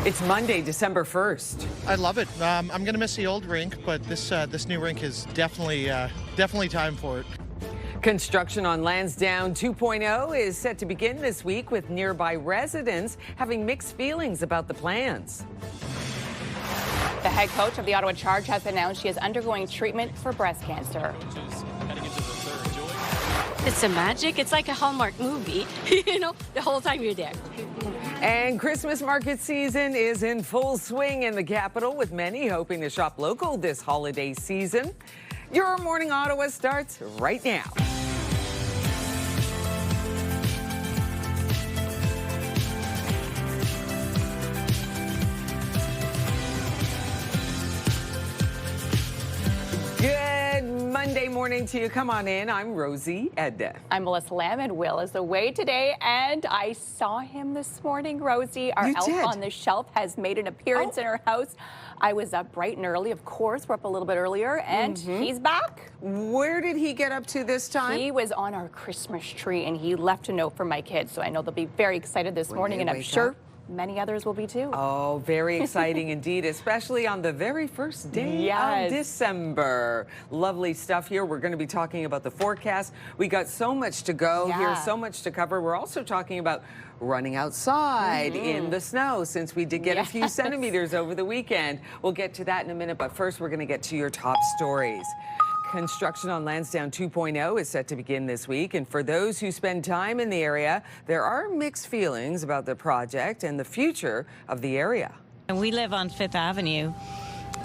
It's Monday, December 1st. I love it. I'm going to miss the old rink, but this new rink is definitely time for it. Construction on Lansdowne 2.0 is set to begin this week, with nearby residents having mixed feelings about the plans. The head coach of the Ottawa Charge has announced she is undergoing treatment for breast cancer. It's a magic. It's like a Hallmark movie, the whole time you're there. And Christmas market season is in full swing in the capital, with many hoping to shop local this holiday season. Your Morning Ottawa starts right now. Good Monday morning to you. Come on in. I'm Rosie Edda. I'm Melissa Lamb, and Will is away today, and I saw him this morning, Rosie. Our elf on the shelf has made an appearance in our house. I was up bright and early, of course. We're up a little bit earlier, and he's back. Where did he get up to this time? He was on our Christmas tree, and he left a note for my kids, so I know they'll be very excited this morning, and I'm sure many others will be too. Oh, very exciting indeed, especially on the very first day of December. Lovely stuff here. We're going to be talking about the forecast. We got so much to go here, so much to cover. We're also talking about running outside in the snow, since we did get a few centimeters over the weekend. We'll get to that in a minute, but first we're going to get to your top stories. Construction on Lansdowne 2.0 is set to begin this week, and for those who spend time in the area, there are mixed feelings about the project and the future of the area. And we live on 5th Avenue.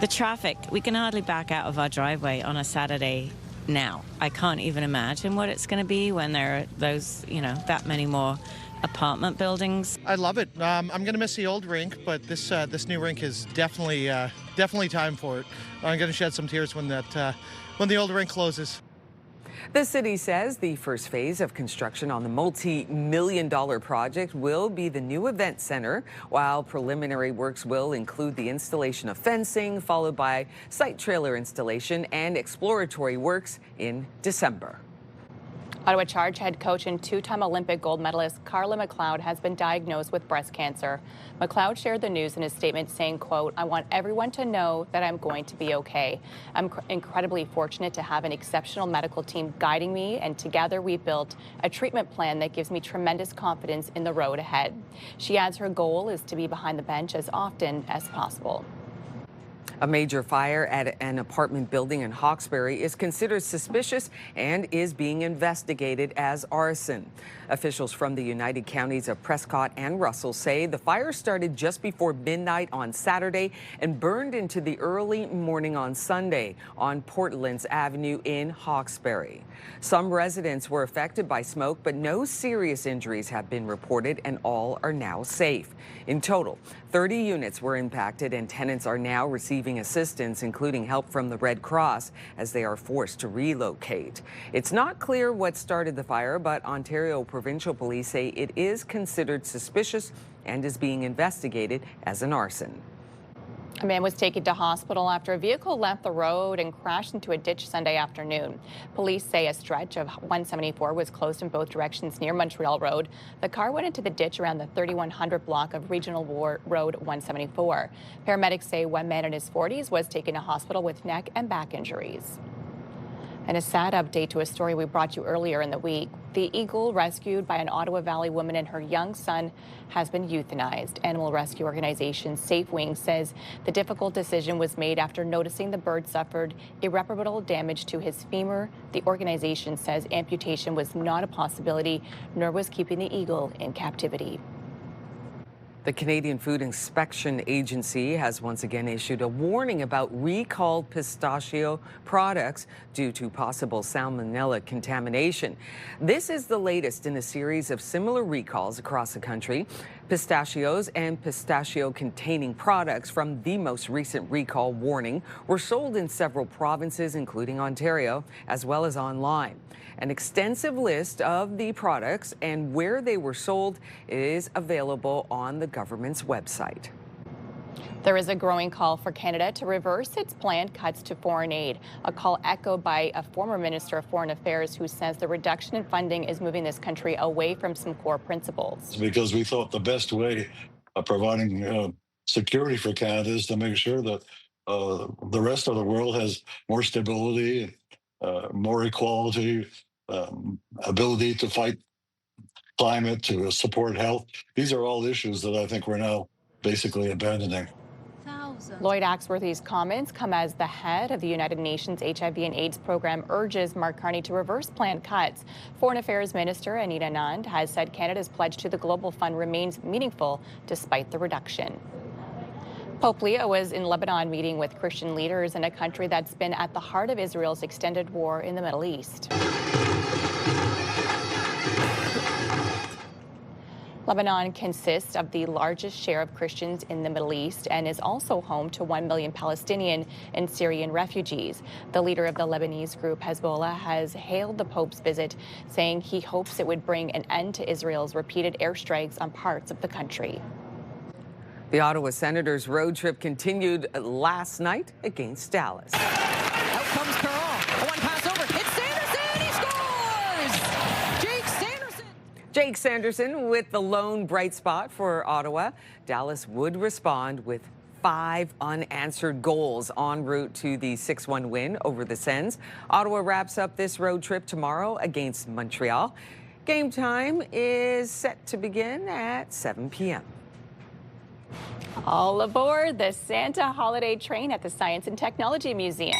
The traffic, we can hardly back out of our driveway on a Saturday now. I can't even imagine what it's going to be when there are those, that many more apartment buildings. I love it. I'm going to miss the old rink, but this new rink is definitely time for it. I'm going to shed some tears when the old rink closes. The city says the first phase of construction on the multi-million-dollar project will be the new event center, while preliminary works will include the installation of fencing, followed by site trailer installation and exploratory works in December. Ottawa Charge head coach and two-time Olympic gold medalist Carla McLeod has been diagnosed with breast cancer. McLeod shared the news in his statement saying, quote, "I want everyone to know that I'm going to be okay. I'm incredibly fortunate to have an exceptional medical team guiding me, and together we built a treatment plan that gives me tremendous confidence in the road ahead." She adds her goal is to be behind the bench as often as possible. A major fire at an apartment building in Hawkesbury is considered suspicious and is being investigated as arson. Officials from the United Counties of Prescott and Russell say the fire started just before midnight on Saturday and burned into the early morning on Sunday on Portlands Avenue in Hawkesbury. Some residents were affected by smoke, but no serious injuries have been reported, and all are now safe. In total, 30 units were impacted, and tenants are now receiving assistance, including help from the Red Cross, as they are forced to relocate. It's not clear what started the fire, but Ontario Provincial Police say it is considered suspicious and is being investigated as an arson. A man was taken to hospital after a vehicle left the road and crashed into a ditch Sunday afternoon. Police say a stretch of 174 was closed in both directions near Montreal Road. The car went into the ditch around the 3100 block of Regional Road 174. Paramedics say one man in his 40s was taken to hospital with neck and back injuries. And a sad update to a story we brought you earlier in the week. The eagle rescued by an Ottawa Valley woman and her young son has been euthanized. Animal rescue organization Safe Wing says the difficult decision was made after noticing the bird suffered irreparable damage to his femur. The organization says amputation was not a possibility, nor was keeping the eagle in captivity. The Canadian Food Inspection Agency has once again issued a warning about recalled pistachio products due to possible salmonella contamination. This is the latest in a series of similar recalls across the country. Pistachios and pistachio-containing products from the most recent recall warning were sold in several provinces, including Ontario, as well as online. An extensive list of the products and where they were sold is available on the government's website. There is a growing call for Canada to reverse its planned cuts to foreign aid, a call echoed by a former Minister of Foreign Affairs who says the reduction in funding is moving this country away from some core principles. Because we thought the best way of providing security for Canada is to make sure that the rest of the world has more stability, more equality, ability to fight climate, to support health. These are all issues that I think we're now basically abandoning. Lloyd Axworthy's comments come as the head of the United Nations HIV and AIDS program urges Mark Carney to reverse planned cuts. Foreign Affairs Minister Anita Anand has said Canada's pledge to the Global Fund remains meaningful despite the reduction. Pope Leo was in Lebanon meeting with Christian leaders in a country that's been at the heart of Israel's extended war in the Middle East. Lebanon consists of the largest share of Christians in the Middle East and is also home to 1 million Palestinian and Syrian refugees. The leader of the Lebanese group Hezbollah has hailed the Pope's visit, saying he hopes it would bring an end to Israel's repeated airstrikes on parts of the country. The Ottawa Senators' road trip continued last night against Dallas. Out comes Carl. One pass over. It's Sanderson. He scores! Jake Sanderson. Jake Sanderson with the lone bright spot for Ottawa. Dallas would respond with 5 unanswered goals en route to the 6-1 win over the Sens. Ottawa wraps up this road trip tomorrow against Montreal. Game time is set to begin at 7 p.m. All aboard the Santa holiday train at the Science and Technology Museum.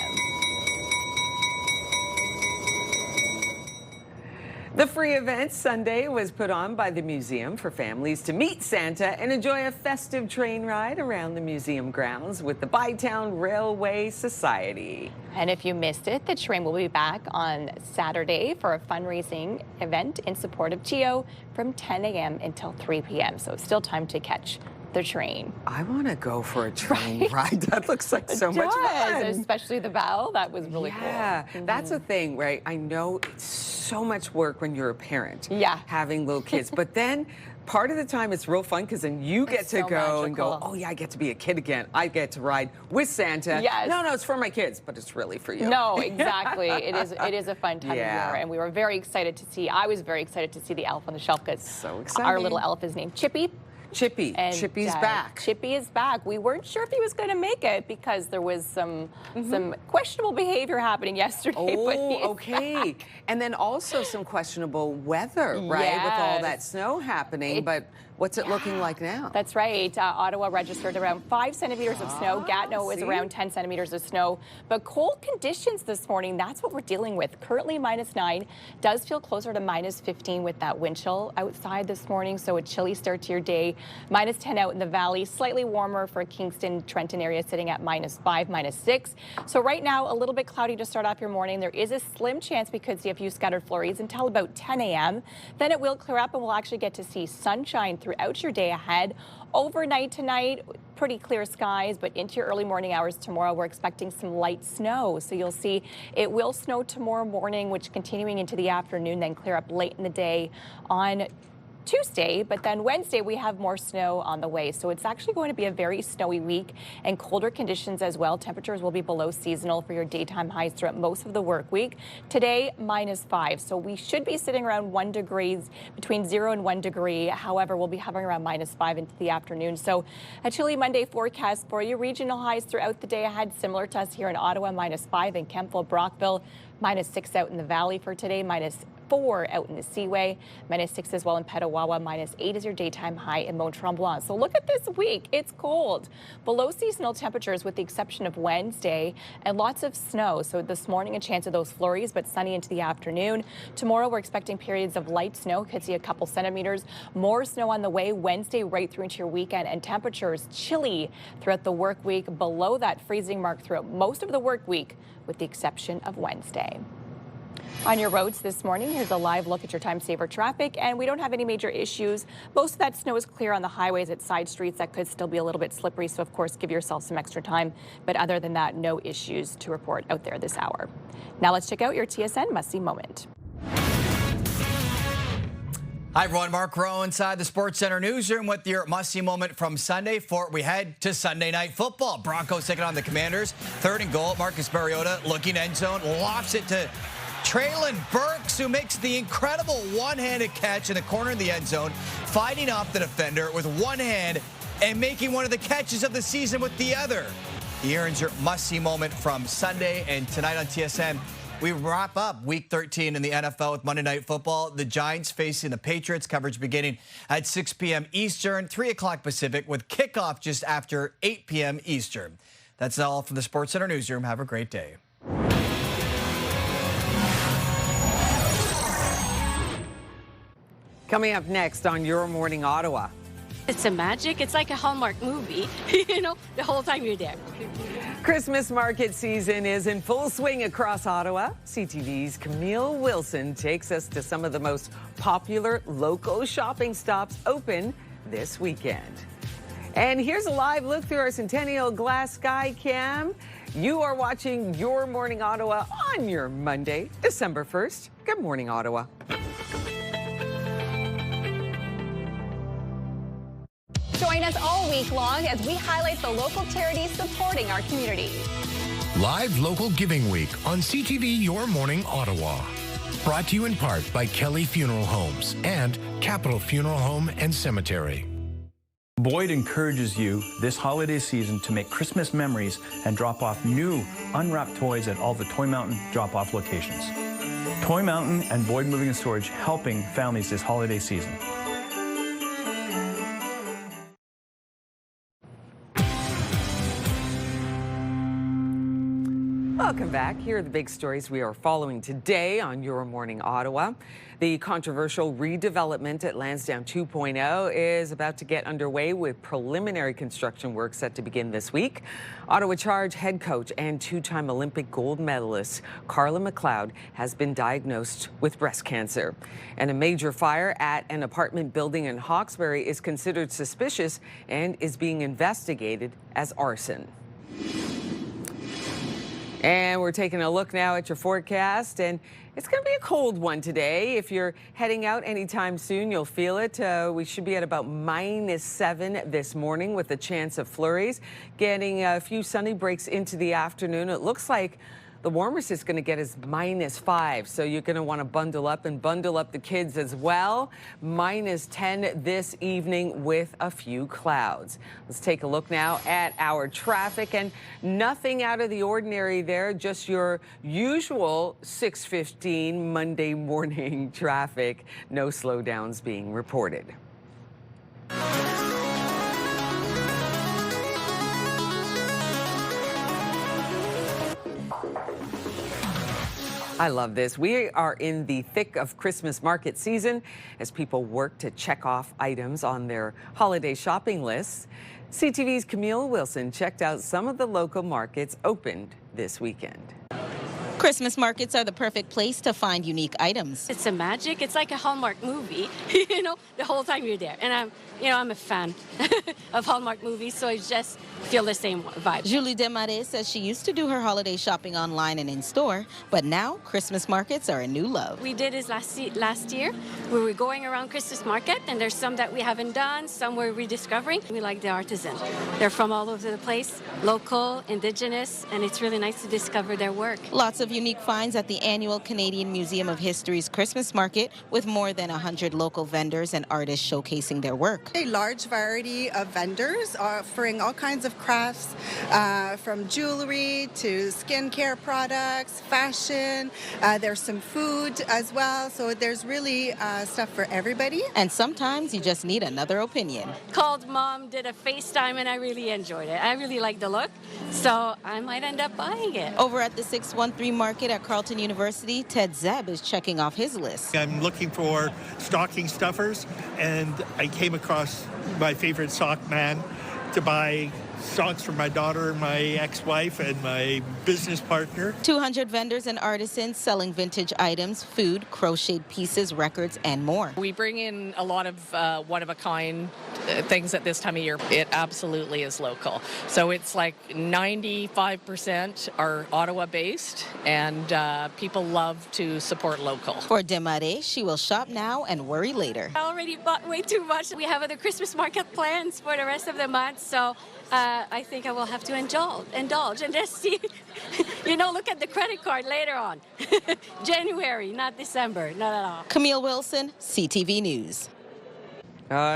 The free event Sunday was put on by the museum for families to meet Santa and enjoy a festive train ride around the museum grounds with the Bytown Railway Society. And if you missed it, the train will be back on Saturday for a fundraising event in support of CHEO from 10 a.m. until 3 p.m. So it's still time to catch the train. I want to go for a train ride. That looks like so much fun. Especially the bell. That was really cool. Yeah, that's a thing, right? I know it's so much work when you're a parent. Yeah. Having little kids. But then part of the time it's real fun because then you get to so go and go, magical. oh yeah, I get to be a kid again. I get to ride with Santa. Yes. No, it's for my kids, but it's really for you. No, exactly. It is a fun time of Yeah. year. And we were very excited to see, I was very excited to see the elf on the shelf because So exciting. our little elf is named Chippy. Chippy. And Chippy's back. Chippy is back. We weren't sure if he was going to make it because there was some questionable behavior happening yesterday. But Oh, he's okay. And then also some questionable weather, right? With all that Yes. snow happening. But what's it looking like now? That's right. Ottawa registered around 5 centimeters of snow. Gatineau is see? around 10 centimeters of snow. But cold conditions this morning, that's what we're dealing with. Currently -9. Does feel closer to -15 with that wind chill outside this morning. So a chilly start to your day. -10 out in the valley. Slightly warmer for Kingston, Trenton area sitting at -5, -6. So right now, a little bit cloudy to start off your morning. There is a slim chance we could see a few scattered flurries until about 10 a.m. Then it will clear up and we'll actually get to see sunshine throughout your day ahead. Overnight tonight, pretty clear skies, but into your early morning hours tomorrow, we're expecting some light snow. So you'll see it will snow tomorrow morning, which continuing into the afternoon, then clear up late in the day on Tuesday, but then Wednesday we have more snow on the way. So it's actually going to be a very snowy week and colder conditions as well. Temperatures will be below seasonal for your daytime highs throughout most of the work week. Today, -5. So we should be sitting around 1 degree, between 0 and 1 degree. However, we'll be hovering around -5 into the afternoon. So a chilly Monday forecast for you. Regional highs throughout the day ahead, similar to us here in Ottawa, -5 in Kemptville, Brockville, -6 out in the valley for today, -4 out in the Seaway, -6 as well in Petawawa, -8 is your daytime high in Mont Tremblant. So look at this week. It's cold. Below seasonal temperatures with the exception of Wednesday and lots of snow. So this morning a chance of those flurries, but sunny into the afternoon. Tomorrow we're expecting periods of light snow. Could see a couple centimeters. More snow on the way Wednesday right through into your weekend, and temperatures chilly throughout the work week, below that freezing mark throughout most of the work week with the exception of Wednesday. On your roads this morning, here's a live look at your time saver traffic, and we don't have any major issues. Most of that snow is clear on the highways at side streets that could still be a little bit slippery, so of course give yourself some extra time. But other than that, no issues to report out there this hour. Now let's check out your TSN must-see moment. Hi, everyone. Mark Rowe inside the Sports Center newsroom with your must-see moment from Sunday. Before we head to Sunday Night Football. Broncos taking on the Commanders. 3rd and goal. Marcus Mariota looking end zone. Lofts it to Traylon Burks, who makes the incredible one-handed catch in the corner of the end zone, fighting off the defender with one hand and making one of the catches of the season with the other. He earns your must-see moment from Sunday, and tonight on TSN, we wrap up Week 13 in the NFL with Monday Night Football. The Giants facing the Patriots. Coverage beginning at 6 p.m. Eastern, 3 o'clock Pacific, with kickoff just after 8 p.m. Eastern. That's all from the SportsCenter newsroom. Have a great day. Coming up next on Your Morning Ottawa. It's a magic. It's like a Hallmark movie, the whole time you're there. Christmas market season is in full swing across Ottawa. CTV's Camille Wilson takes us to some of the most popular local shopping stops open this weekend. And here's a live look through our Centennial Glass Sky Cam. You are watching Your Morning Ottawa on your Monday, December 1st. Good morning, Ottawa. Join us all week long as we highlight the local charities supporting our community. Live Local Giving Week on CTV Your Morning Ottawa. Brought to you in part by Kelly Funeral Homes and Capital Funeral Home and Cemetery. Boyd encourages you this holiday season to make Christmas memories and drop off new unwrapped toys at all the Toy Mountain drop-off locations. Toy Mountain and Boyd Moving and Storage helping families this holiday season. Welcome back. Here are the big stories we are following today on Your Morning Ottawa. The controversial redevelopment at Lansdowne 2.0 is about to get underway with preliminary construction work set to begin this week. Ottawa Charge head coach and two-time Olympic gold medalist Carla McLeod has been diagnosed with breast cancer. And a major fire at an apartment building in Hawkesbury is considered suspicious and is being investigated as arson. And we're taking a look now at your forecast, and it's going to be a cold one today. If you're heading out anytime soon, you'll feel it. We should be at about -7 this morning with a chance of flurries. Getting a few sunny breaks into the afternoon. It looks like the warmest it's going to get is -5, so you're going to want to bundle up and bundle up the kids as well. -10 this evening with a few clouds. Let's take a look now at our traffic, and nothing out of the ordinary there, just your usual 6:15 Monday morning traffic. No slowdowns being reported. I love this. We are in the thick of Christmas market season as people work to check off items on their holiday shopping lists. CTV's Camille Wilson checked out some of the local markets opened this weekend. Christmas markets are the perfect place to find unique items. It's a magic. It's like a Hallmark movie, the whole time you're there. And I'm a fan of Hallmark movies, so I just feel the same vibe. Julie Desmarais says she used to do her holiday shopping online and in-store, but now Christmas markets are a new love. We did it last year. We were going around Christmas market, and there's some that we haven't done, some we're rediscovering. We like the artisan. They're from all over the place, local, indigenous, and it's really nice to discover their work. Lots of unique finds at the annual Canadian Museum of History's Christmas market, with more than 100 local vendors and artists showcasing their work. A large variety of vendors offering all kinds of crafts, from jewelry to skincare products, fashion. There's some food as well, so there's really stuff for everybody. And sometimes you just need another opinion. Called Mom, did a FaceTime, and I really enjoyed it. I really like the look, so I might end up buying it. Over at the 613 market at Carleton University, Ted Zeb is checking off his list. I'm looking for stocking stuffers, and I came across my favorite sock man to buy socks for my daughter, my ex-wife, and my business partner. 200 vendors and artisans selling vintage items, food, crocheted pieces, records, and more. We bring in a lot of one-of-a-kind things at this time of year. It absolutely is local. So it's like 95% are Ottawa-based, and people love to support local. For Desmarais, she will shop now and worry later. I already bought way too much. We have other Christmas market plans for the rest of the month, so I think I will have to indulge and just see, look at the credit card later on. January, not December, not at all. Camille Wilson, CTV News.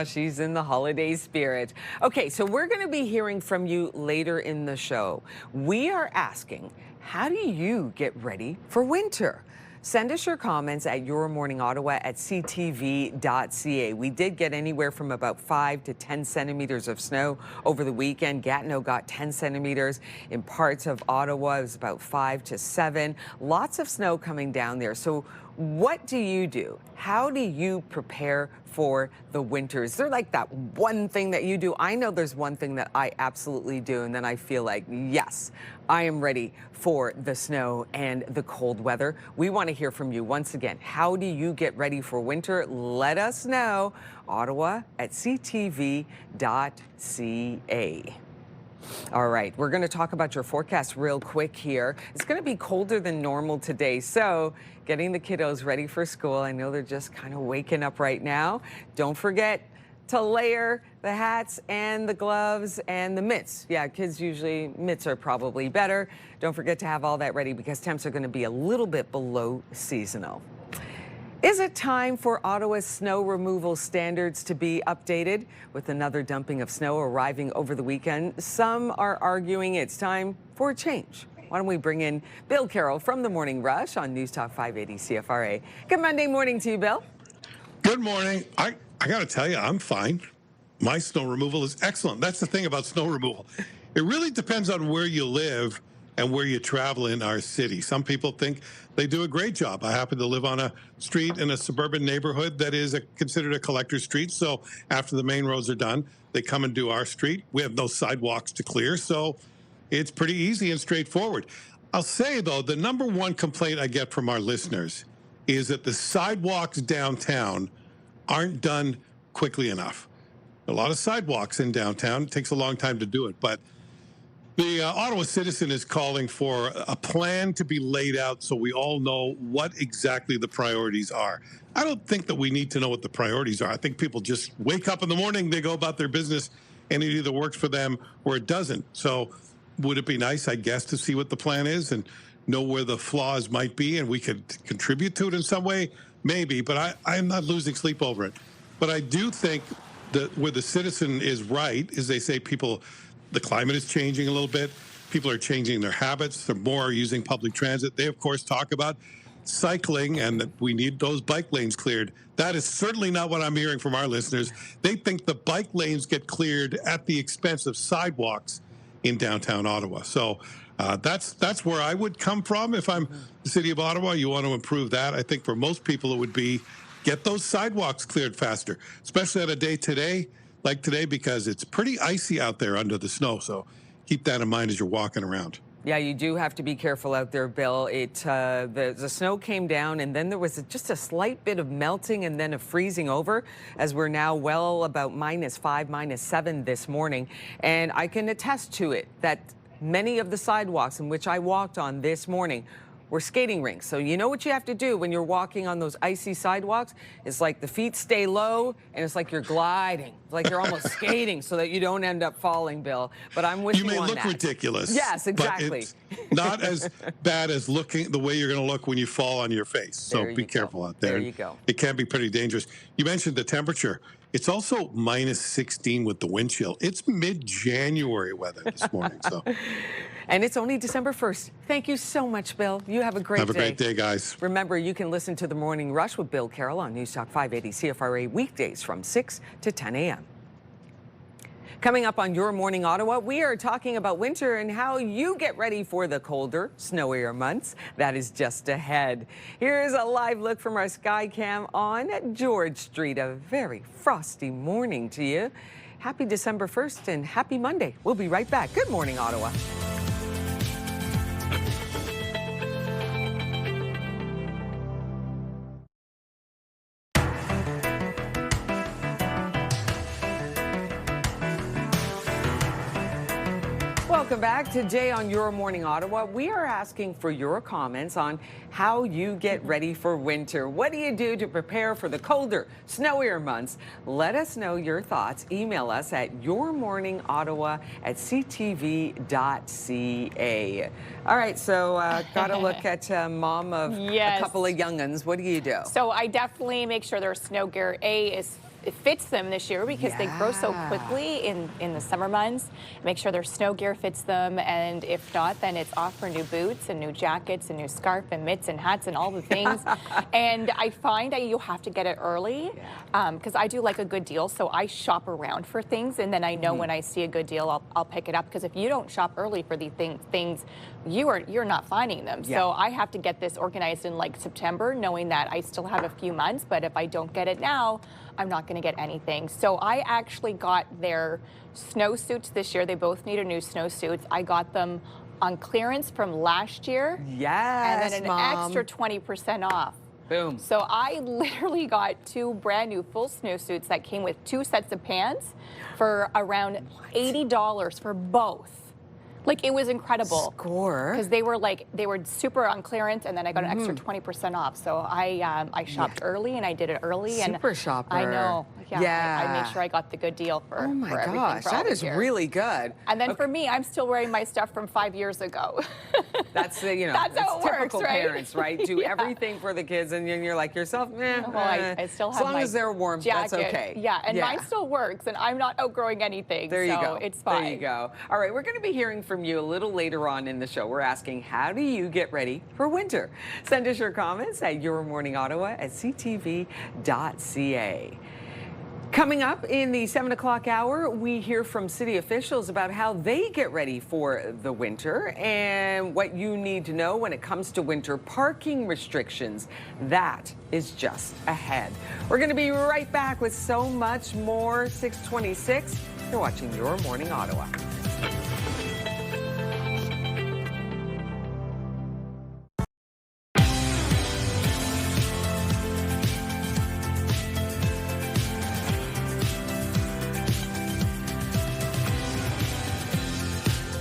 She's in the holiday spirit. Okay, so we're going to be hearing from you later in the show. We are asking, how do you get ready for winter? Send us your comments at yourmorningottawa@ctv.ca. We did get anywhere from about 5 to 10 centimeters of snow over the weekend. Gatineau got 10 centimeters. In parts of Ottawa, it was about 5 to 7. Lots of snow coming down there. So what do you do? How do you prepare for the winter? Is there like that one thing that you do? I know there's one thing that I absolutely do, and then I feel like, yes, I am ready for the snow and the cold weather. We want to hear from you once again. How do you get ready for winter? Let us know. Ottawa@ctv.ca. All right, we're going to talk about your forecast real quick here. It's going to be colder than normal today, so getting the kiddos ready for school. I know they're just kind of waking up right now. Don't forget to layer the hats and the gloves and the mitts. Yeah, kids usually, mitts are probably better. Don't forget to have all that ready because temps are going to be a little bit below seasonal. Is it time for Ottawa's snow removal standards to be updated? With another dumping of snow arriving over the weekend, some are arguing it's time for a change. Why don't we bring in Bill Carroll from the Morning Rush on News Talk 580 CFRA. Good Monday morning to you, Bill. Good morning. I got to tell you, I'm fine. My snow removal is excellent. That's the thing about snow removal. It really depends on where you live and where you travel in our city. Some people think they do a great job. I happen to live on a street in a suburban neighborhood that is considered a collector street. So after the main roads are done, they come and do our street. We have no sidewalks to clear, so it's pretty easy and straightforward. I'll say, though, the number one complaint I get from our listeners is that the sidewalks downtown aren't done quickly enough. A lot of sidewalks in downtown. It takes a long time to do it, but the Ottawa Citizen is calling for a plan to be laid out so we all know what exactly the priorities are. I don't think that we need to know what the priorities are. I think people just wake up in the morning, they go about their business, and it either works for them or it doesn't. So would it be nice, I guess, to see what the plan is and know where the flaws might be and we could contribute to it in some way? Maybe, but I'm not losing sleep over it. But I do think that where the Citizen is right is they say the climate is changing a little bit. People are changing their habits. They're more using public transit. They, of course, talk about cycling and that we need those bike lanes cleared. That is certainly not what I'm hearing from our listeners. They think the bike lanes get cleared at the expense of sidewalks in downtown Ottawa. So that's where I would come from if I'm the city of Ottawa. You want to improve that. I think for most people it would be get those sidewalks cleared faster, especially on a day like today, because it's pretty icy out there under the snow. So keep that in mind as you're walking around. Yeah, you do have to be careful out there, Bill. The snow came down, and then there was just a slight bit of melting and then a freezing over, as we're now well about -5, -7 this morning. And I can attest to it that many of the sidewalks in which I walked on this morning were skating rinks. So you know what you have to do when you're walking on those icy sidewalks? It's like the feet stay low, and it's like you're gliding. It's like you're almost skating so that you don't end up falling, Bill. But I'm with you on that. You may look ridiculous. Yes, exactly. But it's not as bad as looking the way you're going to look when you fall on your face. So be careful out there. There you go. It can be pretty dangerous. You mentioned the temperature. It's also -16 with the wind chill. It's mid-January weather this morning. So. And it's only December 1st. Thank you so much, Bill. You have a great day. Have a great day, guys. Remember, you can listen to The Morning Rush with Bill Carroll on News Talk 580 CFRA weekdays from 6 to 10 a.m. Coming up on Your Morning Ottawa, we are talking about winter and how you get ready for the colder, snowier months. That is just ahead. Here's a live look from our sky cam on George Street. A very frosty morning to you. Happy December 1st and happy Monday. We'll be right back. Good morning, Ottawa. Welcome back to Jay on Your Morning Ottawa. We are asking for your comments on how you get ready for winter. What do you do to prepare for the colder, snowier months? Let us know your thoughts. Email us at yourmorningottawa@ctv.ca. All right, so got to look at mom of a couple of young'uns. What do you do? So I definitely make sure their snow gear, A, is it fits them this year because they grow so quickly in the summer months. Make sure their snow gear fits them, and if not, then it's off for new boots and new jackets and new scarf and mitts and hats and all the things. And I find that you have to get it early because I do like a good deal, so I shop around for things, and then I know when I see a good deal, I'll pick it up, because if you don't shop early for these things, you're not finding them. So I have to get this organized in like September, knowing that I still have a few months, but if I don't get it now, I'm not going to get anything. So I actually got their snowsuits this year. They both needed new snowsuits. I got them on clearance from last year. Yes, and then an Mom. extra 20% off. Boom. So I literally got 2 brand new full snowsuits that came with 2 sets of pants for around $80 for both. Like, it was incredible. Score. Because they were super on clearance, and then I got an extra 20% off. So I shopped early, and I did it early. Super and shopper. I know. Yeah. I made sure I got the good deal for Oh my everything gosh, for all that the is year. really good. And then for me, I'm still wearing my stuff from 5 years ago. That's that's That's how it typical works, right? parents, right? Do everything for the kids, and then you're like yourself, Well, I still have as long my as they're warm, jacket. that's okay. Yeah, and mine still works, and I'm not outgrowing anything. There you so go. It's fine. There you go. All right, we're going to be hearing from you a little later on in the show. We're asking, how do you get ready for winter? Send us your comments at yourmorningottawa@ctv.ca. Coming up in the 7 o'clock hour, we hear from city officials about how they get ready for the winter and what you need to know when it comes to winter parking restrictions. That is just ahead. We're going to be right back with so much more. 6:26. You're watching Your Morning Ottawa.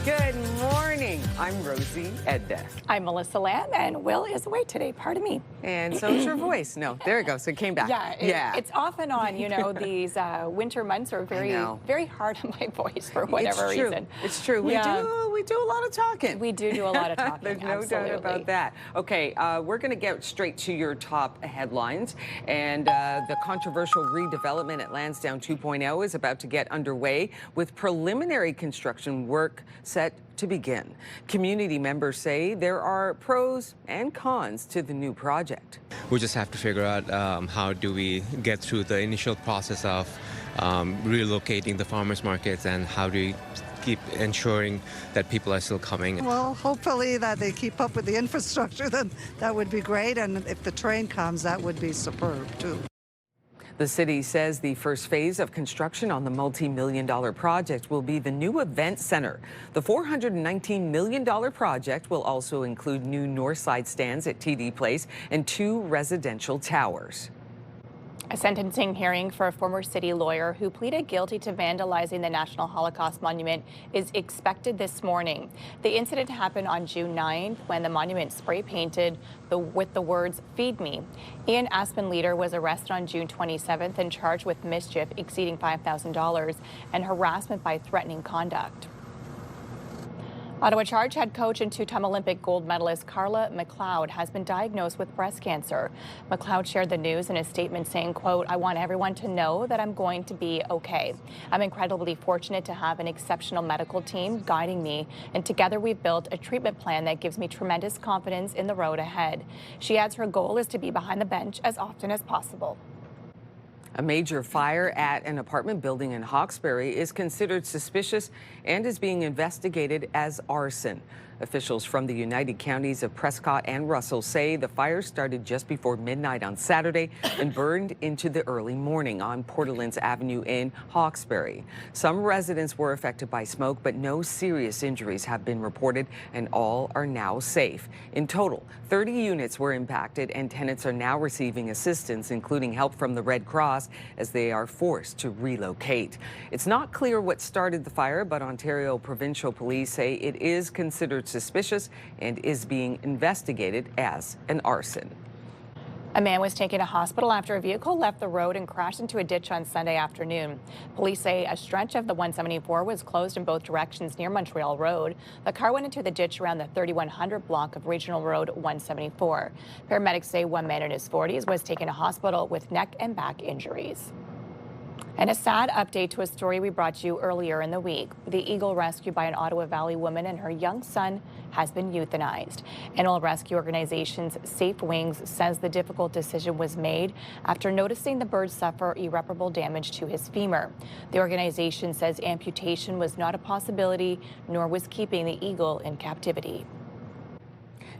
Good morning. I'm Rosie Edda. I'm Melissa Lamb, and Will is away today. Pardon me. And so is your voice. No, there it goes. It came back. It's off and on. You know, these winter months are very hard on my voice for whatever reason. It's true. We do a lot of talking. We do a lot of talking. There's no doubt about that. Okay, we're going to get straight to your top headlines. And the controversial redevelopment at Lansdowne 2.0 is about to get underway with preliminary construction work set to begin. Community members say there are pros and cons to the new project. We just have to figure out how do we get through the initial process of relocating the farmers markets, and how do we keep ensuring that people are still coming. Well, hopefully that they keep up with the infrastructure, then that would be great. And if the train comes, that would be superb too. The city says the first phase of construction on the multi-million-dollar project will be the new event center. The $419 million project will also include new north side stands at TD Place and 2 residential towers. A sentencing hearing for a former city lawyer who pleaded guilty to vandalizing the National Holocaust Monument is expected this morning. The incident happened on June 9th when the monument spray painted with the words, "Feed me." Ian Aspen-Leader was arrested on June 27th and charged with mischief exceeding $5,000 and harassment by threatening conduct. Ottawa Charge head coach and 2-time Olympic gold medalist Carla McLeod has been diagnosed with breast cancer. McLeod shared the news in a statement saying, quote, "I want everyone to know that I'm going to be okay. I'm incredibly fortunate to have an exceptional medical team guiding me, and together we've built a treatment plan that gives me tremendous confidence in the road ahead." She adds her goal is to be behind the bench as often as possible. A major fire at an apartment building in Hawkesbury is considered suspicious and is being investigated as arson. Officials from the United Counties of Prescott and Russell say the fire started just before midnight on Saturday and burned into the early morning on Port Orleans Avenue in Hawkesbury. Some residents were affected by smoke, but no serious injuries have been reported, and all are now safe. In total, 30 units were impacted, and tenants are now receiving assistance, including help from the Red Cross, as they are forced to relocate. It's not clear what started the fire, but Ontario Provincial Police say it is considered suspicious and is being investigated as an arson. A man was taken to hospital after a vehicle left the road and crashed into a ditch on Sunday afternoon. Police say a stretch of the 174 was closed in both directions near Montreal Road. The car went into the ditch around the 3100 block of Regional Road 174. Paramedics say one man in his 40s was taken to hospital with neck and back injuries. And a sad update to a story we brought you earlier in the week. The eagle rescued by an Ottawa Valley woman and her young son has been euthanized. Animal rescue organization's Safe Wings says the difficult decision was made after noticing the bird suffer irreparable damage to his femur. The organization says amputation was not a possibility, nor was keeping the eagle in captivity.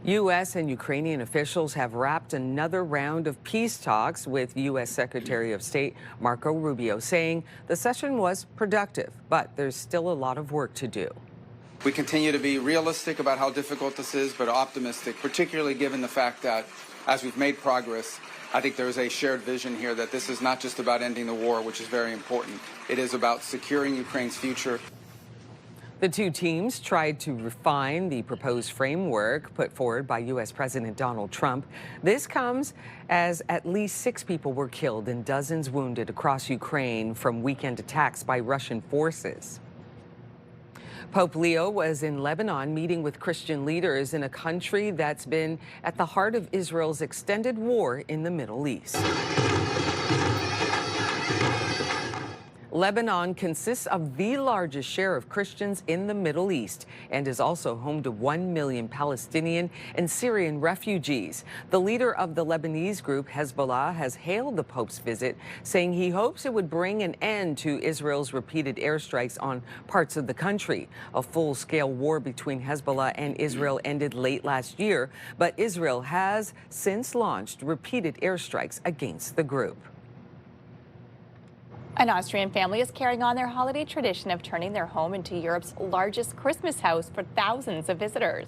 U.S. and Ukrainian officials have wrapped another round of peace talks with U.S. Secretary of State Marco Rubio, saying the session was productive, but there's still a lot of work to do. We continue to be realistic about how difficult this is, but optimistic, particularly given the fact that as we've made progress, I think there is a shared vision here that this is not just about ending the war, which is very important. It is about securing Ukraine's future. The two teams tried to refine the proposed framework put forward by U.S. President Donald Trump. This comes as at least 6 people were killed and dozens wounded across Ukraine from weekend attacks by Russian forces. Pope Leo was in Lebanon meeting with Christian leaders in a country that's been at the heart of Israel's extended war in the Middle East. Lebanon consists of the largest share of Christians in the Middle East and is also home to 1 million Palestinian and Syrian refugees. The leader of the Lebanese group, Hezbollah, has hailed the Pope's visit, saying he hopes it would bring an end to Israel's repeated airstrikes on parts of the country. A full-scale war between Hezbollah and Israel ended late last year, but Israel has since launched repeated airstrikes against the group. An Austrian family is carrying on their holiday tradition of turning their home into Europe's largest Christmas house for thousands of visitors.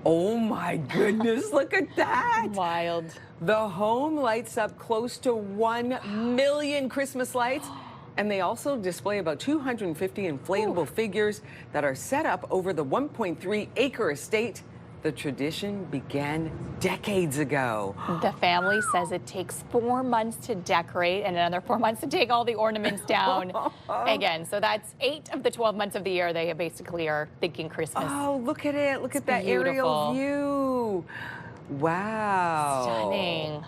Oh my goodness, look at that! Wild. The home lights up close to 1 million Christmas lights, and they also display about 250 inflatable figures that are set up over the 1.3-acre estate. The tradition began decades ago. The family says it takes 4 months to decorate and another 4 months to take all the ornaments down. Again, so that's 8 of the 12 months of the year they basically are thinking Christmas. Oh, look at it. Look at that beautiful. Aerial view. Wow. Stunning.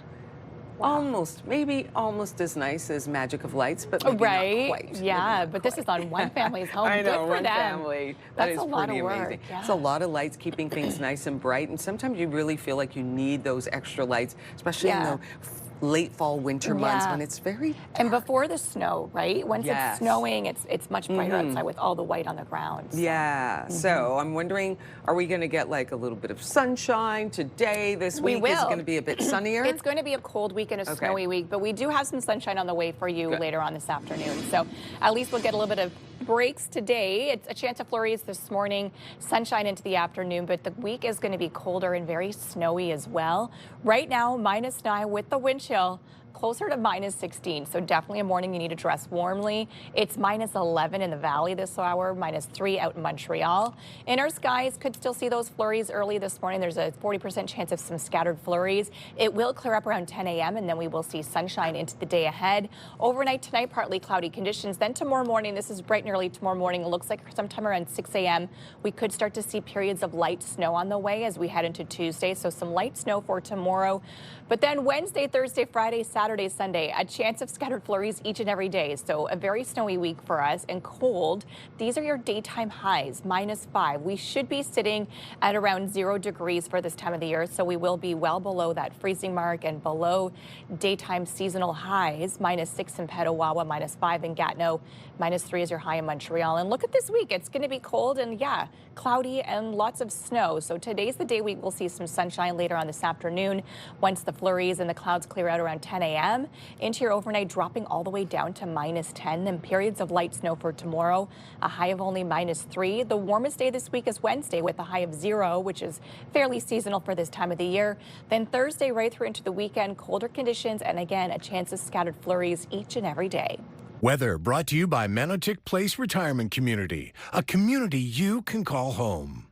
Almost, maybe almost as nice as Magic of Lights, but maybe right? not quite. Yeah, but this is on one family's home. I know, Good for one them. family. That's That is a lot pretty of work. amazing. Yeah. It's a lot of lights keeping things nice and bright, and sometimes you really feel like you need those extra lights, especially in the late fall, winter months when it's very dark. And before the snow, right? Once it's snowing, it's much brighter outside with all the white on the ground. So. Yeah, so I'm wondering, are we going to get like a little bit of sunshine today, this week? We will. Is it going to be a bit sunnier? It's going to be a cold week and a snowy week, but we do have some sunshine on the way for you later on this afternoon. So at least we'll get a little bit of breaks today. It's a chance of flurries this morning, sunshine into the afternoon, but the week is going to be colder and very snowy as well. Right now, -9 with the wind chill. Closer to -16, so definitely a morning you need to dress warmly. It's -11 in the valley this hour, -3 out in Montreal. Inner skies could still see those flurries early this morning. There's a 40% chance of some scattered flurries. It will clear up around 10 a.m. and then we will see sunshine into the day ahead. Overnight tonight, partly cloudy conditions. Then tomorrow morning, this is bright and early tomorrow morning. It looks like sometime around 6 a.m. we could start to see periods of light snow on the way as we head into Tuesday. So some light snow for tomorrow. But then Wednesday, Thursday, Friday, Saturday, Sunday, a chance of scattered flurries each and every day. So a very snowy week for us and cold. These are your daytime highs, -5. We should be sitting at around 0 degrees for this time of the year. So we will be well below that freezing mark and below daytime seasonal highs, -6 in Petawawa, -5 in Gatineau, -3 is your high in Montreal. And look at this week. It's going to be cold and cloudy and lots of snow. So today's the day we will see some sunshine later on this afternoon once the flurries and the clouds clear out around 10 a.m. Into your overnight, dropping all the way down to -10. Then periods of light snow for tomorrow, a high of only -3. The warmest day this week is Wednesday with a high of 0, which is fairly seasonal for this time of the year. Then Thursday right through into the weekend, colder conditions and again a chance of scattered flurries each and every day. Weather brought to you by Manotick Place Retirement Community, a community you can call home.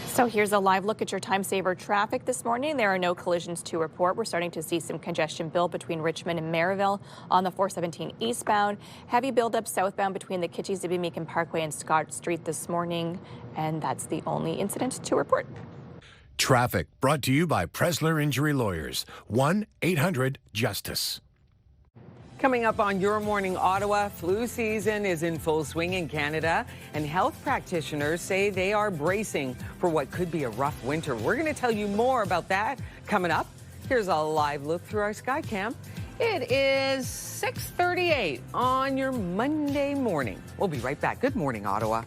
So here's a live look at your time saver traffic this morning. There are no collisions to report. We're starting to see some congestion build between Richmond and Maryville on the 417 eastbound. Heavy buildup southbound between the Kitchie-Zibi-Meakin Parkway and Scott Street this morning. And that's the only incident to report. Traffic brought to you by Presler Injury Lawyers. 1-800-JUSTICE. Coming up on Your Morning Ottawa, flu season is in full swing in Canada, and health practitioners say they are bracing for what could be a rough winter. We're going to tell you more about that coming up. Here's a live look through our sky cam. It is 6:38 on your Monday morning. We'll be right back. Good morning, Ottawa.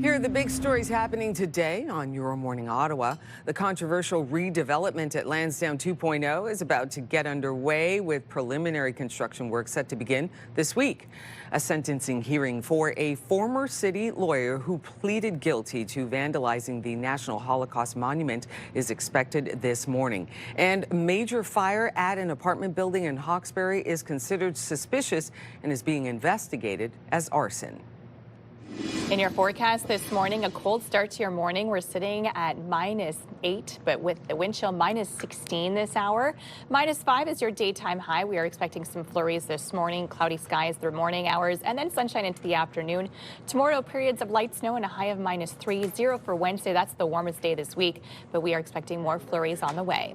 Here are the big stories happening today on Your Morning Ottawa. The controversial redevelopment at Lansdowne 2.0 is about to get underway, with preliminary construction work set to begin this week. A sentencing hearing for a former city lawyer who pleaded guilty to vandalizing the National Holocaust Monument is expected this morning. And a major fire at an apartment building in Hawkesbury is considered suspicious and is being investigated as arson. In your forecast this morning, a cold start to your morning. We're sitting at -8, but with the wind chill -16 this hour. -5 is your daytime high. We are expecting some flurries this morning. Cloudy skies through morning hours and then sunshine into the afternoon. Tomorrow, periods of light snow and a high of -3. 0 for Wednesday. That's the warmest day this week, but we are expecting more flurries on the way.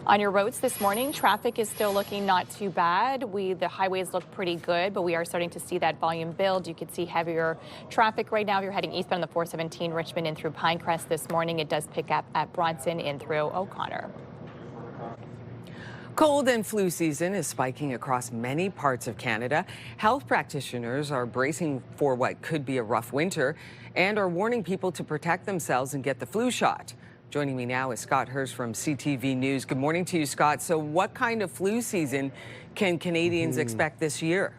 On your roads this morning, traffic is still looking not too bad. The highways look pretty good, but we are starting to see that volume build. You can see heavier traffic right now if you're heading eastbound on the 417 Richmond in through Pinecrest this morning. It does pick up at Bronson in through O'Connor. Cold and flu season is spiking across many parts of Canada. Health practitioners are bracing for what could be a rough winter and are warning people to protect themselves and get the flu shot. Joining me now is Scott Hurst from CTV News. Good morning to you, Scott. So what kind of flu season can Canadians expect this year?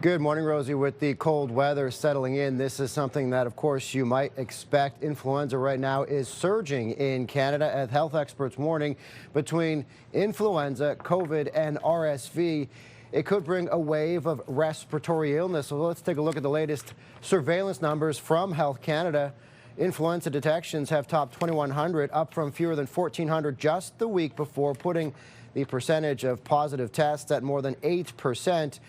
Good morning, Rosie. With the cold weather settling in, this is something that, of course, you might expect. Influenza right now is surging in Canada, as health experts warning between influenza, COVID, and RSV. It could bring a wave of respiratory illness. So let's take a look at the latest surveillance numbers from Health Canada. Influenza detections have topped 2,100, up from fewer than 1,400 just the week before, putting the percentage of positive tests at more than 8%.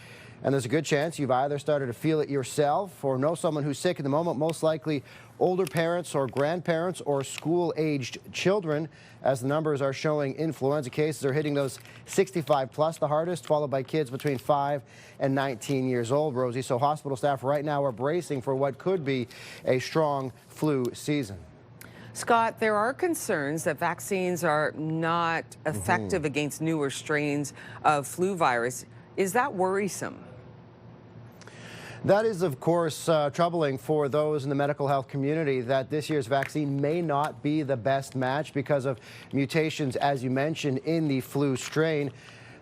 And there's a good chance you've either started to feel it yourself or know someone who's sick at the moment, most likely older parents or grandparents or school-aged children. As the numbers are showing, influenza cases are hitting those 65 plus the hardest, followed by kids between 5 and 19 years old, Rosie. So hospital staff right now are bracing for what could be a strong flu season. Scott, there are concerns that vaccines are not effective against newer strains of flu virus. Is that worrisome? That is, of course, troubling for those in the medical health community, that this year's vaccine may not be the best match because of mutations, as you mentioned, in the flu strain.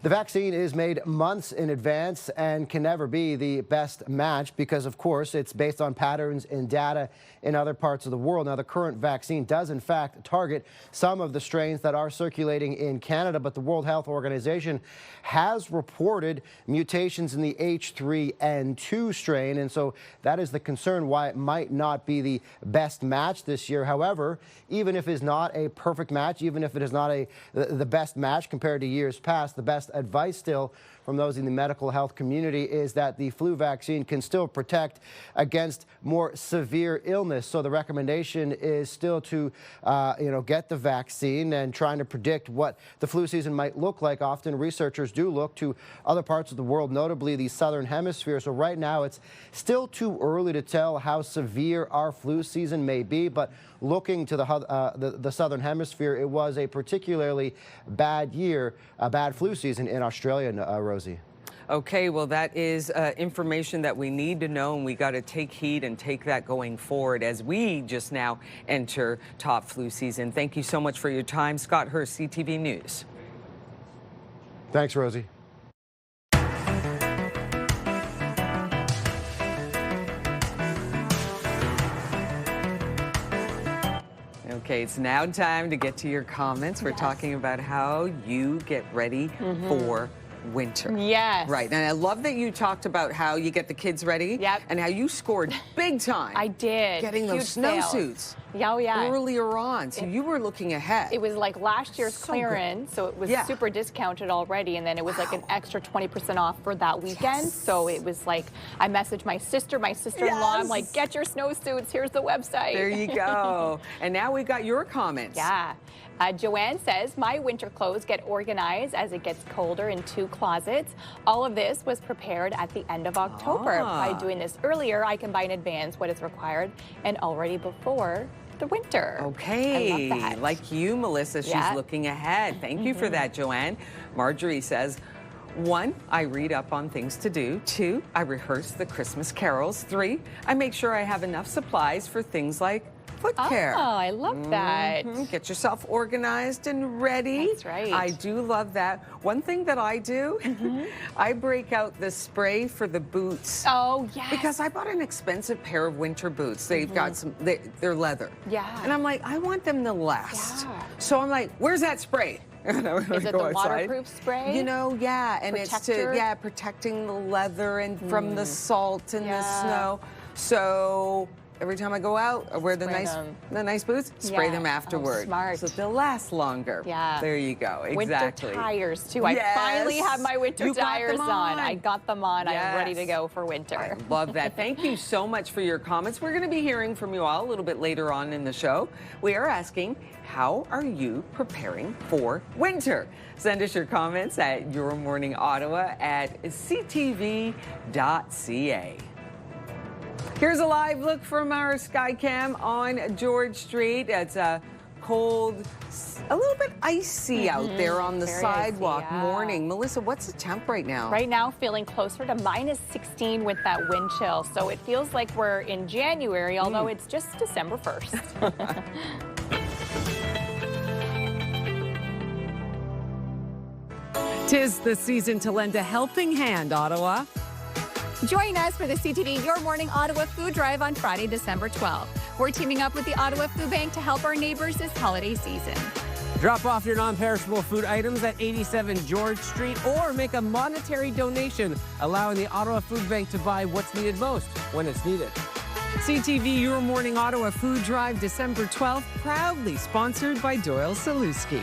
The vaccine is made months in advance and can never be the best match because, of course, it's based on patterns and data in other parts of the world. Now, the current vaccine does, in fact, target some of the strains that are circulating in Canada, but the World Health Organization has reported mutations in the H3N2 strain, and so that is the concern why it might not be the best match this year. However, even if it's not a perfect match, even if it is not the best match compared to years past, the best advice still from those in the medical health community is that the flu vaccine can still protect against more severe illness. So the recommendation is still to, get the vaccine, and trying to predict what the flu season might look like. Often researchers do look to other parts of the world, notably the southern hemisphere. So right now it's still too early to tell how severe our flu season may be, but looking to the southern hemisphere, it was a particularly bad year, a bad flu season in Australia, Rosie. Okay, well, that is information that we need to know, and we got to take heed and take that going forward as we just now enter top flu season. Thank you so much for your time. Scott Hurst, CTV News. Thanks, Rosie. Okay, it's now time to get to your comments. We're talking about how you get ready for winter. Yes. Right. And I love that you talked about how you get the kids ready. Yep. And how you scored big time. I did. Getting those Huge sales. snowsuits. Yeah, earlier on. So you were looking ahead. It was like last year's So clearance, so it was super discounted already, and then it was like an extra 20% off for that weekend. So it was like, I messaged my sister-in-law. I'm like, get your snowsuits. Here's the website. There you go. And now we've got your comments. Yeah. Joanne says, my winter clothes get organized as it gets colder in 2 closets. All of this was prepared at the end of October. By doing this earlier, I can buy in advance what is required and already before the winter. Okay. I love that. Like you, Melissa, she's looking ahead. Thank you for that, Joanne. Marjorie says, 1, I read up on things to do. 2, I rehearse the Christmas carols. 3, I make sure I have enough supplies for things like foot care. Oh, I love that. Get yourself organized and ready. That's right. I do love that. One thing that I do, I break out the spray for the boots. Oh, yes. Because I bought an expensive pair of winter boots. They've got some, they're leather. Yeah. And I'm like, I want them to last. So I'm like, where's that spray? Is it the waterproof spray? You know, and Protector? it's to, protecting the leather and from the salt and the snow. So every time I go out, I wear the nice boots, spray them afterward. Smart. So they'll last longer. Yeah. There you go. Exactly. Winter tires, too. I finally have my winter tires on. I got them on. I'm ready to go for winter. I love that. Thank you so much for your comments. We're going to be hearing from you all a little bit later on in the show. We are asking, how are you preparing for winter? Send us your comments at yourmorningottawa@ctv.ca. Here's a live look from our Skycam on George Street. It's a cold, a little bit icy out there on the sidewalk morning. Melissa, what's the temp right now? Right now, feeling closer to -16 with that wind chill. So it feels like we're in January, although it's just December 1st. Tis the season to lend a helping hand, Ottawa. Join us for the CTV Your Morning Ottawa Food Drive on Friday, December 12th. We're teaming up with the Ottawa Food Bank to help our neighbors this holiday season. Drop off your non-perishable food items at 87 George Street or make a monetary donation, allowing the Ottawa Food Bank to buy what's needed most when it's needed. CTV Your Morning Ottawa Food Drive, December 12th, proudly sponsored by Doyle Saluski.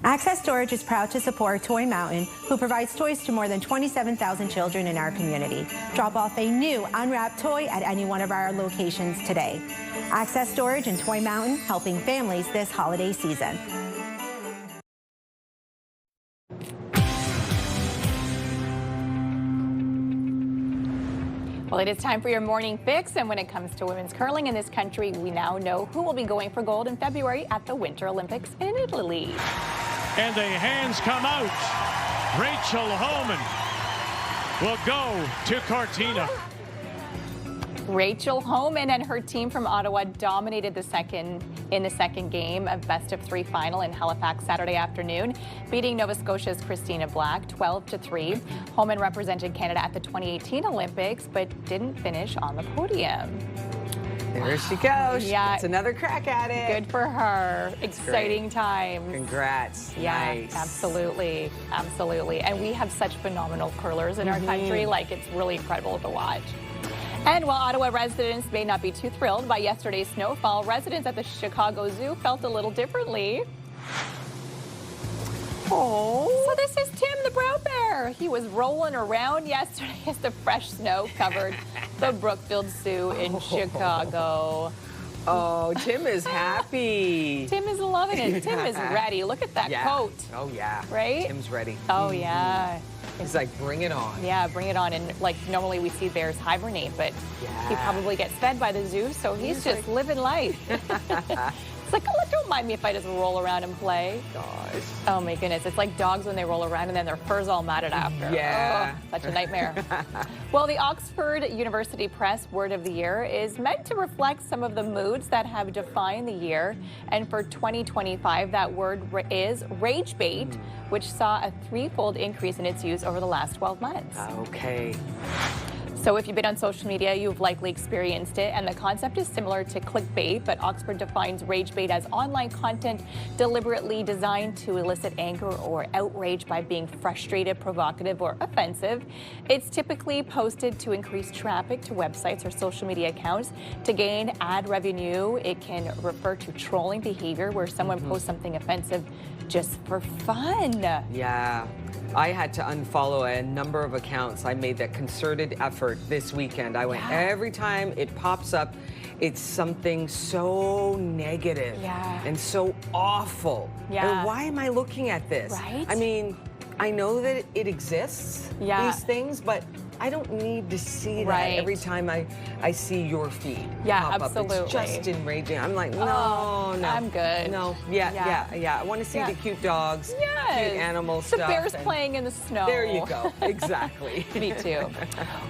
Access Storage is proud to support Toy Mountain, who provides toys to more than 27,000 children in our community. Drop off a new unwrapped toy at any one of our locations today. Access Storage and Toy Mountain, helping families this holiday season. Well, it is time for your morning fix, and when it comes to women's curling in this country, we now know who will be going for gold in February at the Winter Olympics in Italy. And the hands come out. Rachel Homan will go to Cortina. Rachel Homan and her team from Ottawa dominated the second game of best-of-3 final in Halifax Saturday afternoon, beating Nova Scotia's Christina Black 12-3. Homan represented Canada at the 2018 Olympics, but didn't finish on the podium. There she goes. Yeah. It's another crack at it. Good for her. Exciting times. Congrats. Yeah, Nice. absolutely. Absolutely. And we have such phenomenal curlers in our country. Like, it's really incredible to watch. And while Ottawa residents may not be too thrilled by yesterday's snowfall, residents at the Chicago Zoo felt a little differently. Oh. So this is Tim the brown bear. He was rolling around yesterday as the fresh snow covered the Brookfield Zoo in Chicago. Oh, Tim is happy. Tim is loving it. Tim is ready. Look at that coat. Oh, yeah. Right? Tim's ready. Oh, yeah. He's like, bring it on. Yeah, bring it on. And like normally we see bears hibernate, but he probably gets fed by the zoo, so he's just like living life. It's like, oh, don't mind me if I just roll around and play. Gosh. Oh my goodness. It's like dogs when they roll around and then their fur's all matted after. Yeah. Oh, such a nightmare. Well, the Oxford University Press Word of the Year is meant to reflect some of the moods that have defined the year. And for 2025, that word is rage bait, which saw a threefold increase in its use over the last 12 months. Okay. So if you've been on social media, you've likely experienced it, and the concept is similar to clickbait, but Oxford defines rage bait as online content deliberately designed to elicit anger or outrage by being frustrated, provocative, or offensive. It's typically posted to increase traffic to websites or social media accounts to gain ad revenue. It can refer to trolling behavior where someone posts something offensive just for fun. Yeah. I had to unfollow a number of accounts. I made that concerted effort this weekend. I went every time it pops up, it's something so negative and so awful. And why am I looking at this? Right? I mean, I know that it exists, these things, but I don't need to see that every time I see your feed pop absolutely. up. It's just enraging. I'm like, no, no. I'm good. No, I want to see the cute dogs, cute animal the stuff. bears playing in the snow. There you go. Exactly. Me too.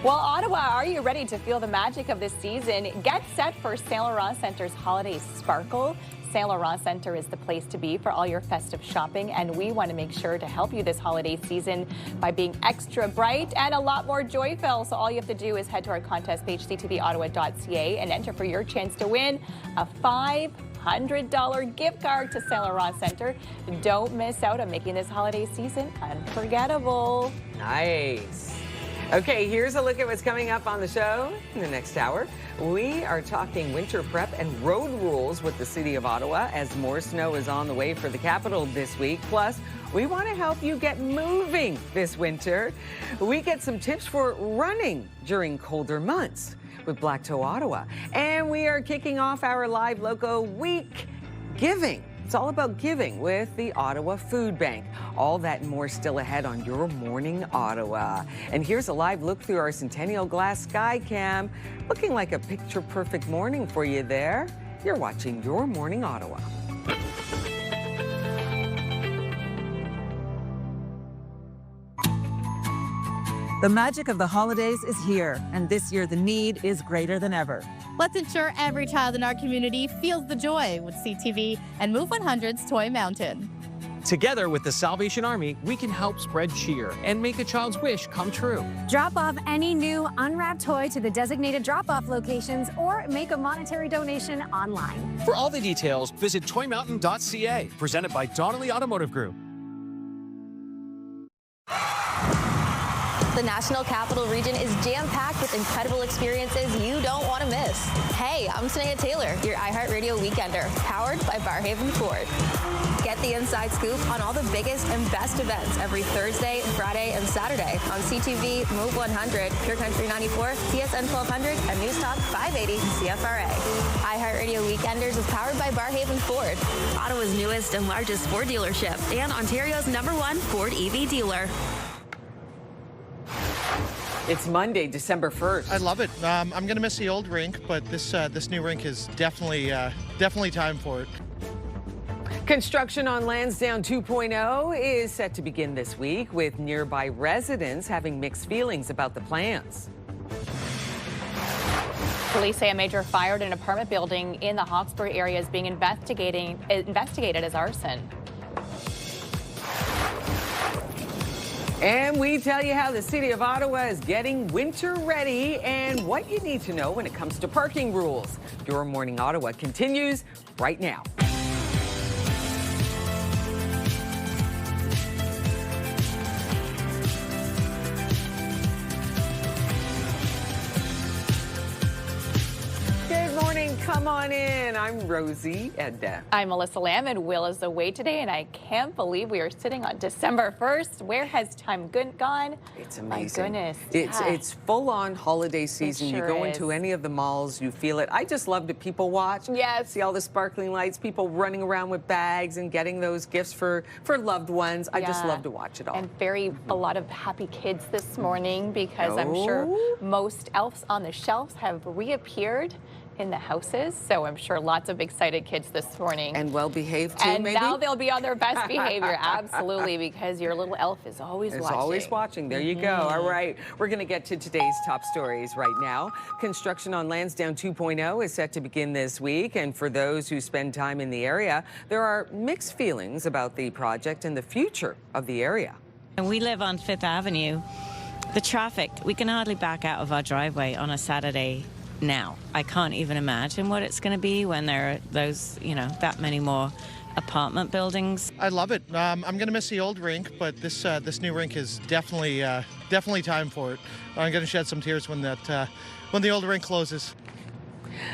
Well, Ottawa, are you ready to feel the magic of this season? Get set for Saint Laurent Centre's Holiday Sparkle. Saint Laurent Centre is the place to be for all your festive shopping, and we want to make sure to help you this holiday season by being extra bright and a lot more joyful. So all you have to do is head to our contest page, ctvottawa.ca, and enter for your chance to win a $500 gift card to Saint Laurent Centre. Don't miss out on making this holiday season unforgettable. Nice. Okay, here's a look at what's coming up on the show in the next hour. We are talking winter prep and road rules with the City of Ottawa as more snow is on the way for the capital this week. Plus, we want to help you get moving this winter. We get some tips for running during colder months with Black Toe Ottawa. And we are kicking off our Live Loco Week Giving. It's all about giving with the Ottawa Food Bank. All that and more still ahead on Your Morning Ottawa. And here's a live look through our Centennial Glass Sky Cam. Looking like a picture-perfect morning for you there. You're watching Your Morning Ottawa. The magic of the holidays is here, and this year the need is greater than ever. Let's ensure every child in our community feels the joy with CTV and Move 100's Toy Mountain. Together with the Salvation Army, we can help spread cheer and make a child's wish come true. Drop off any new unwrapped toy to the designated drop-off locations or make a monetary donation online. For all the details, visit toymountain.ca, presented by Donnelly Automotive Group. The National Capital Region is jam-packed with incredible experiences you don't want to miss. Hey, I'm Sneha Taylor, your iHeartRadio Weekender, powered by Barhaven Ford. Get the inside scoop on all the biggest and best events every Thursday, Friday, and Saturday on CTV, Move 100, Pure Country 94, TSN 1200, and News Talk 580 CFRA. iHeartRadio Weekenders is powered by Barhaven Ford, Ottawa's newest and largest Ford dealership, and Ontario's #1 Ford EV dealer. It's Monday, December 1st. I love it. I'm going to miss the old rink, but this new rink is definitely time for it. Construction on Lansdowne 2.0 is set to begin this week, with nearby residents having mixed feelings about the plans. Police say a major fire at an apartment building in the Hawkesbury area is being investigated as arson. And we tell you how the City of Ottawa is getting winter ready and what you need to know when it comes to parking rules. Your Morning Ottawa continues right now. Good morning. Come on in. I'm Rosie Edda. I'm Melissa Lamb, and Will is away today, and I can't believe we are sitting on December 1st. Where has time gone? It's amazing. My goodness. It's full-on holiday season. Sure you go is. into any of the malls, you feel it. I just love to people watch. Yes. See all the sparkling lights, people running around with bags and getting those gifts for loved ones. I just love to watch it all. And a lot of happy kids this morning, because I'm sure most elves on the shelves have reappeared in the houses, so I'm sure lots of excited kids this morning. And well-behaved too, and maybe? now they'll be on their best behavior, absolutely, because your little elf is always watching. Always watching. There you go. All right. We're going to get to today's top stories right now. Construction on Lansdowne 2.0 is set to begin this week, and for those who spend time in the area, there are mixed feelings about the project and the future of the area. And we live on 5th Avenue, The traffic, we can hardly back out of our driveway on a Saturday now. I can't even imagine what it's going to be when there are those, that many more apartment buildings. I love it. I'm going to miss the old rink, but this new rink is definitely time for it. I'm going to shed some tears when the old rink closes.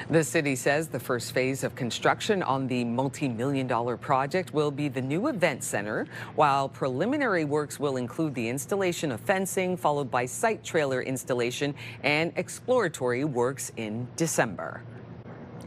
The city says the first phase of construction on the multi-million-dollar project will be the new event center, while preliminary works will include the installation of fencing, followed by site trailer installation and exploratory works in December.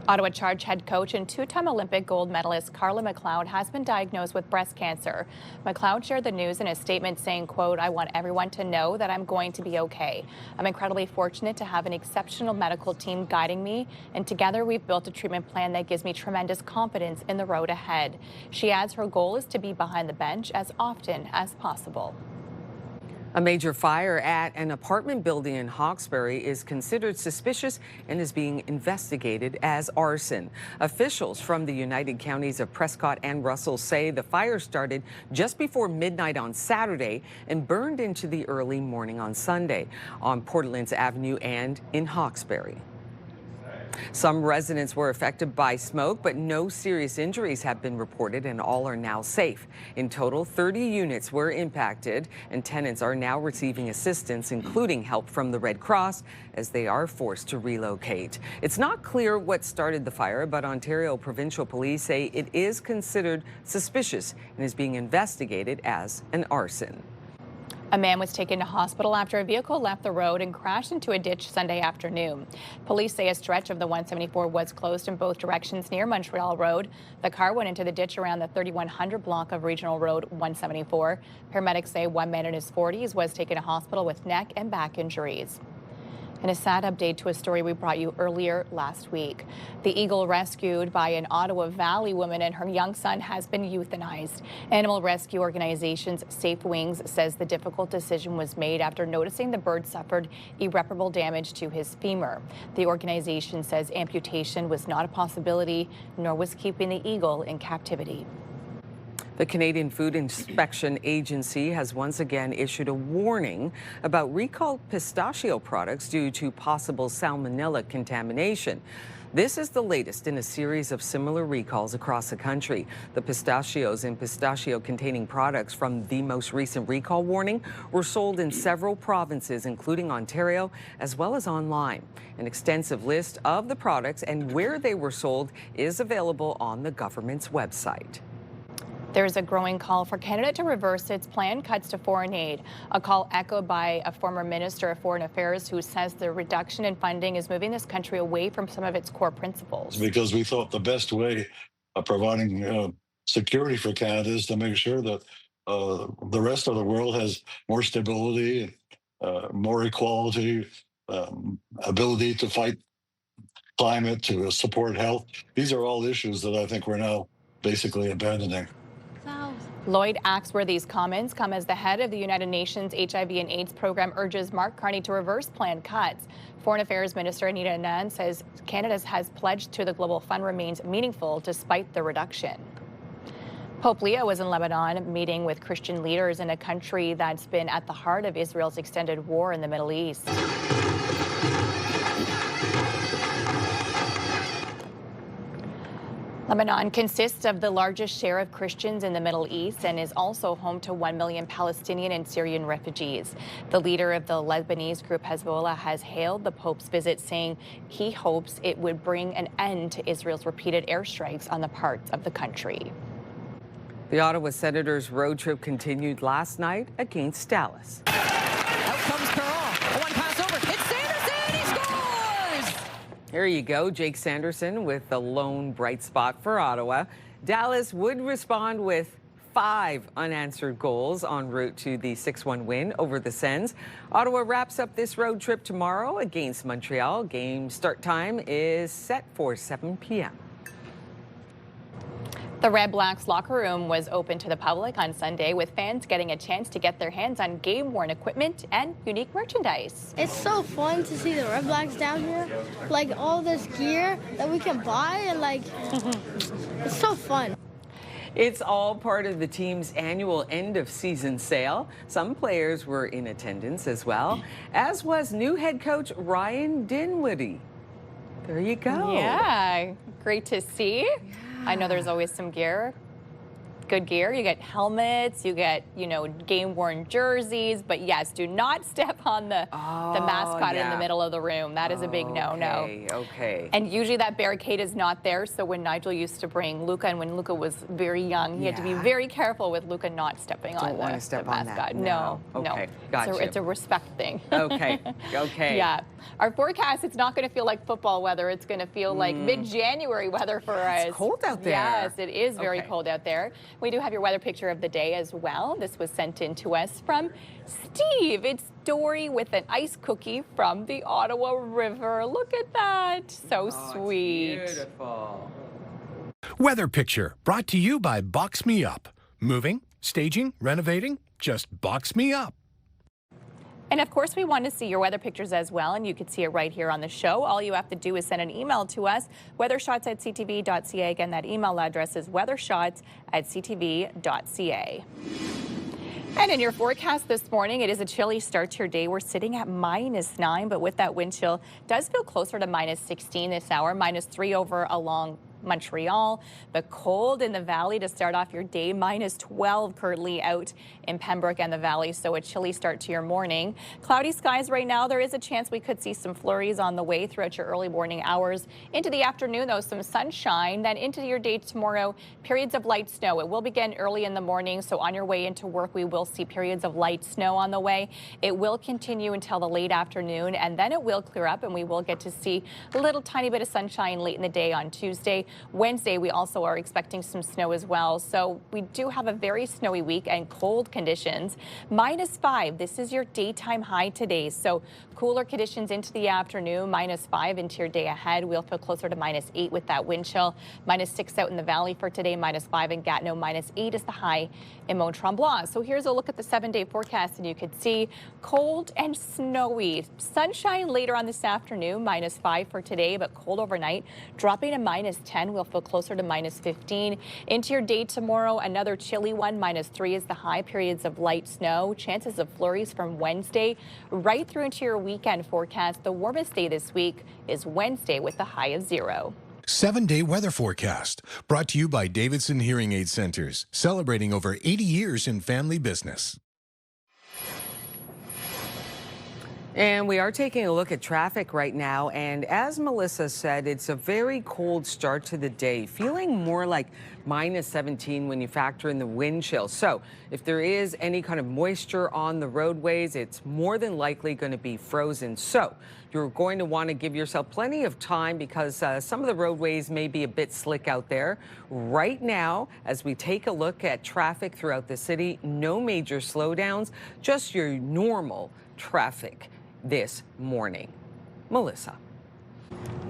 Ottawa Charge head coach and two-time Olympic gold medalist Carla McLeod has been diagnosed with breast cancer. McLeod shared the news in a statement saying, quote, "I want everyone to know that I'm going to be okay. I'm incredibly fortunate to have an exceptional medical team guiding me, and together we've built a treatment plan that gives me tremendous confidence in the road ahead." She adds her goal is to be behind the bench as often as possible. A major fire at an apartment building in Hawkesbury is considered suspicious and is being investigated as arson. Officials from the United Counties of Prescott and Russell say the fire started just before midnight on Saturday and burned into the early morning on Sunday on Port Alliance Avenue and in Hawkesbury. Some residents were affected by smoke, but no serious injuries have been reported and all are now safe. In total, 30 units were impacted and tenants are now receiving assistance, including help from the Red Cross, as they are forced to relocate. It's not clear what started the fire, but Ontario Provincial Police say it is considered suspicious and is being investigated as an arson. A man was taken to hospital after a vehicle left the road and crashed into a ditch Sunday afternoon. Police say a stretch of the 174 was closed in both directions near Montreal Road. The car went into the ditch around the 3100 block of Regional Road 174. Paramedics say one man in his 40s was taken to hospital with neck and back injuries. And a sad update to a story we brought you earlier last week. The eagle rescued by an Ottawa Valley woman and her young son has been euthanized. Animal rescue organization's Safe Wings says the difficult decision was made after noticing the bird suffered irreparable damage to his femur. The organization says amputation was not a possibility, nor was keeping the eagle in captivity. The Canadian Food Inspection Agency has once again issued a warning about recalled pistachio products due to possible salmonella contamination. This is the latest in a series of similar recalls across the country. The pistachios and pistachio-containing products from the most recent recall warning were sold in several provinces, including Ontario, as well as online. An extensive list of the products and where they were sold is available on the government's website. There's a growing call for Canada to reverse its planned cuts to foreign aid, a call echoed by a former Minister of Foreign Affairs who says the reduction in funding is moving this country away from some of its core principles. Because we thought the best way of providing security for Canada is to make sure that the rest of the world has more stability, more equality, ability to fight climate, to support health. These are all issues that I think we're now basically abandoning. Lloyd Axworthy's comments come as the head of the United Nations HIV and AIDS program urges Mark Carney to reverse planned cuts. Foreign Affairs Minister Anita Anand says Canada's has pledged to the Global Fund remains meaningful despite the reduction. Pope Leo was in Lebanon meeting with Christian leaders in a country that's been at the heart of Israel's extended war in the Middle East. Lebanon consists of the largest share of Christians in the Middle East and is also home to 1 million Palestinian and Syrian refugees. The leader of the Lebanese group Hezbollah has hailed the Pope's visit, saying he hopes it would bring an end to Israel's repeated airstrikes on the parts of the country. The Ottawa Senators' road trip continued last night against Dallas. Out comes Carl. One pass over. It's Sanderson. He scores! Here you go, Jake Sanderson with the lone bright spot for Ottawa. Dallas would respond with 5 unanswered goals en route to the 6-1 win over the Sens. Ottawa wraps up this road trip tomorrow against Montreal. Game start time is set for 7 p.m. The Red Blacks locker room was open to the public on Sunday, with fans getting a chance to get their hands on game-worn equipment and unique merchandise. It's so fun to see the Red Blacks down here, like all this gear that we can buy, and like, it's so fun. It's all part of the team's annual end-of-season sale. Some players were in attendance as well, as was new head coach Ryan Dinwiddie. There you go. Yeah, great to see. Yeah. I know there's always some gear. Good gear. You get helmets, you get, you know, game-worn jerseys, but yes, do not step on the mascot in the middle of the room. That is a big no-no. Okay. And usually that barricade is not there, so when Nigel used to bring Luca, and when Luca was very young, he had to be very careful with Luca not stepping on the mascot. No. Gotcha. So it's a respect thing. Okay. Yeah. Our forecast, it's not going to feel like football weather. It's going to feel like mid-January weather for us. It's cold out there. Yes, it is very cold out there. We do have your weather picture of the day as well. This was sent in to us from Steve. It's Dory with an ice cookie from the Ottawa River. Look at that. So sweet. Beautiful. Weather picture brought to you by Box Me Up. Moving, staging, renovating, just box me up. And of course, we want to see your weather pictures as well, and you can see it right here on the show. All you have to do is send an email to us, weathershots@ctv.ca. Again, that email address is weathershots@ctv.ca. And in your forecast this morning, it is a chilly start to your day. We're sitting at -9, but with that wind chill, does feel closer to -16 this hour, -3 over along Montreal. The cold in the valley to start off your day, -12 currently out in Pembroke and the valley, so a chilly start to your morning. Cloudy skies right now. There is a chance we could see some flurries on the way throughout your early morning hours. Into the afternoon, though, some sunshine. Then into your day tomorrow, periods of light snow. It will begin early in the morning, so on your way into work, we will see periods of light snow on the way. It will continue until the late afternoon, and then it will clear up, and we will get to see a little tiny bit of sunshine late in the day on Tuesday. Wednesday, we also are expecting some snow as well. So we do have a very snowy week and cold conditions. -5, this is your daytime high today. So cooler conditions into the afternoon, -5 into your day ahead. We'll feel closer to -8 with that wind chill. -6 out in the valley for today, -5 in Gatineau, -8 is the high in Mont Tremblant. So here's a look at the 7-day forecast, and you can see cold and snowy. Sunshine later on this afternoon, -5 for today, but cold overnight, dropping to -10. We'll feel closer to -15. Into your day tomorrow, another chilly one, -3 is the high, periods of light snow, chances of flurries from Wednesday right through into your weekend forecast. The warmest day this week is Wednesday with a high of 0. 7-day weather forecast brought to you by Davidson Hearing Aid Centers, celebrating over 80 years in family business. And we are taking a look at traffic right now. And as Melissa said, it's a very cold start to the day, feeling more like -17 when you factor in the wind chill. So if there is any kind of moisture on the roadways, it's more than likely going to be frozen. So you're going to want to give yourself plenty of time because some of the roadways may be a bit slick out there. Right now, as we take a look at traffic throughout the city, no major slowdowns, just your normal traffic this morning. Melissa.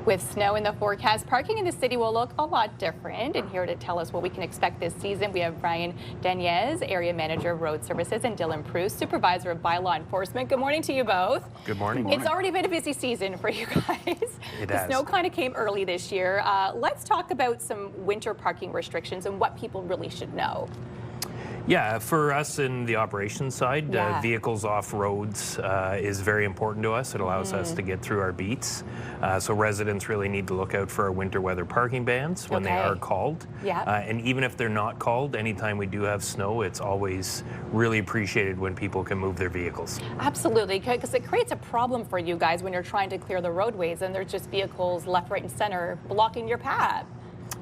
With snow in the forecast, parking in the city will look a lot different. And here to tell us what we can expect this season, we have Brian Daniez, Area Manager of Road Services, and Dylan Pruse, Supervisor of Bylaw Enforcement. Good morning to you both. Good morning. It's already been a busy season for you guys. The snow kind of came early this year. Let's talk about some winter parking restrictions and what people really should know. Yeah, for us in the operations side, vehicles off roads is very important to us. It allows us to get through our beats. So residents really need to look out for our winter weather parking bans when they are called. And even if they're not called, anytime we do have snow, it's always really appreciated when people can move their vehicles. Absolutely, because it creates a problem for you guys when you're trying to clear the roadways and there's just vehicles left, right, and center blocking your path.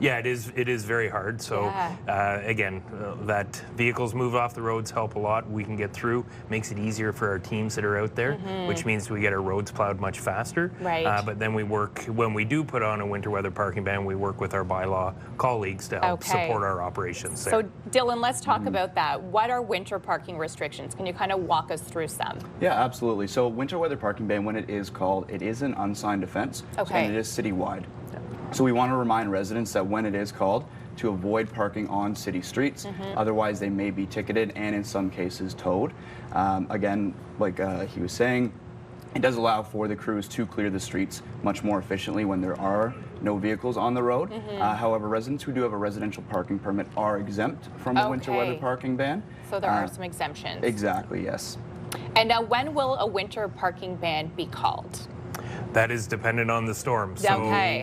Yeah, it is very hard. So again, that vehicles move off the roads help a lot. We can get through, makes it easier for our teams that are out there, which means we get our roads plowed much faster. But then we work, when we do put on a winter weather parking ban, we work with our bylaw colleagues to help support our operations there. So Dylan, let's talk about that. What are winter parking restrictions? Can you kind of walk us through some? Yeah, absolutely. So winter weather parking ban, when it is called, it is an unsigned offense, and it is citywide. So we want to remind residents that when it is called, to avoid parking on city streets. Otherwise, they may be ticketed and in some cases towed. Again, like he was saying, It does allow for the crews to clear the streets much more efficiently when there are no vehicles on the road. However, residents who do have a residential parking permit are exempt from the winter weather parking ban. So there are some exemptions. Exactly, yes. And now, when will a winter parking ban be called? That is dependent on the storm. So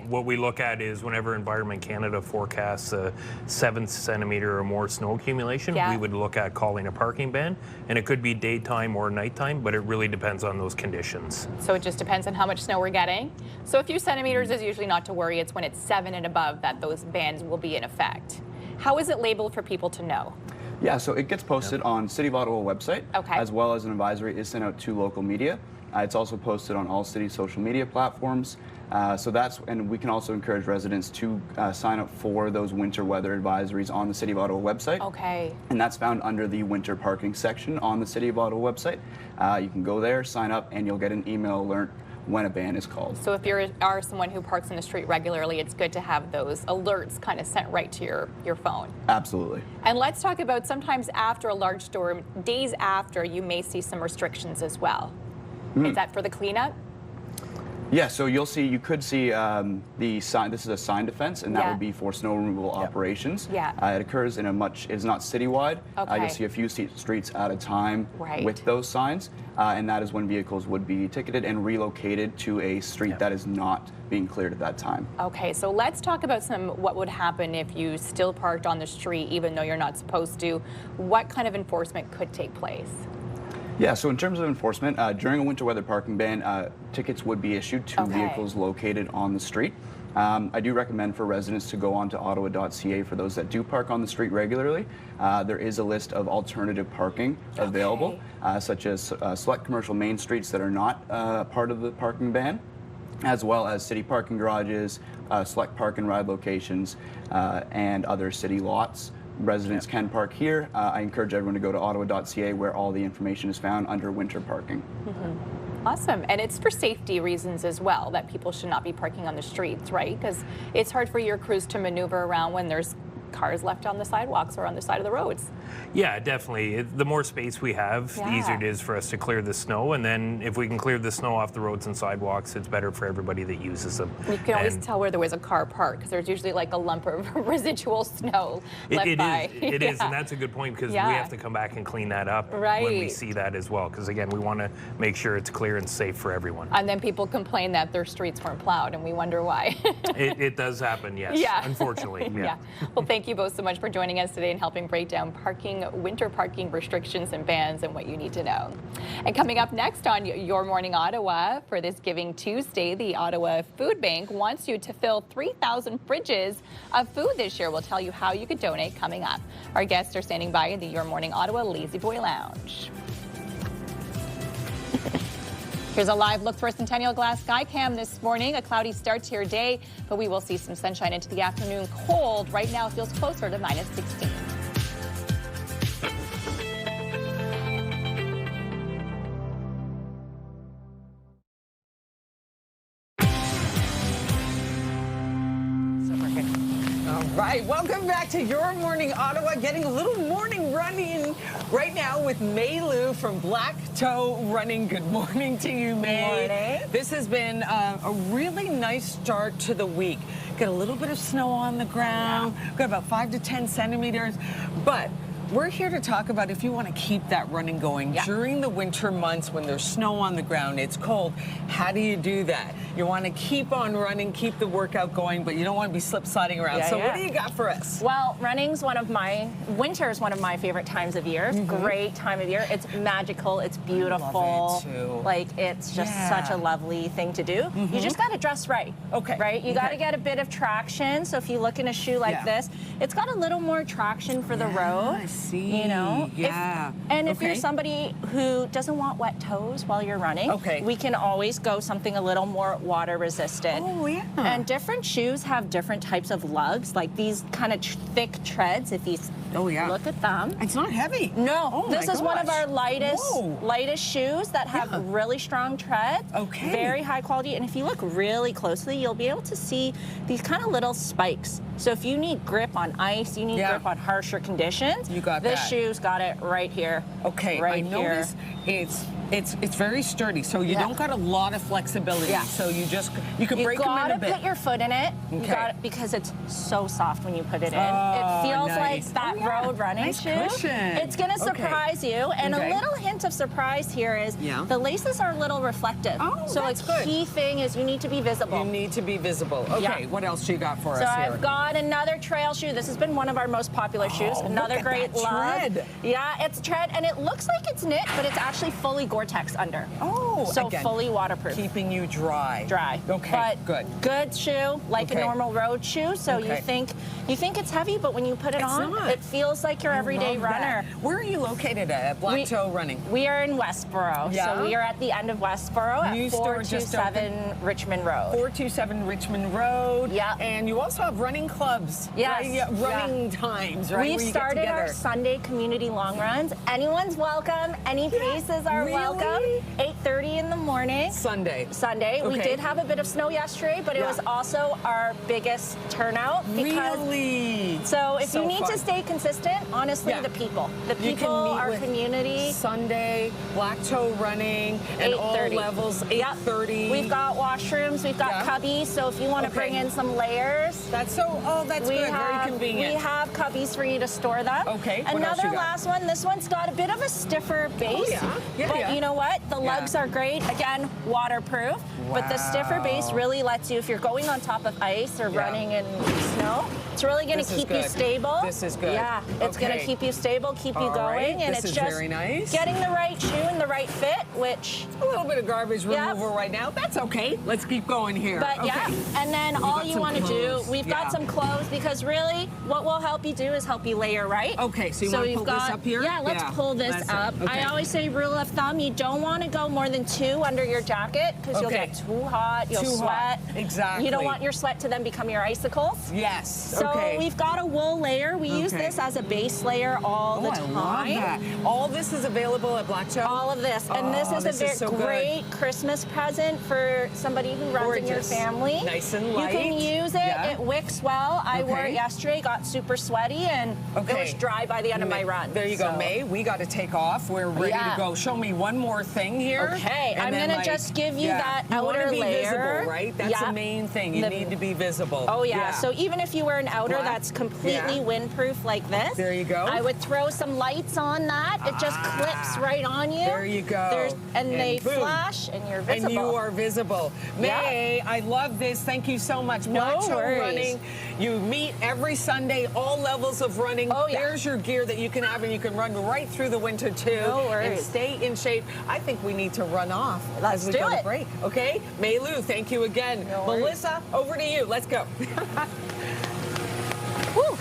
what we look at is whenever Environment Canada forecasts a 7 centimeter or more snow accumulation, we would look at calling a parking ban. And it could be daytime or nighttime, but it really depends on those conditions. So it just depends on how much snow we're getting. So a few centimeters is usually not to worry. It's when it's 7 and above that those bans will be in effect. How is it labeled for people to know? Yeah, so it gets posted on City of Ottawa website, as well as an advisory is sent out to local media. It's also posted on all city social media platforms. And we can also encourage residents to sign up for those winter weather advisories on the City of Ottawa website. And that's found under the winter parking section on the City of Ottawa website. You can go there, sign up, and you'll get an email alert when a ban is called. So if you are someone who parks in the street regularly, it's good to have those alerts kind of sent right to your phone. Absolutely. And let's talk about sometimes after a large storm, days after, you may see some restrictions as well. Is that for the cleanup? Yeah, so you could see the sign. This is a sign defense, and that would be for snow removal operations. It occurs in it's not citywide. You'll see a few streets at a time with those signs, and that is when vehicles would be ticketed and relocated to a street that is not being cleared at that time. Okay, so let's talk about what would happen if you still parked on the street even though you're not supposed to. What kind of enforcement could take place? Yeah, so in terms of enforcement, during a winter weather parking ban, tickets would be issued to vehicles located on the street. I do recommend for residents to go on to ottawa.ca for those that do park on the street regularly. There is a list of alternative parking available, such as select commercial main streets that are not part of the parking ban, as well as city parking garages, select park and ride locations, and other city lots. Residents can park here. I encourage everyone to go to ottawa.ca where all the information is found under winter parking. Awesome. And it's for safety reasons as well, that people should not be parking on the streets, right? Because it's hard for your crews to maneuver around when there's cars left on the sidewalks or on the side of the roads. Yeah, definitely. The more space we have, the easier it is for us to clear the snow. And then if we can clear the snow off the roads and sidewalks, it's better for everybody that uses them. You can always tell where there was a car parked because there's usually like a lump of residual snow left by. It is, and that's a good point because we have to come back and clean that up when we see that as well. Because again, we want to make sure it's clear and safe for everyone. And then people complain that their streets weren't plowed, and we wonder why. It does happen, yes. Unfortunately. Well, thank you both so much for joining us today and helping break down winter parking restrictions and bans and what you need to know. And coming up next on Your Morning Ottawa for this Giving Tuesday, the Ottawa Food Bank wants you to fill 3,000 fridges of food this year. We'll tell you how you could donate coming up. Our guests are standing by in the Your Morning Ottawa Lazy Boy Lounge. Here's a live look for a Centennial Glass Skycam this morning. A cloudy start to your day, but we will see some sunshine into the afternoon. Cold right now feels closer to -16. Right, welcome back to Your Morning Ottawa. Getting a little morning running right now with May Lou from Black Toe Running. Good morning to you, May. Good morning. This has been a really nice start to the week. Got a little bit of snow on the ground. Got about 5 to 10 centimeters, but we're here to talk about if you want to keep that running going during the winter months when there's snow on the ground, it's cold. How do you do that? You want to keep on running, keep the workout going, but you don't want to be slip-sliding around. What do you got for us? Well, winter is one of my favorite times of year. It's a great time of year. It's magical. It's beautiful. I love it too. Like, it's just such a lovely thing to do. You just got to dress right. Right? You got to get a bit of traction. So if you look in a shoe like this, it's got a little more traction for the road. You know? If you're somebody who doesn't want wet toes while you're running, we can always go something a little more water resistant. And different shoes have different types of lugs, like these kind of thick treads. If you look at them. It's not heavy. No. This is one of our lightest shoes that have really strong treads. Very high quality. And if you look really closely, you'll be able to see these kind of little spikes. So if you need grip on ice, you need grip on harsher conditions, you got this shoe's got it right here. I noticed it's It's very sturdy, so you don't got a lot of flexibility. Yeah. So you can break them in a You bit. gotta put your foot in it. Okay. You got because it's so soft when you put it in. Oh, It feels nice. like that road running Nice shoe. cushion. It's gonna surprise you. And a little hint of surprise here is the laces are a little reflective. Oh, so that's a good. key thing is you need to be visible. You need to be visible. Okay, what else you got for us So here? I've got another trail shoe. This has been one of our most popular shoes. Another look at great that love. tread. Yeah, it's tread, and it looks like it's knit, but it's actually fully Gore-Tex under. Oh, so again, fully waterproof. Keeping you dry. Dry. Okay, but good. Good shoe, like Okay. a normal road shoe. So you think it's heavy, but when you put it on, not. it feels like your everyday love that. runner. Where are you located at Black Toe Running? We are in Westboro. Yeah? So we are at the end of Westboro New at store just 427 Richmond Road. 427 Richmond Road. Yeah. And you also have running clubs. Yes. Right? Yeah, running times, right? We've where you started get our together. Sunday community long runs. Anyone's welcome. Any paces are welcome. 8:30 in the morning. Sunday. We Okay. did have a bit of snow yesterday, but it was also our biggest turnout. Because, Really? So if So you need fun. to stay consistent, honestly, Yeah. the people. The You people, can meet our with community. Sunday, Black Toe Running, and all 8:30. levels, 8:30. We've got washrooms, we've got Yeah. cubbies, so if you want to bring in some layers. That's good, very convenient. We have cubbies for you to store them. Okay, what else Another you got? last one, this one's got a bit of a stiffer base. But you know what? The lugs are great. Again, waterproof. But the stiffer base really lets you, if you're going on top of ice or running in snow, it's really going This to is keep you good. stable. This is good. Yeah, it's going to Okay. keep you stable, keep you All going. right, And this it's is just very nice. getting the right shoe and the right fit, which... A little bit of garbage removal right now. That's okay. Let's keep going here. But okay. yeah, and then We've all got you some want to do, clothes. we've got some clothes, because really what will help you do is help you layer right. Okay, so you want to you've pull this got, up here? Yeah, let's pull this That's up. it. Okay. I always say rule of thumb, you don't want to go more than 2 under your jacket, because you'll Okay. get too hot, you'll Too sweat. hot. Exactly. You don't want your sweat to then become your icicles. Yes. So okay. we've got a wool layer. We use Okay. this as a base layer all the time. I love that. All this is available at Black Toe? All of this. And this is a so good. great Christmas present for somebody who runs in your Gorgeous. family. Nice and light. You can use it. Yeah. It wicks well. I wore Okay. it yesterday, got super sweaty, and it was dry by the end of my run. There you go, So- May. We got to take off. We're ready Yeah. to go. Show me one more thing here. Okay, and I'm then, gonna just give you that you wanna outer be layer. Visible, right? That's Yeah. the main thing. You The- need to be visible. Oh yeah. So even if you wear an outer Black. that's completely Yeah. windproof like this, There you go. I would throw some lights on that. It just clips right on you. There you go. And they boom. flash, and you're visible. And you are visible. May, I love this. Thank you so much. Black Toe worries. Running. You meet every Sunday, all levels of running. Oh, yeah. There's your gear that you can have, and you can run right through the winter too. No And worries. stay in shape. I think we need to run off Let's as we do go to it. break. Okay? May Lou, thank you again. No worries. Melissa, over to you. Let's go. Woo.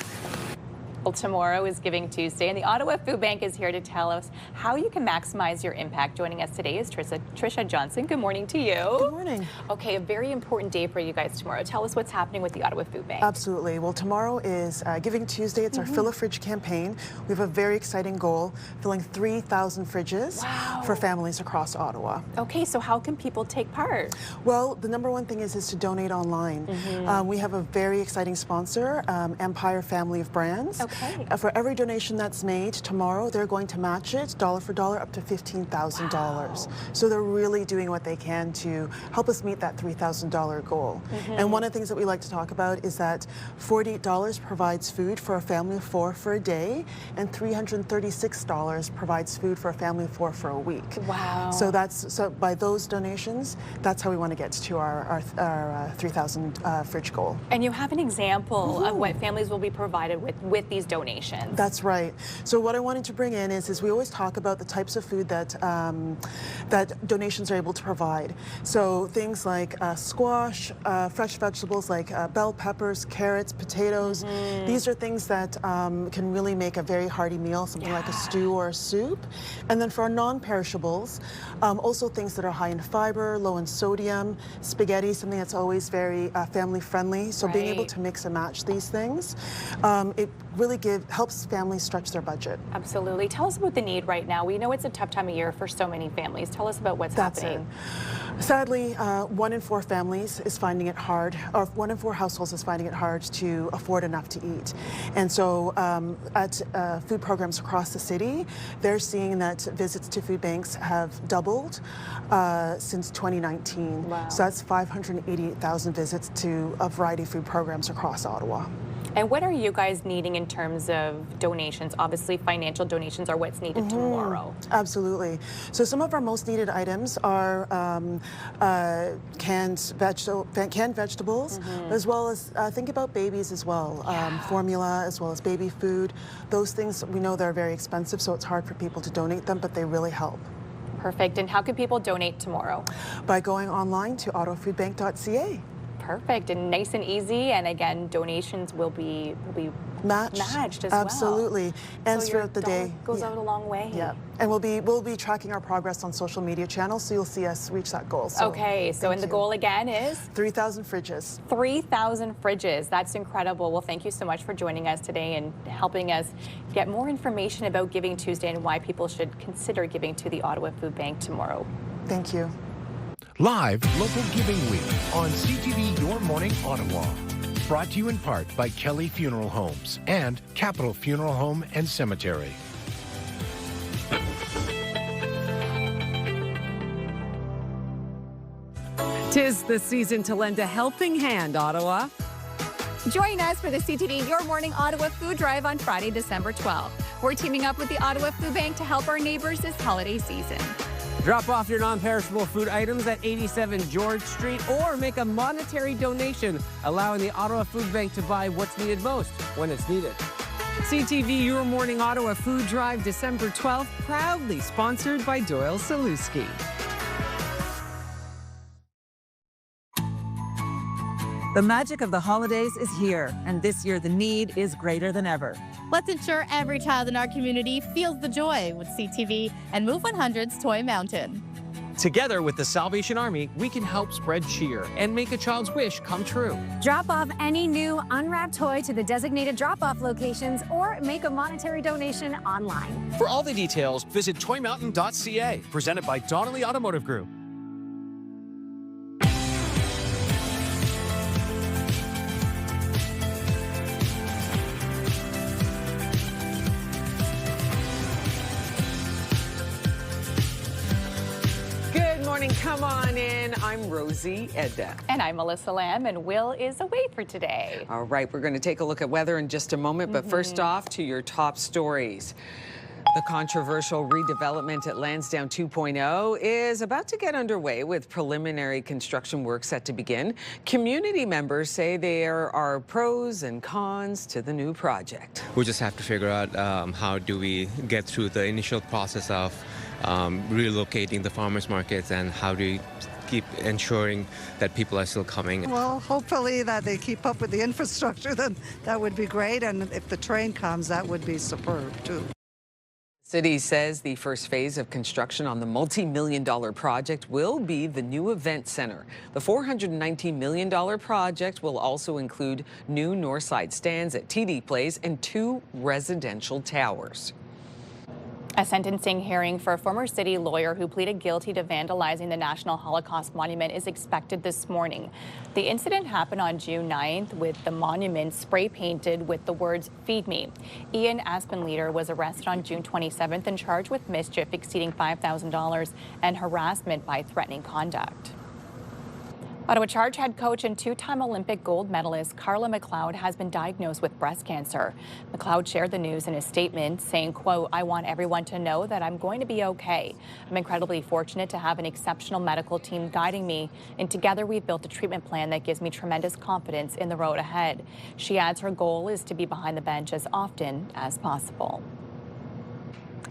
Well, tomorrow is Giving Tuesday, and the Ottawa Food Bank is here to tell us how you can maximize your impact. Joining us today is Tricia Johnson. Good morning to you. Good morning. Okay, a very important day for you guys tomorrow. Tell us what's happening with the Ottawa Food Bank. Absolutely. Well, tomorrow is Giving Tuesday. It's our Fill a Fridge campaign. We have a very exciting goal, filling 3,000 fridges for families across Ottawa. Okay, so how can people take part? Well, the number one thing is to donate online. We have a very exciting sponsor, Empire Family of Brands. Okay. For every donation that's made tomorrow, they're going to match it dollar for dollar up to $15,000. So they're really doing what they can to help us meet that $3,000 goal. And one of the things that we like to talk about is that $48 provides food for a family of 4 for a day, and $336 provides food for a family of 4 for a week. Wow. So so by those donations, that's how we want to get to our 3,000 fridge goal. And you have an example of what families will be provided with these donations. That's right. So what I wanted to bring in is we always talk about the types of food that that donations are able to provide. So things like squash, fresh vegetables like bell peppers, carrots, potatoes. These are things that can really make a very hearty meal, something like a stew or a soup. And then for our non-perishables, also things that are high in fiber, low in sodium, spaghetti, something that's always very family friendly. So being able to mix and match these things, it really really helps families stretch their budget. Absolutely. Tell us about the need right now. We know it's a tough time of year for so many families. Tell us about what's happening. Sadly, 1 in 4 families is finding it hard, or 1 in 4 households is finding it hard to afford enough to eat. And so at food programs across the city, they're seeing that visits to food banks have doubled since 2019. Wow. So that's 588,000 visits to a variety of food programs across Ottawa. And what are you guys needing in terms of donations? Obviously, financial donations are what's needed tomorrow. Absolutely. So some of our most needed items are canned vegetables, as well as think about babies as well. Formula, as well as baby food. Those things, we know they're very expensive, so it's hard for people to donate them, but they really help. Perfect. And how can people donate tomorrow? By going online to ottawafoodbank.ca. Perfect, and nice and easy, and again, donations will be matched as Absolutely. well. And so throughout the day goes out a long way. Yeah, and we'll be tracking our progress on social media channels, so you'll see us reach that goal. So okay, so and the goal again is 3,000 fridges. 3,000 fridges. That's incredible. Well, thank you so much for joining us today and helping us get more information about Giving Tuesday and why people should consider giving to the Ottawa Food Bank tomorrow. Thank you. Live Local Giving Week on CTV Your Morning Ottawa. Brought to you in part by Kelly Funeral Homes and Capital Funeral Home and Cemetery. 'Tis the season to lend a helping hand, Ottawa. Join us for the CTV Your Morning Ottawa Food Drive on Friday, December 12th. We're teaming up with the Ottawa Food Bank to help our neighbors this holiday season. Drop off your non-perishable food items at 87 George Street or make a monetary donation, allowing the Ottawa Food Bank to buy what's needed most when it's needed. CTV Your Morning Ottawa Food Drive, December 12th, proudly sponsored by Doyle Saluski. The magic of the holidays is here, and this year the need is greater than ever. Let's ensure every child in our community feels the joy with CTV and Move 100's Toy Mountain. Together with the Salvation Army, we can help spread cheer and make a child's wish come true. Drop off any new unwrapped toy to the designated drop-off locations or make a monetary donation online. For all the details, visit toymountain.ca, presented by Donnelly Automotive Group. Come on in. I'm Rosie Edda. And I'm Melissa Lamb, and Will is away for today. All right, we're going to take a look at weather in just a moment, but first off to your top stories. The controversial redevelopment at Lansdowne 2.0 is about to get underway with preliminary construction work set to begin. Community members say there are pros and cons to the new project. We just have to figure out how do we get through the initial process of relocating the farmers markets, and how do we keep ensuring that people are still coming. Well, hopefully that they keep up with the infrastructure, then that would be great. And if the train comes, that would be superb too. City says the first phase of construction on the multi-million-dollar project will be the new event center. The $419 million project will also include new Northside stands at TD Place and 2 residential towers. A sentencing hearing for a former city lawyer who pleaded guilty to vandalizing the National Holocaust Monument is expected this morning. The incident happened on June 9th with the monument spray painted with the words "Feed Me." Ian Aspenleader was arrested on June 27th and charged with mischief exceeding $5,000 and harassment by threatening conduct. Ottawa Charge head coach and 2-time Olympic gold medalist Carla McLeod has been diagnosed with breast cancer. McLeod shared the news in a statement saying, quote, "I want everyone to know that I'm going to be okay. I'm incredibly fortunate to have an exceptional medical team guiding me, and together we've built a treatment plan that gives me tremendous confidence in the road ahead." She adds her goal is to be behind the bench as often as possible.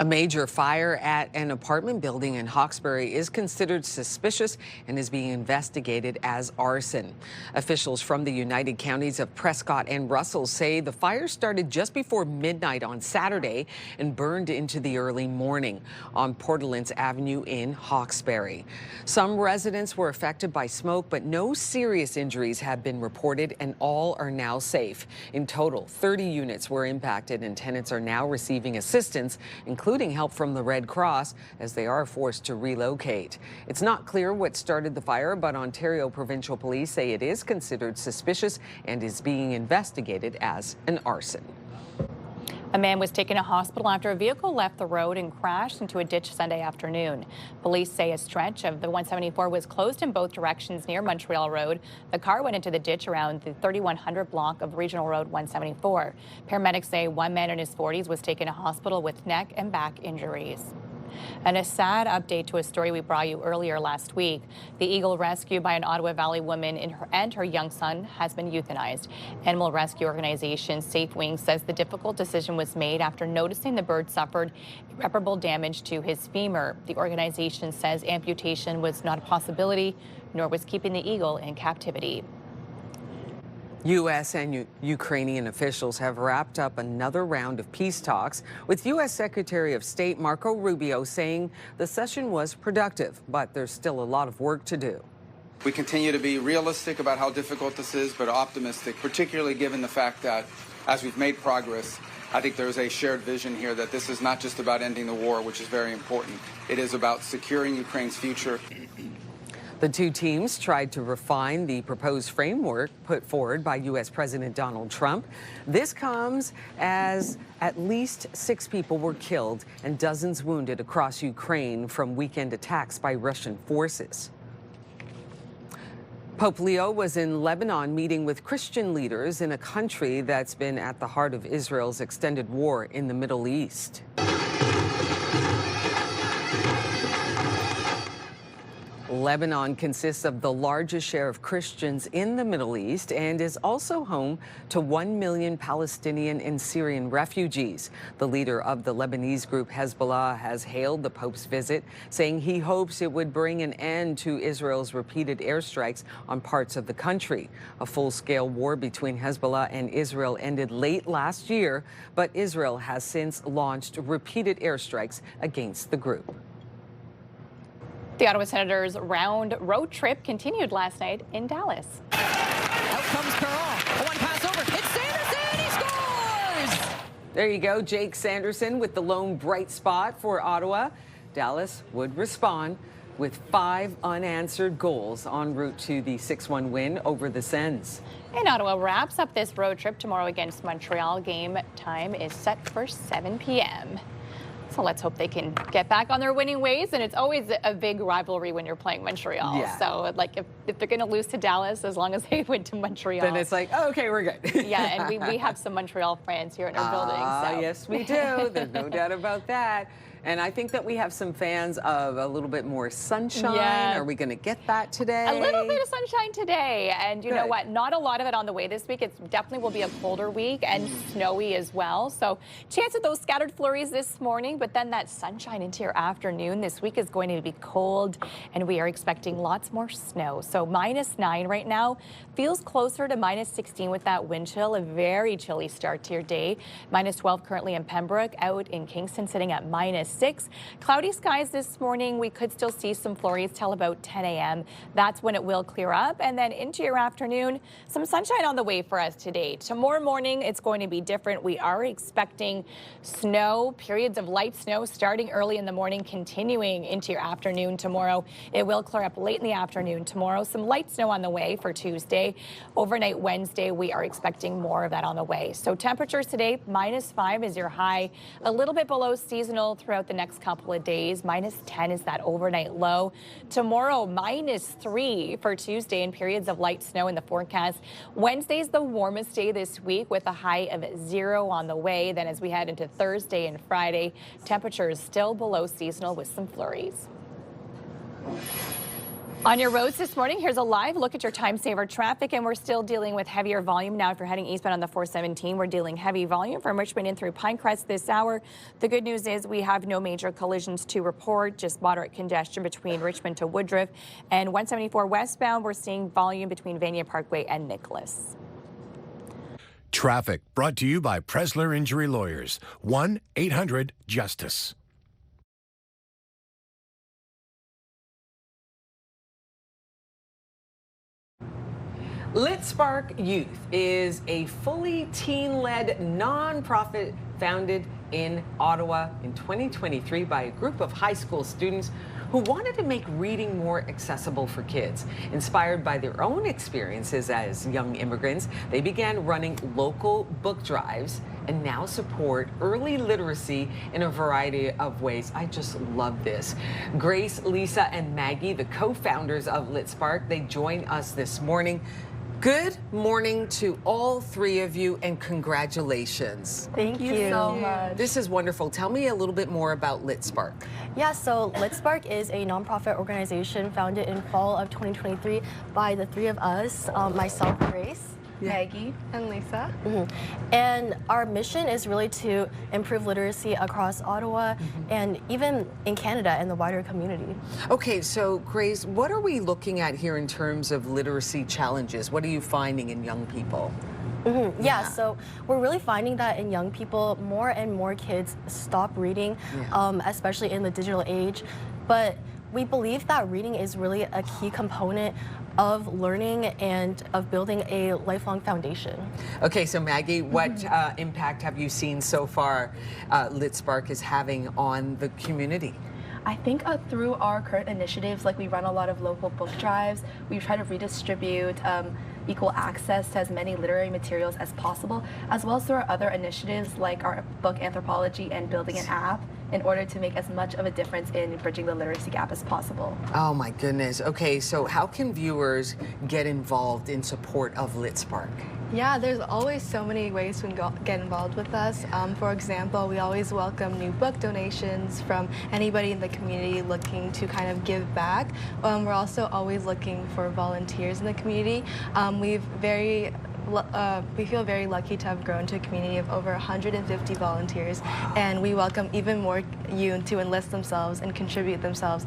A major fire at an apartment building in Hawkesbury is considered suspicious and is being investigated as arson. Officials from the United Counties of Prescott and Russell say the fire started just before midnight on Saturday and burned into the early morning on Portalance Avenue in Hawkesbury. Some residents were affected by smoke, but no serious injuries have been reported and all are now safe. In total, 30 units were impacted and tenants are now receiving assistance, including help from the Red Cross, as they are forced to relocate. It's not clear what started the fire, but Ontario Provincial Police say it is considered suspicious and is being investigated as an arson. A man was taken to hospital after a vehicle left the road and crashed into a ditch Sunday afternoon. Police say a stretch of the 174 was closed in both directions near Montreal Road. The car went into the ditch around the 3100 block of Regional Road 174. Paramedics say one man in his 40s was taken to hospital with neck and back injuries. And a sad update to a story we brought you earlier last week. The eagle rescued by an Ottawa Valley woman and her young son has been euthanized. Animal rescue organization Safe Wing says the difficult decision was made after noticing the bird suffered irreparable damage to his femur. The organization says amputation was not a possibility, nor was keeping the eagle in captivity. U.S. and Ukrainian officials have wrapped up another round of peace talks, with U.S. Secretary of State Marco Rubio saying the session was productive, but there's still a lot of work to do. We continue to be realistic about how difficult this is, but optimistic, particularly given the fact that as we've made progress, I think there's a shared vision here that this is not just about ending the war, which is very important. It is about securing Ukraine's future. The two teams tried to refine the proposed framework put forward by U.S. President Donald Trump. This comes as at least 6 people were killed and dozens wounded across Ukraine from weekend attacks by Russian forces. Pope Leo was in Lebanon meeting with Christian leaders in a country that's been at the heart of Israel's extended war in the Middle East. Lebanon consists of the largest share of Christians in the Middle East and is also home to 1 million Palestinian and Syrian refugees. The leader of the Lebanese group Hezbollah has hailed the Pope's visit, saying he hopes it would bring an end to Israel's repeated airstrikes on parts of the country. A full-scale war between Hezbollah and Israel ended late last year, but Israel has since launched repeated airstrikes against the group. The Ottawa Senators' road trip continued last night in Dallas. Out comes Carl. One pass over. It's Sanderson. He scores! There you go. Jake Sanderson with the lone bright spot for Ottawa. Dallas would respond with 5 unanswered goals en route to the 6-1 win over the Sens. And Ottawa wraps up this road trip tomorrow against Montreal. Game time is set for 7 p.m. So let's hope they can get back on their winning ways. And it's always a big rivalry when you're playing Montreal. Yeah. So like if they're going to lose to Dallas, as long as they win to Montreal. Then it's like, oh, okay, we're good. Yeah, and we have some Montreal fans here in our building. So. Yes, we do. There's no doubt about that. And I think that we have some fans of a little bit more sunshine. Yeah. Are we going to get that today? A little bit of sunshine today. And you know what? Not a lot of it on the way this week. It definitely will be a colder week and snowy as well. So chance of those scattered flurries this morning, but then that sunshine into your afternoon. This week is going to be cold and we are expecting lots more snow. So -9 right now feels closer to -16 with that wind chill. A very chilly start to your day. -12 currently in Pembroke, out in Kingston sitting at -6. Cloudy skies this morning. We could still see some flurries till about 10 a.m. That's when it will clear up. And then into your afternoon, some sunshine on the way for us today. Tomorrow morning, it's going to be different. We are expecting snow, periods of light snow starting early in the morning, continuing into your afternoon tomorrow. It will clear up late in the afternoon tomorrow. Some light snow on the way for Tuesday. Overnight Wednesday, we are expecting more of that on the way. So temperatures today, -5 is your high. A little bit below seasonal throughout the next couple of days. -10 is that overnight low. Tomorrow, -3 for Tuesday and periods of light snow in the forecast. Wednesday is the warmest day this week with a high of 0 on the way. Then as we head into Thursday and Friday, temperatures still below seasonal with some flurries. On your roads this morning, here's a live look at your time saver traffic, and we're still dealing with heavier volume now. If you're heading eastbound on the 417, we're dealing heavy volume from Richmond in through Pinecrest this hour. The good news is we have no major collisions to report, just moderate congestion between Richmond to Woodruff. And 174 westbound, we're seeing volume between Vania Parkway and Nicholas. Traffic brought to you by Presler Injury Lawyers. 1-800-JUSTICE. Lit Spark Youth is a fully teen-led nonprofit founded in Ottawa in 2023 by a group of high school students who wanted to make reading more accessible for kids. Inspired by their own experiences as young immigrants, they began running local book drives and now support early literacy in a variety of ways. I just love this. Grace, Lisa, and Maggie, the co-founders of Lit Spark, they join us this morning. Good morning to all three of you, and congratulations. Thank you so much. This is wonderful. Tell me a little bit more about Lit Spark. Yeah, so Lit Spark is a nonprofit organization founded in fall of 2023 by the three of us, myself, Grace, Maggie, and Lisa. And our mission is really to improve literacy across Ottawa and even in Canada and the wider community. Okay, so Grace, what are we looking at here in terms of literacy challenges? What are you finding in young people? Yeah, so we're really finding that in young people, more and more kids stop reading, especially in the digital age. But we believe that reading is really a key component of learning and of building a lifelong foundation. Okay, so Maggie, what impact have you seen so far Lit Spark is having on the community? I think through our current initiatives, like we run a lot of local book drives, we try to redistribute equal access to as many literary materials as possible, as well as through our other initiatives like our book anthropology and building an app in order to make as much of a difference in bridging the literacy gap as possible. Oh my goodness. Okay, so how can viewers get involved in support of Lit Spark? Yeah, there's always so many ways to get involved with us. For example, we always welcome new book donations from anybody in the community looking to kind of give back. We're also always looking for volunteers in the community. We feel very lucky to have grown to a community of over 150 volunteers, and we welcome even more youth to enlist themselves and contribute themselves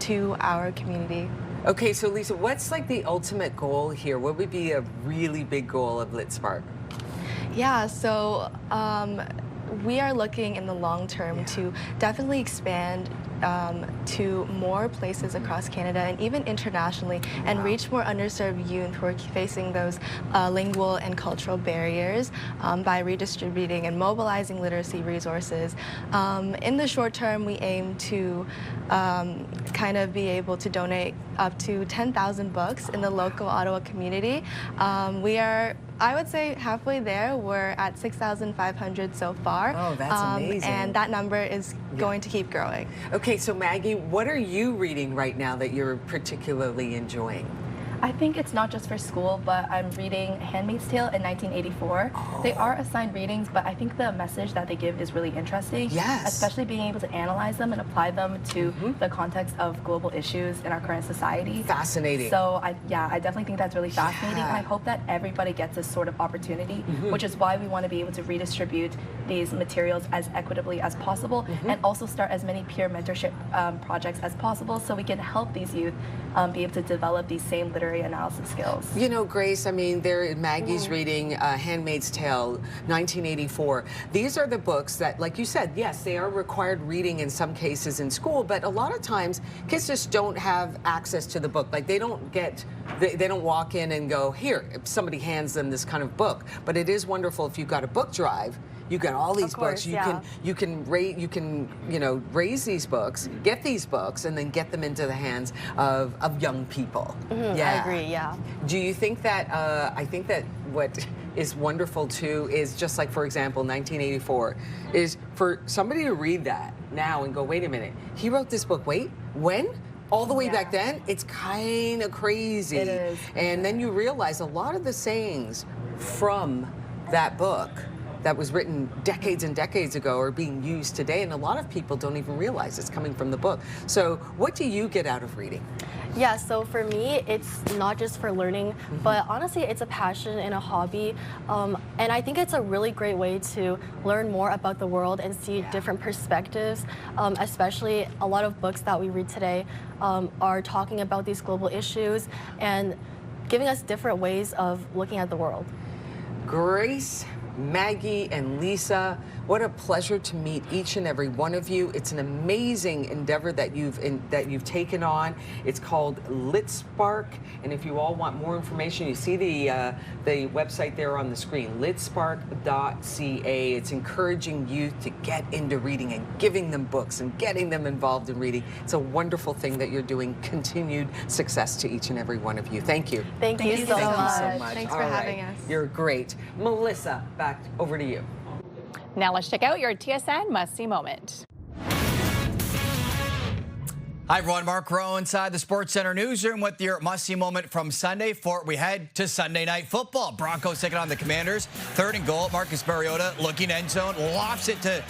to our community. Okay, so Lisa, what's like the ultimate goal here? What would be a really big goal of Lit Spark? Yeah, so we are looking in the long term to definitely expand to more places across Canada and even internationally, and reach more underserved youth who are facing those lingual and cultural barriers by redistributing and mobilizing literacy resources. In the short term, we aim to kind of be able to donate up to 10,000 books in the local Ottawa community. We are, I would say, halfway there. We're at 6,500 so far. Oh, that's amazing. And that number is going to keep growing. Okay, so Maggie, what are you reading right now that you're particularly enjoying? I think it's not just for school, but I'm reading Handmaid's Tale in 1984. They are assigned readings, but I think the message that they give is really interesting. Yes. Especially being able to analyze them and apply them to the context of global issues in our current society. Fascinating. So I definitely think that's really fascinating, and I hope that everybody gets this sort of opportunity, which is why we want to be able to redistribute these materials as equitably as possible, and also start as many peer mentorship projects as possible, so we can help these youth be able to develop these same literary analysis skills. You know, Grace, I mean, Maggie's reading Handmaid's Tale, 1984. These are the books that, like you said, yes, they are required reading in some cases in school, but a lot of times kids just don't have access to the book. Like they don't walk in and go, here, if somebody hands them this kind of book. But it is wonderful if you've got a book drive. You got all these books. You can raise these books, get these books, and then get them into the hands of young people. I agree. Yeah. Do you think that? I think that what is wonderful too is just like, for example, 1984 is for somebody to read that now and go, wait a minute, he wrote this book. Wait, when? All the way back then, it's kind of crazy. It is. And then you realize a lot of the sayings from that book that was written decades and decades ago are being used today, and a lot of people don't even realize it's coming from the book. So what do you get out of reading? Yeah, so for me, it's not just for learning, but honestly, it's a passion and a hobby. And I think it's a really great way to learn more about the world and see different perspectives, especially a lot of books that we read today are talking about these global issues and giving us different ways of looking at the world. Grace, Maggie, and Lisa, what a pleasure to meet each and every one of you. It's an amazing endeavor that you've taken on. It's called LitSpark, and if you all want more information, you see the website there on the screen, litspark.ca. It's encouraging youth to get into reading and giving them books and getting them involved in reading. It's a wonderful thing that you're doing. Continued success to each and every one of you. Thank you. Thank you so much. Thanks for having us. You're great. Melissa, back over to you. Now let's check out your TSN must-see moment. Hi everyone, Mark Rowe inside the Sports Center newsroom with your must-see moment from Sunday. Before we head to Sunday Night Football, Broncos taking on the Commanders. 3rd and goal, Marcus Mariota looking end zone, lofts it to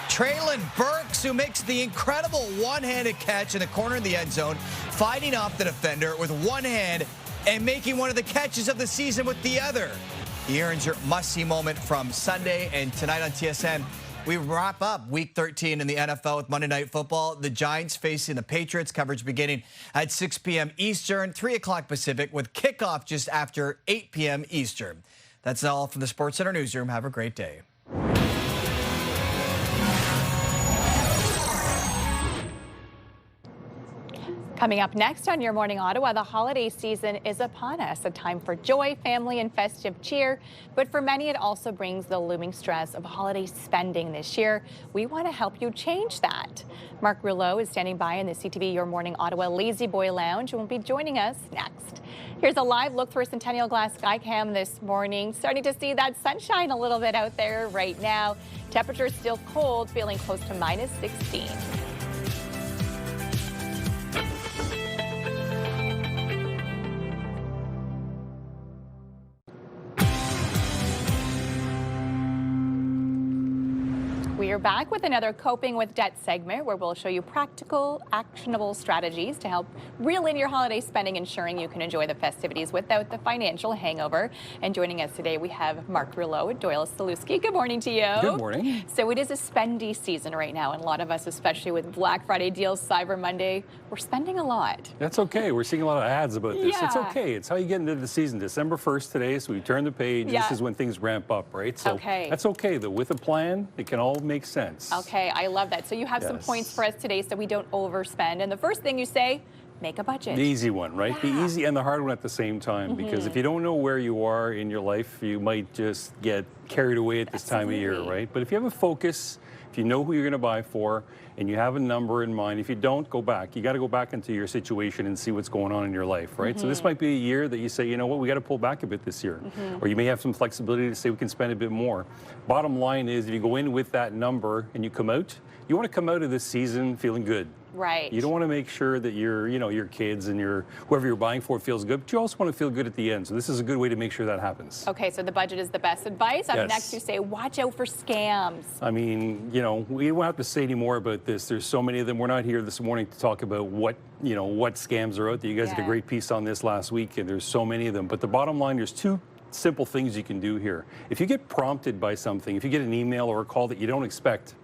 Traylon Burks, who makes the incredible one-handed catch in the corner of the end zone, fighting off the defender with one hand and making one of the catches of the season with the other. He earns your must-see moment from Sunday, and tonight on TSN, we wrap up Week 13 in the NFL with Monday Night Football. The Giants facing the Patriots, coverage beginning at 6 p.m. Eastern, 3 o'clock Pacific, with kickoff just after 8 p.m. Eastern. That's all from the Sports Center newsroom. Have a great day. Coming up next on Your Morning Ottawa, the holiday season is upon us, a time for joy, family, and festive cheer. But for many, it also brings the looming stress of holiday spending this year. We want to help you change that. Mark Rouleau is standing by in the CTV Your Morning Ottawa Lazy Boy Lounge and will be joining us next. Here's a live look through a Centennial Glass Skycam this morning. Starting to see that sunshine a little bit out there right now. Temperature still cold, feeling close to minus 16. We are back with another Coping with Debt segment where we'll show you practical, actionable strategies to help reel in your holiday spending, ensuring you can enjoy the festivities without the financial hangover. And joining us today, we have Mark Rouleau and Doyle Saluski. Good morning to you. Good morning. So it is a spendy season right now, and a lot of us, especially with Black Friday deals, Cyber Monday, we're spending a lot. That's okay. We're seeing a lot of ads about this. Yeah. It's okay. It's how you get into the season. December 1st today, so we turn the page. Yeah. This is when things ramp up, right? So okay. That's okay, though. With a plan, it can all make sense. Okay, I love that. So you have some points for us today so we don't overspend. And the first thing you say, make a budget. The easy one, right? Yeah. The easy and the hard one at the same time. Because if you don't know where you are in your life, you might just get carried away at this time of year, right? But if you have a focus, if you know who you're going to buy for, and you have a number in mind, if you don't, go back. You got to go back into your situation and see what's going on in your life, right? So this might be a year that you say, you know what, we got to pull back a bit this year. Or you may have some flexibility to say we can spend a bit more. Bottom line is, if you go in with that number and you come out, you want to come out of this season feeling good. Right. You don't want to make sure that your kids and whoever you're buying for feels good, but you also want to feel good at the end. So this is a good way to make sure that happens. Okay, so the budget is the best advice. Up Yes. next, you say, watch out for scams. I mean, we won't have to say any more about this. There's so many of them. We're not here this morning to talk about what scams are out there. You guys did a great piece on this last week, and there's so many of them. But the bottom line, there's two simple things you can do here. If you get prompted by something, if you get an email or a call that you don't expect,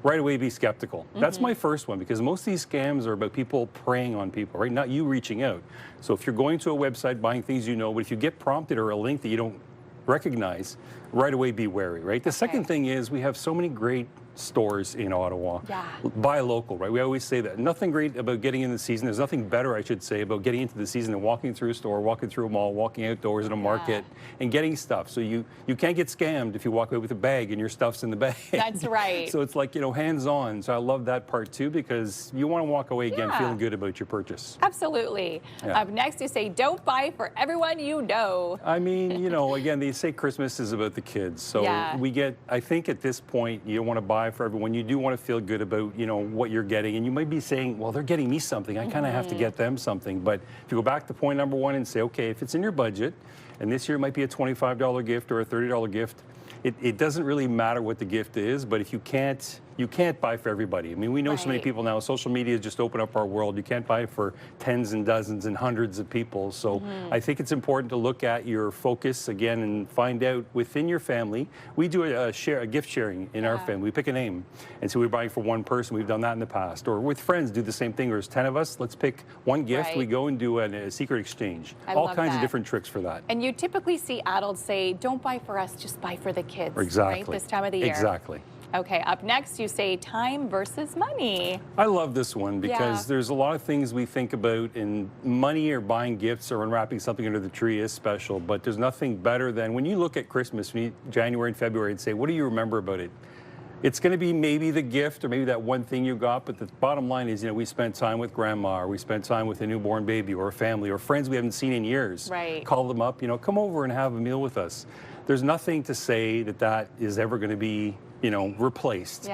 right away be skeptical. That's my first one, because most of these scams are about people preying on people, right? Not you reaching out. So if you're going to a website, buying things but if you get prompted or a link that you don't recognize, right away be wary, right? The second thing is we have so many great stores in Ottawa. Yeah. Buy local, right? We always say that. Nothing great about getting in the season. There's nothing better, I should say, about getting into the season than walking through a store, walking through a mall, walking outdoors in a market, and getting stuff. So you can't get scammed if you walk away with a bag and your stuff's in the bag. That's right. So it's like, hands-on. So I love that part too, because you want to walk away again feeling good about your purchase. Absolutely. Yeah. Up next, you say, don't buy for everyone you know. I mean, again, they say Christmas is about the kids. So I think at this point, you don't want to buy for everyone. You do want to feel good about, what you're getting. And you might be saying, well, they're getting me something. I kind of have to get them something. But if you go back to point number one and say, okay, if it's in your budget, and this year might be a $25 gift or a $30 gift, it doesn't really matter what the gift is, but if you can't buy for everybody. I mean, we know so many people now. Social media has just opened up our world. You can't buy for tens and dozens and hundreds of people. So I think it's important to look at your focus again and find out within your family. We do a gift sharing in our family. We pick a name, and so we're buying for one person. We've done that in the past. Or with friends, do the same thing. There's 10 of us. Let's pick one gift. We go and do a secret exchange. All kinds of different tricks for that. And you typically see adults say, "Don't buy for us, just buy for the kids." Exactly. Right? This time of the year. Exactly. Okay, up next, you say time versus money. I love this one because there's a lot of things we think about, and money or buying gifts or unwrapping something under the tree is special, but there's nothing better than when you look at Christmas, January and February, and say, what do you remember about it? It's going to be maybe the gift or maybe that one thing you got, but the bottom line is, we spent time with grandma, or we spent time with a newborn baby or a family or friends we haven't seen in years. Right. Call them up, come over and have a meal with us. There's nothing to say that is ever going to be replaced.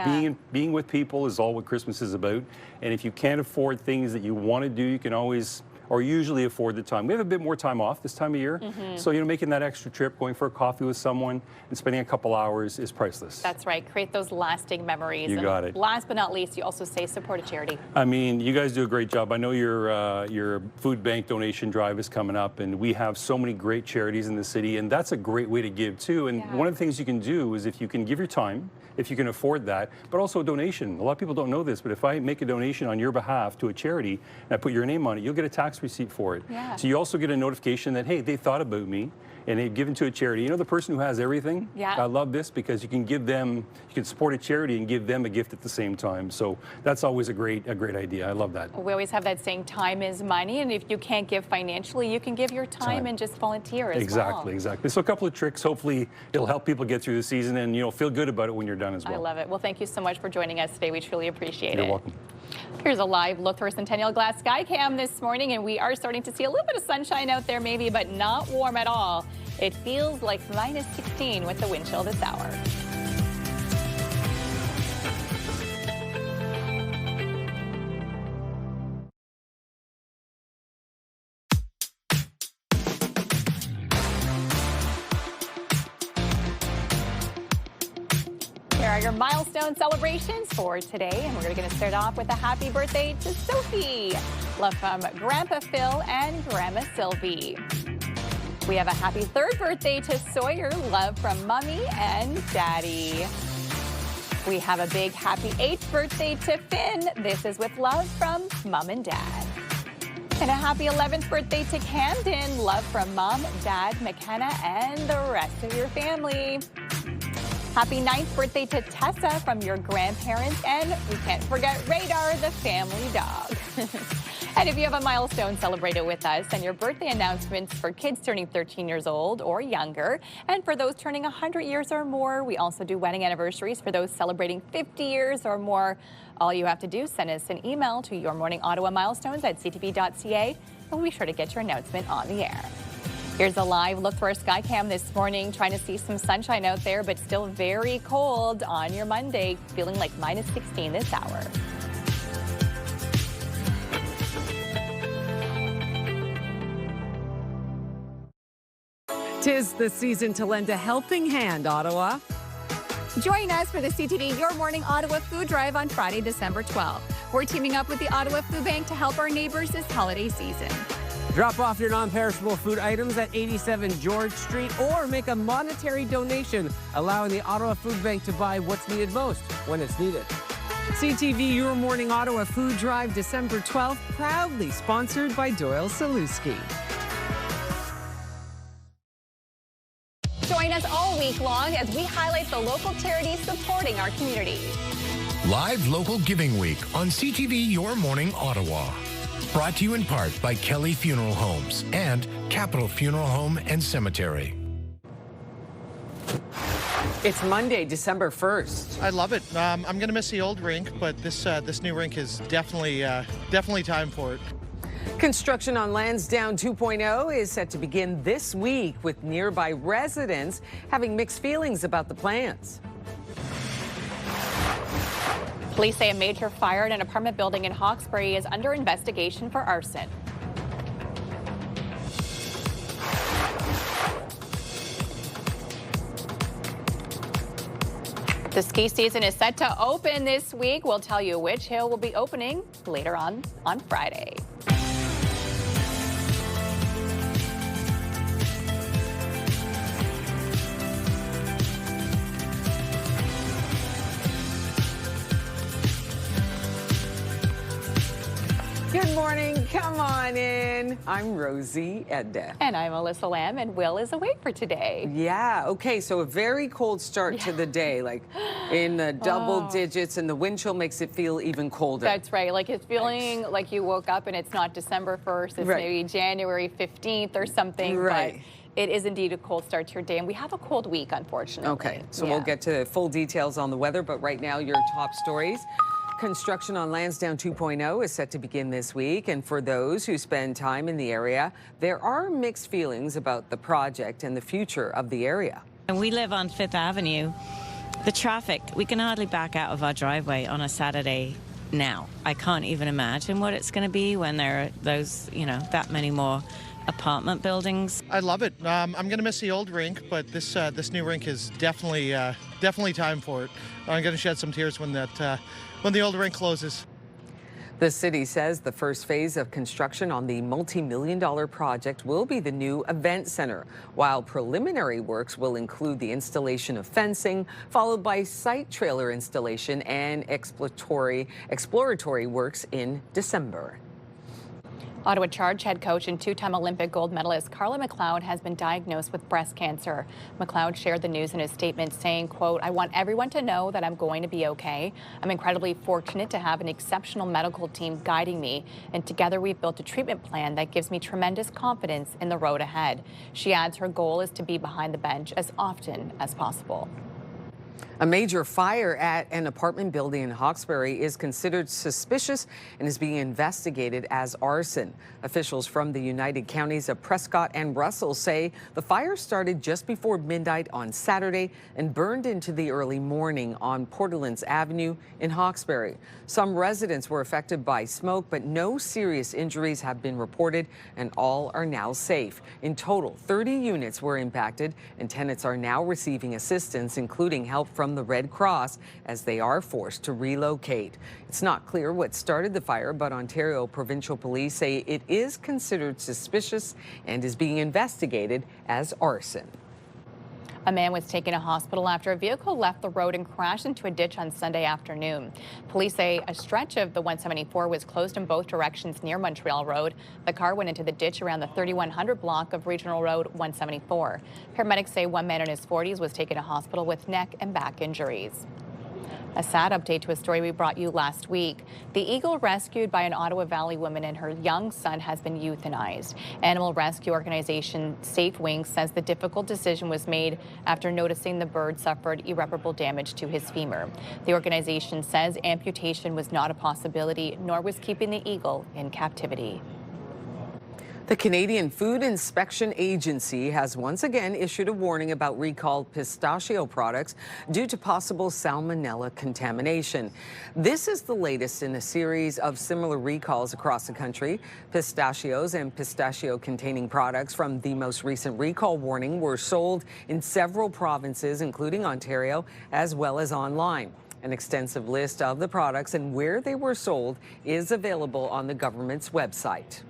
Being with people is all what Christmas is about. And if you can't afford things that you want to do, you can always, or usually afford the time. We have a bit more time off this time of year. So, making that extra trip, going for a coffee with someone and spending a couple hours is priceless. That's right. Create those lasting memories. You got it. Last but not least, you also say support a charity. I mean, you guys do a great job. I know your food bank donation drive is coming up, and we have so many great charities in the city, and that's a great way to give too. And one of the things you can do is if you can give your time, if you can afford that, but also a donation. A lot of people don't know this, but if I make a donation on your behalf to a charity and I put your name on it, you'll get a tax receipt for it. So you also get a notification that, hey, they thought about me and they've given to a charity. The person who has everything? I love this because you can give them, you can support a charity and give them a gift at the same time. So that's always a great idea. I love that. We always have that saying, time is money, and if you can't give financially, you can give your time and just volunteer as well. Exactly. So a couple of tricks. Hopefully it'll help people get through the season and feel good about it when you're done as well. I love it. Well, thank you so much for joining us today. We truly appreciate it. You're welcome. Here's a live look through our Centennial Glass sky cam this morning, and we are starting to see a little bit of sunshine out there maybe, but not warm at all. It feels like minus 16 with the wind chill this hour. Here are your milestone celebrations for today, and we're going to start off with a happy birthday to Sophie. Love from Grandpa Phil and Grandma Sylvie. We have a happy third birthday to Sawyer. Love from Mommy and Daddy. We have a big happy 8th birthday to Finn. This is with love from Mom and Dad. And a happy 11th birthday to Camden. Love from Mom, Dad, McKenna, and the rest of your family. Happy 9th birthday to Tessa from your grandparents. And we can't forget Radar, the family dog. And if you have a milestone, celebrate it with us. And your birthday announcements for kids turning 13 years old or younger. And for those turning 100 years or more, we also do wedding anniversaries for those celebrating 50 years or more. All you have to do, send us an email to yourmorningottawamilestones@ctv.ca, and we'll be sure to get your announcement on the air. Here's a live look for our sky cam this morning. Trying to see some sunshine out there, but still very cold on your Monday. Feeling like minus 16 this hour. Tis the season to lend a helping hand, Ottawa. Join us for the CTV Your Morning Ottawa Food Drive on Friday, December 12th. We're teaming up with the Ottawa Food Bank to help our neighbors this holiday season. Drop off your non-perishable food items at 87 George Street or make a monetary donation, allowing the Ottawa Food Bank to buy what's needed most when it's needed. CTV Your Morning Ottawa Food Drive, December 12th, proudly sponsored by Doyle Saluski. Join us all week long as we highlight the local charities supporting our community. Live Local Giving Week on CTV Your Morning Ottawa. Brought to you in part by Kelly Funeral Homes and Capital Funeral Home and Cemetery. It's Monday, December 1st. I love it. I'm going to miss the old rink, but this new rink is definitely time for it. Construction on Lansdowne 2.0 is set to begin this week, with nearby residents having mixed feelings about the plans. Police say a major fire at an apartment building in Hawkesbury is under investigation for arson. The ski season is set to open this week. We'll tell you which hill will be opening later on Friday. Good morning. Come on in. I'm Rosie Edda. And I'm Alyssa Lamb, and Will is away for today. Yeah. Okay. So a very cold start to the day, like in the double digits, and the wind chill makes it feel even colder. That's right. Like it's feeling like you woke up and it's not December 1st. It's maybe January 15th or something. Right. But it is indeed a cold start to your day, and we have a cold week, unfortunately. Okay. So we'll get to full details on the weather, but right now your top stories. Construction on Lansdowne 2.0 is set to begin this week, and for those who spend time in the area, there are mixed feelings about the project and the future of the area. And we live on 5th Avenue. The traffic, we can hardly back out of our driveway on a Saturday now. I can't even imagine what it's going to be when there are those, that many more apartment buildings. I love it. I'm going to miss the old rink, but this new rink is definitely time for it. I'm going to shed some tears when the old rink closes. The city says the first phase of construction on the multi-million-dollar project will be the new event center, while preliminary works will include the installation of fencing, followed by site trailer installation and exploratory works in December. Ottawa Charge head coach and two-time Olympic gold medalist Carla McLeod has been diagnosed with breast cancer. McLeod shared the news in his statement saying, quote, "I want everyone to know that I'm going to be okay. I'm incredibly fortunate to have an exceptional medical team guiding me, and together we've built a treatment plan that gives me tremendous confidence in the road ahead." She adds her goal is to be behind the bench as often as possible. A major fire at an apartment building in Hawkesbury is considered suspicious and is being investigated as arson. Officials from the United Counties of Prescott and Russell say the fire started just before midnight on Saturday and burned into the early morning on Portlands Avenue in Hawkesbury. Some residents were affected by smoke, but no serious injuries have been reported, and all are now safe. In total, 30 units were impacted, and tenants are now receiving assistance, including help from the Red Cross, as they are forced to relocate. It's not clear what started the fire, but Ontario Provincial Police say it is considered suspicious and is being investigated as arson. A man was taken to hospital after a vehicle left the road and crashed into a ditch on Sunday afternoon. Police say a stretch of the 174 was closed in both directions near Montreal Road. The car went into the ditch around the 3100 block of Regional Road 174. Paramedics say one man in his 40s was taken to hospital with neck and back injuries. A sad update to a story we brought you last week. The eagle rescued by an Ottawa Valley woman and her young son has been euthanized. Animal rescue organization Safe Wings says the difficult decision was made after noticing the bird suffered irreparable damage to his femur. The organization says amputation was not a possibility, nor was keeping the eagle in captivity. The Canadian Food Inspection Agency has once again issued a warning about recalled pistachio products due to possible salmonella contamination. This is the latest in a series of similar recalls across the country. Pistachios and pistachio-containing products from the most recent recall warning were sold in several provinces, including Ontario, as well as online. An extensive list of the products and where they were sold is available on the government's website.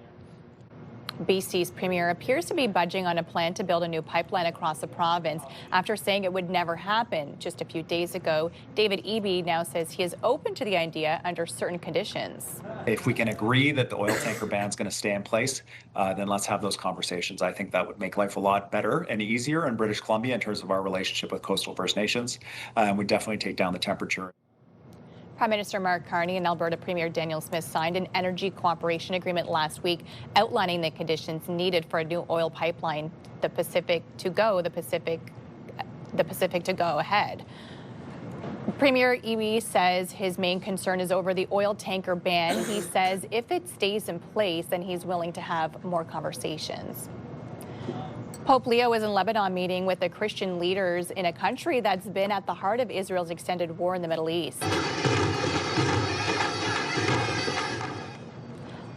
BC's premier appears to be budging on a plan to build a new pipeline across the province after saying it would never happen. Just a few days ago, David Eby now says he is open to the idea under certain conditions. If we can agree that the oil tanker ban is going to stay in place, then let's have those conversations. I think that would make life a lot better and easier in British Columbia in terms of our relationship with coastal First Nations, and would definitely take down the temperature. Prime Minister Mark Carney and Alberta Premier Daniel Smith signed an energy cooperation agreement last week outlining the conditions needed for a new oil pipeline, the Pacific to go ahead. Premier Eby says his main concern is over the oil tanker ban. He says if it stays in place, then he's willing to have more conversations. Pope Leo is in Lebanon meeting with the Christian leaders in a country that's been at the heart of Israel's extended war in the Middle East.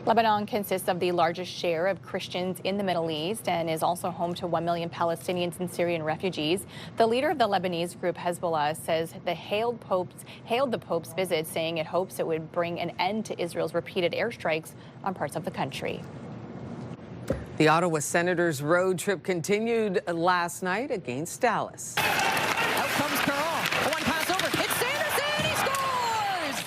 Lebanon consists of the largest share of Christians in the Middle East and is also home to 1 million Palestinians and Syrian refugees. The leader of the Lebanese group Hezbollah says they hailed the Pope's visit, saying it hopes it would bring an end to Israel's repeated airstrikes on parts of the country. The Ottawa Senators' road trip continued last night against Dallas. Out comes Carl. One pass over. It's Sanderson. He scores!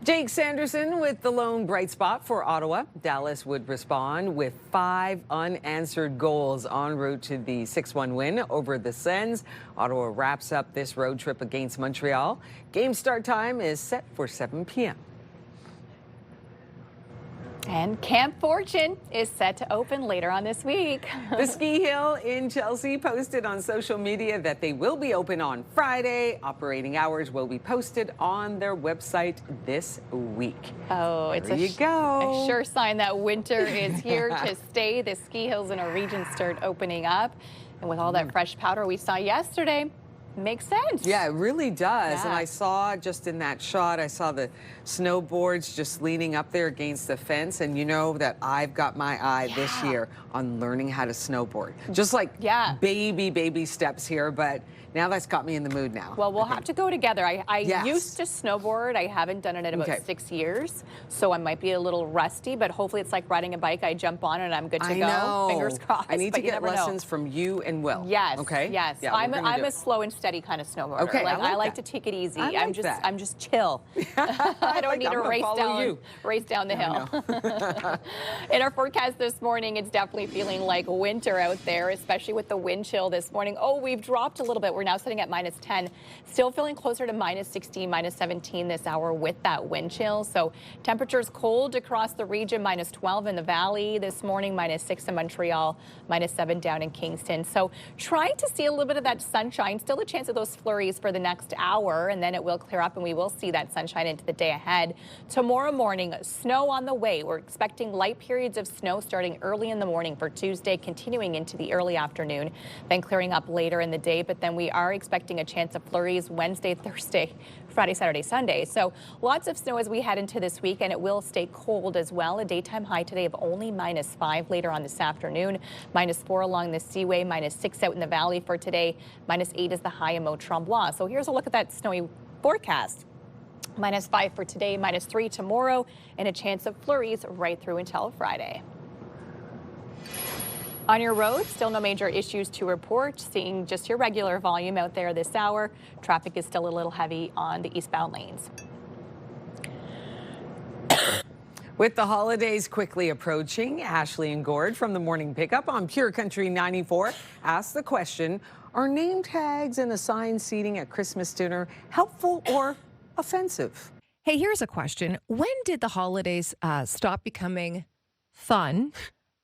Jake Sanderson with the lone bright spot for Ottawa. Dallas would respond with 5 unanswered goals en route to the 6-1 win over the Sens. Ottawa wraps up this road trip against Montreal. Game start time is set for 7 p.m. And Camp Fortune is set to open later on this week. The ski hill in Chelsea posted on social media that they will be open on Friday. Operating hours will be posted on their website this week. Oh, it's there you go. A sure sign that winter is here to stay. The ski hills in our region start opening up. And with all that fresh powder we saw yesterday, makes sense. Yeah, it really does. Yeah. And I saw just in that shot, I saw the snowboards just leaning up there against the fence. And you know that I've got my eye this year on learning how to snowboard. Just like baby steps here, but now that's got me in the mood now. Well, we'll have to go together. I used to snowboard. I haven't done it in about 6 years, so I might be a little rusty, but hopefully it's like riding a bike. I jump on and I'm good to go. Fingers crossed. I need to but you get never lessons know. from you and Will. Yes. Okay. Yes. Yeah, I'm a slow and steady kind of snowboarder. Okay. I like that. to take it easy. I like that. I'm just chill. I don't need to race down the hill. In our forecast this morning, it's definitely feeling like winter out there, especially with the wind chill this morning. Oh, we've dropped a little bit. We're now sitting at -10. Still feeling closer to -16, -17 this hour with that wind chill. So temperatures cold across the region, -12 in the valley this morning, -6 in Montreal, -7 down in Kingston. So trying to see a little bit of that sunshine. Still a chance of those flurries for the next hour, and then it will clear up and we will see that sunshine into the day ahead. Tomorrow morning, snow on the way. We're expecting light periods of snow starting early in the morning for Tuesday, continuing into the early afternoon, then clearing up later in the day. But then we are expecting a chance of flurries Wednesday, Thursday, Friday, Saturday, Sunday. So lots of snow as we head into this week, and it will stay cold as well. A daytime high today of only -5 later on this afternoon, -4 along the Seaway, -6 out in the valley for today, -8 is the high in Mont-Tremblant. So here's a look at that snowy forecast. -5 for today, -3 tomorrow, and a chance of flurries right through until Friday. On your road, still no major issues to report. Seeing just your regular volume out there this hour. Traffic is still a little heavy on the eastbound lanes. With the holidays quickly approaching, Ashley and Gord from the Morning Pickup on Pure Country 94 asked the question, are name tags and assigned seating at Christmas dinner helpful or offensive? Hey, here's a question. When did the holidays stop becoming fun?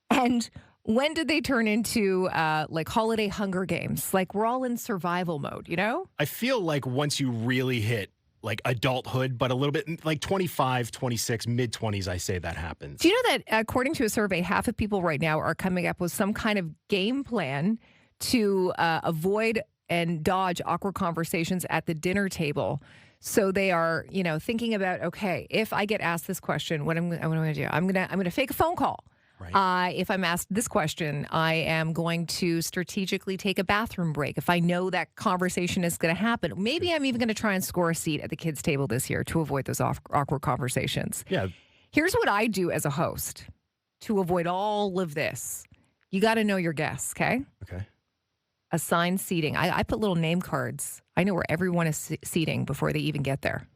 And when did they turn into like holiday Hunger Games? Like we're all in survival mode, you know? I feel like once you really hit like adulthood, but a little bit like 25, 26, mid-20s, I say that happens. Do you know that according to a survey, half of people right now are coming up with some kind of game plan to avoid and dodge awkward conversations at the dinner table? So they are, you know, thinking about, okay, if I get asked this question, what am I going to do? I'm going to fake a phone call. Right. If I'm asked this question, I am going to strategically take a bathroom break. If I know that conversation is going to happen, maybe I'm even going to try and score a seat at the kids' table this year to avoid those awkward conversations. Yeah. Here's what I do as a host to avoid all of this. You got to know your guests, okay? Okay. Assigned seating. I put little name cards. I know where everyone is seating before they even get there.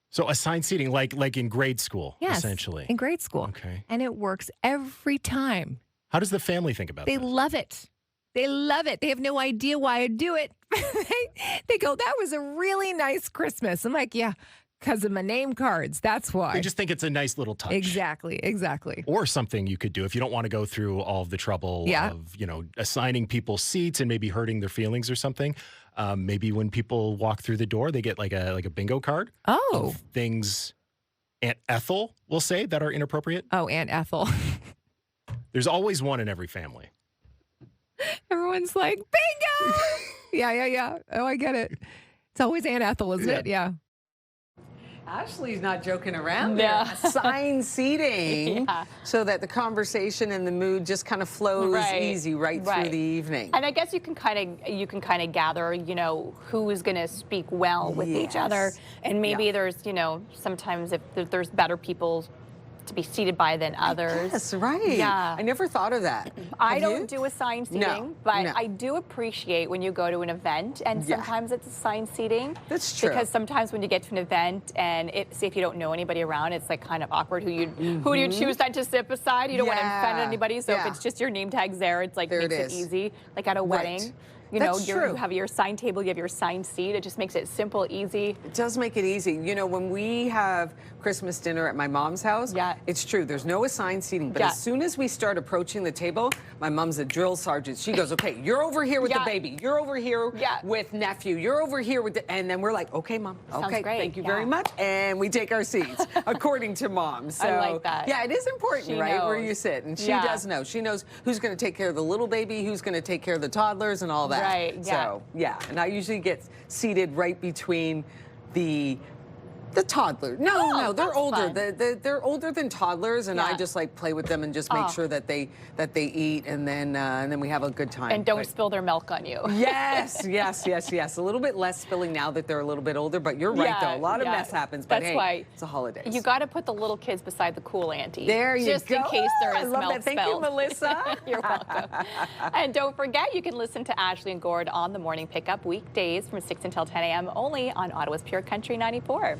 So assigned seating, like in grade school, yes, essentially. In grade school. Okay. And it works every time. How does the family think about They that? love it. They love it. They have no idea why I do it. They go, that was a really nice Christmas. I'm like, yeah, because of my name cards. That's why. They just think it's a nice little touch. Exactly. Or something you could do if you don't want to go through all of the trouble of, you know, assigning people seats and maybe hurting their feelings or something. Maybe when people walk through the door, they get like a bingo card. Oh. Of things Aunt Ethel will say that are inappropriate. Oh, Aunt Ethel. There's always one in every family. Everyone's like, bingo! Yeah. Oh, I get it. It's always Aunt Ethel, isn't it? Yeah. Ashley's not joking around Yeah. there. Assigned seating Yeah. so that the conversation and the mood just kind of flows easy through the evening. And I guess you can kind of gather, you know, who is going to speak well with each other, and maybe there's, you know, sometimes if there's better people to be seated by than others. Yes, right. Yeah. I never thought of that. I Have don't you? do assigned seating, No, but no. I do appreciate when you go to an event and sometimes it's assigned seating. That's true. Because sometimes when you get to an event and say if you don't know anybody around, it's like kind of awkward who do you choose then to sit beside. You don't want to offend anybody, so if it's just your name tags there, it's like makes it easy. Like at a wedding. You know, you have your assigned table, you have your assigned seat. It just makes it simple, easy. It does make it easy. You know, when we have Christmas dinner at my mom's house, it's true. There's no assigned seating. But as soon as we start approaching the table, my mom's a drill sergeant. She goes, okay, you're over here with the baby. You're over here with nephew. You're over here with and then we're like, okay, Mom. Okay, thank you very much. And we take our seats according to Mom. So, I like that. Yeah, it is important, She right, where knows. you sit. And she does know. She knows who's going to take care of the little baby, who's going to take care of the toddlers and all that. Right, yeah. So, yeah, and I usually get seated right between the toddler. No, they're older. They're older than toddlers, and I just like play with them and just make sure that they eat, and then we have a good time. And don't spill their milk on you. Yes. A little bit less spilling now that they're a little bit older, but you're right though. A lot of mess happens, but That's why it's the holidays. You got to put the little kids beside the cool auntie. There you just go. in case there is I love milk that. Thank you, spilled. Melissa. You're welcome. And don't forget, you can listen to Ashley and Gord on the morning pickup weekdays from 6 until 10 a.m. only on Ottawa's Pure Country 94.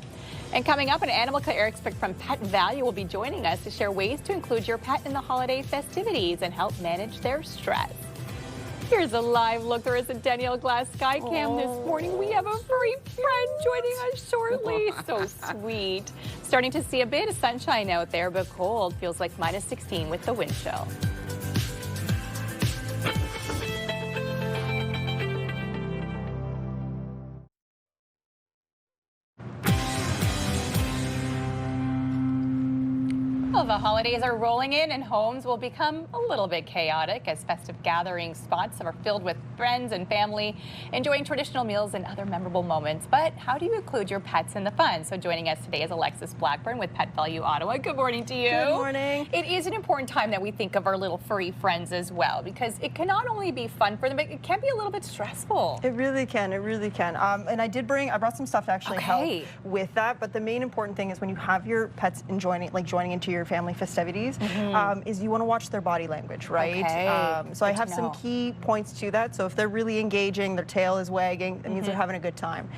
And coming up, an animal care expert from Pet Value will be joining us to share ways to include your pet in the holiday festivities and help manage their stress. Here's a live look. There is a Danielle Glass Skycam this morning. We have a furry friend joining us shortly. So sweet. Starting to see a bit of sunshine out there, but cold. Feels like minus 16 with the wind chill. Well, the holidays are rolling in and homes will become a little bit chaotic as festive gathering spots are filled with friends and family enjoying traditional meals and other memorable moments. But how do you include your pets in the fun? So joining us today is Alexis Blackburn with Pet Value Ottawa. Good morning to you. Good morning. It is an important time that we think of our little furry friends as well, because it can not only be fun for them, but it can be a little bit stressful. It really can. It really can. And I brought some stuff to actually help with that. But the main important thing is when you have your pets joining into your family festivities, is you want to watch their body language, right? Okay. So I have some key points to that. So if they're really engaging, their tail is wagging, it means they're having a good time.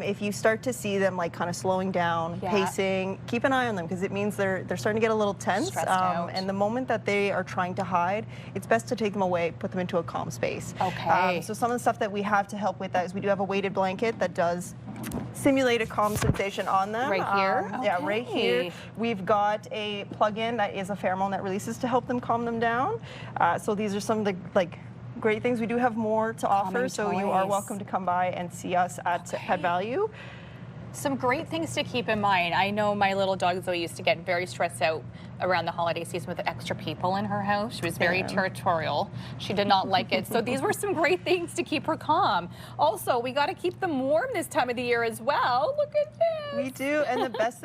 If you start to see them kind of slowing down, pacing, keep an eye on them because it means they're starting to get a little tense. And the moment that they are trying to hide, it's best to take them away, put them into a calm space. Okay. So some of the stuff that we have to help with that is we do have a weighted blanket that does simulate a calm sensation on them. Right here? Yeah, right here. We've got a plug-in that is a pheromone that releases to help them calm them down. So these are some of the great things. We do have more to offer, so you are welcome to come by and see us at Pet Value. Some great things to keep in mind. I know my little dog Zoe used to get very stressed out around the holiday season with extra people in her house. She was very territorial. She did not like it. So these were some great things to keep her calm. Also, we got to keep them warm this time of the year as well. Look at this. We do, and the best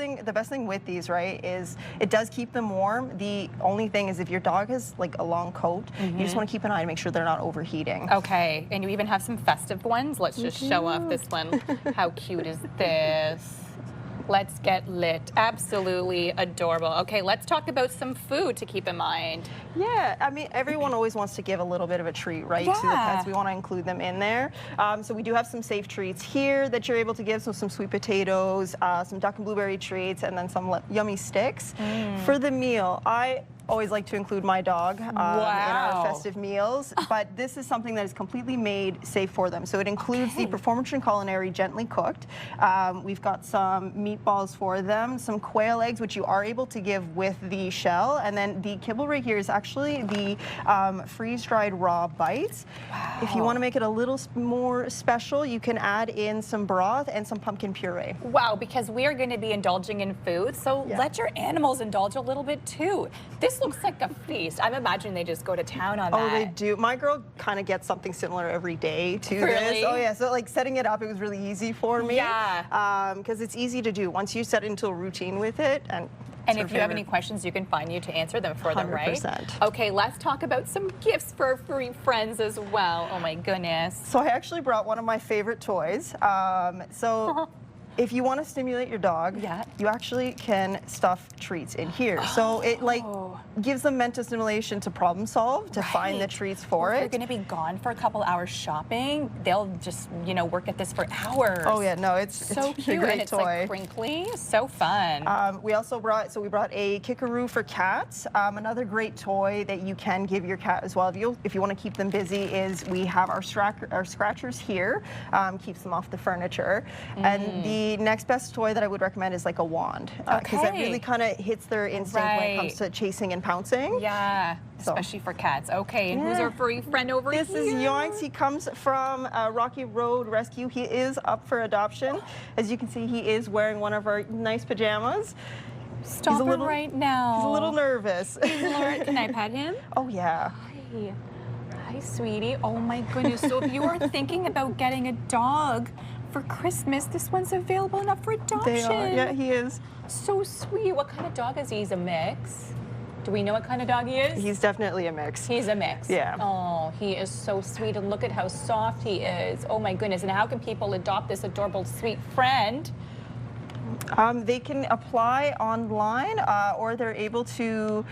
thing with these, right, is it does keep them warm. The only thing is if your dog has a long coat, you just want to keep an eye to make sure they're not overheating. Okay, and you even have some festive ones. Let's just show off this one. How cute is this? Let's get lit. Absolutely adorable. Okay, let's talk about some food to keep in mind. Yeah, I mean, everyone always wants to give a little bit of a treat, right, to the pets. We want to include them in there. So we do have some safe treats here that you're able to give. So some sweet potatoes, some duck and blueberry treats, and then some yummy sticks. For the meal, I always like to include my dog in our festive meals, but this is something that is completely made safe for them. So it includes the Performance and Culinary Gently Cooked. We've got some meatballs for them, some quail eggs, which you are able to give with the shell, and then the kibble right here is actually the freeze-dried raw bites. If you want to make it a little more special, you can add in some broth and some pumpkin puree. Wow, because we are going to be indulging in food, so let your animals indulge a little bit too. This looks like a feast. I'm imagining they just go to town on that. Oh, they do. My girl kind of gets something similar every day to this. Oh, yeah. So, like, setting it up, it was really easy for me. Yeah. Because it's easy to do once you set into a routine with it. And if you have any questions, you can find you to answer them for them, right? 100%. Okay, let's talk about some gifts for our furry friends as well. Oh my goodness. So I actually brought one of my favorite toys. If you want to stimulate your dog, you actually can stuff treats in here. So it like gives them mental stimulation to problem solve, to find the treats for If it. you're going to be gone for a couple hours shopping, they'll just, you know, work at this for hours. Oh yeah, no, it's so a cute great and it's toy. like crinkly, so fun. We also brought a kickaroo for cats. Another great toy that you can give your cat as well if you want to keep them busy is we have our scratchers here. Keeps them off the furniture. And the next best toy that I would recommend is like a wand, because that really kind of hits their instinct when it comes to chasing and pouncing. Yeah, especially for cats. Okay, and who's our furry friend over here? This is Yoinks. He comes from Rocky Road Rescue. He is up for adoption. As you can see, he is wearing one of our nice pajamas. Stop him right now. He's a little nervous. Can I pet him? Oh, yeah. Hi. Hi, sweetie. Oh, my goodness. So if you are thinking about getting a dog for Christmas, this one's available and up for adoption. They are. Yeah, he is. So sweet. What kind of dog is he? He's a mix. Do we know what kind of dog he is? He's definitely a mix. He's a mix. Yeah. Oh, he is so sweet, and look at how soft he is. Oh my goodness. And how can people adopt this adorable, sweet friend? They can apply online, or they're able to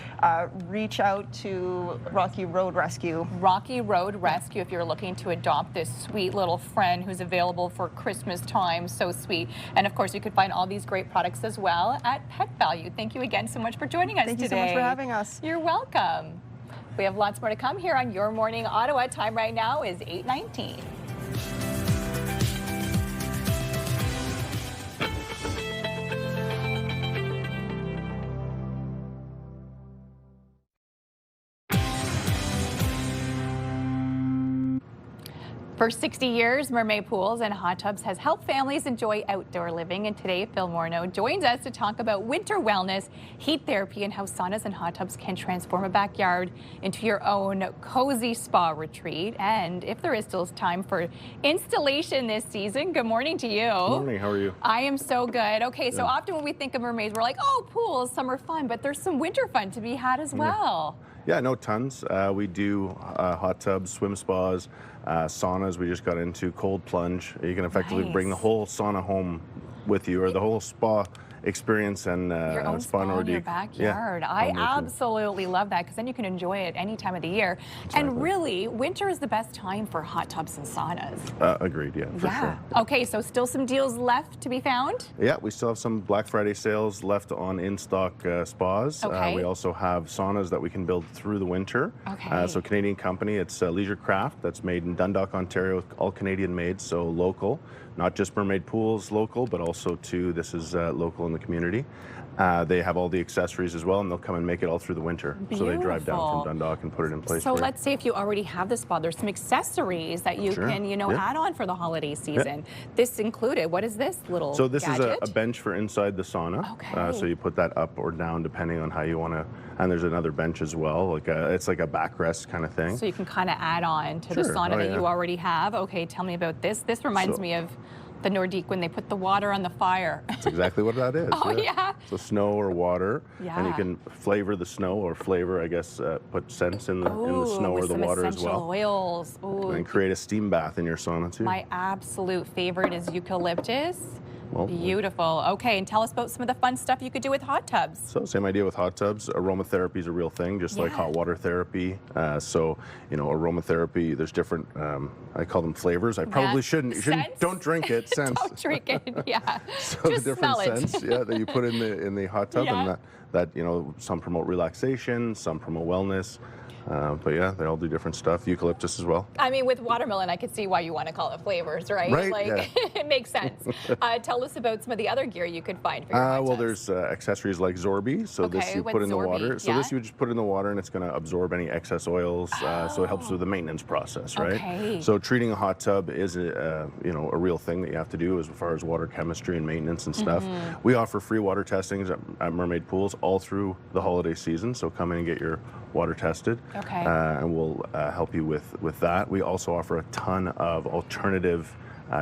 reach out to Rocky Road Rescue. Rocky Road Rescue, if you're looking to adopt this sweet little friend who's available for Christmas time. So sweet. And of course, you can find all these great products as well at Pet Value. Thank you again so much for joining us today. Thank you so much for having us. You're welcome. We have lots more to come here on Your Morning Ottawa. Time right now is 8:19. For 60 years, Mermaid Pools and Hot Tubs has helped families enjoy outdoor living. And today, Phil Morneau joins us to talk about winter wellness, heat therapy, and how saunas and hot tubs can transform a backyard into your own cozy spa retreat. And if there is still time for installation this season, good morning to you. Good morning, how are you? I am so good. Okay, so often when we think of mermaids, we're like, oh, pools, summer fun, but there's some winter fun to be had as well. Yeah, no, tons. We do hot tubs, swim spas, saunas. We just got into cold plunge. You can effectively bring the whole sauna home with you, or the whole spa experience, and your own it's fun. spa in your backyard. I absolutely love that, because then you can enjoy it any time of the year. Exactly. And really, winter is the best time for hot tubs and saunas. Agreed, yeah, for sure. Okay, so still some deals left to be found? Yeah, we still have some Black Friday sales left on in-stock spas. Okay. We also have saunas that we can build through the winter. Okay. So Canadian company, it's Leisure Craft, that's made in Dundalk, Ontario, all Canadian made, so local. Not just Mermaid Pools local, but also this is local in the community. They have all the accessories as well, and they'll come and make it all through the winter. Beautiful. So they drive down from Dundalk and put it in place. So let's say if you already have the spa, there's some accessories that you can, add on for the holiday season. This included, what is this little So this gadget? is a bench for inside the sauna. Okay. So you put that up or down depending on how you want to. And there's another bench as well. It's like a backrest kind of thing. So you can kind of add on to the sauna that you already have. Okay, tell me about this. This reminds me of the Nordique when they put the water on the fire. That's exactly what that is. Oh, yeah. So snow or water. Yeah. And you can flavor the snow, or flavor, I guess, put scents in the snow or the water as well. Oils. Ooh. And create a steam bath in your sauna too. My absolute favorite is eucalyptus. Well, beautiful. Okay, and tell us about some of the fun stuff you could do with hot tubs. So same idea with hot tubs. Aromatherapy is a real thing, just like hot water therapy. So, aromatherapy, there's different, I call them flavors. I probably shouldn't. You shouldn't. Don't drink it. Scents. Don't drink it, yeah. So just the different smell it. scents, that you put in the hot tub, and that some promote relaxation, some promote wellness. But yeah, they all do different stuff. Eucalyptus as well. I mean, with watermelon, I could see why you want to call it flavors, right? Right, Like, yeah. it makes sense. Tell us about some of the other gear you could find for your hot Well, tubs. there's accessories like Zorby. So this Okay, you what's put in the water. Zorby? So this Yeah? you just put in the water, and it's going to absorb any excess oils. So it helps with the maintenance process, right? Okay. So treating a hot tub is a real thing that you have to do as far as water chemistry and maintenance and stuff. We offer free water testings at Mermaid Pools all through the holiday season. So come in and get your water tested. Okay. And we'll help you with that. We also offer a ton of alternative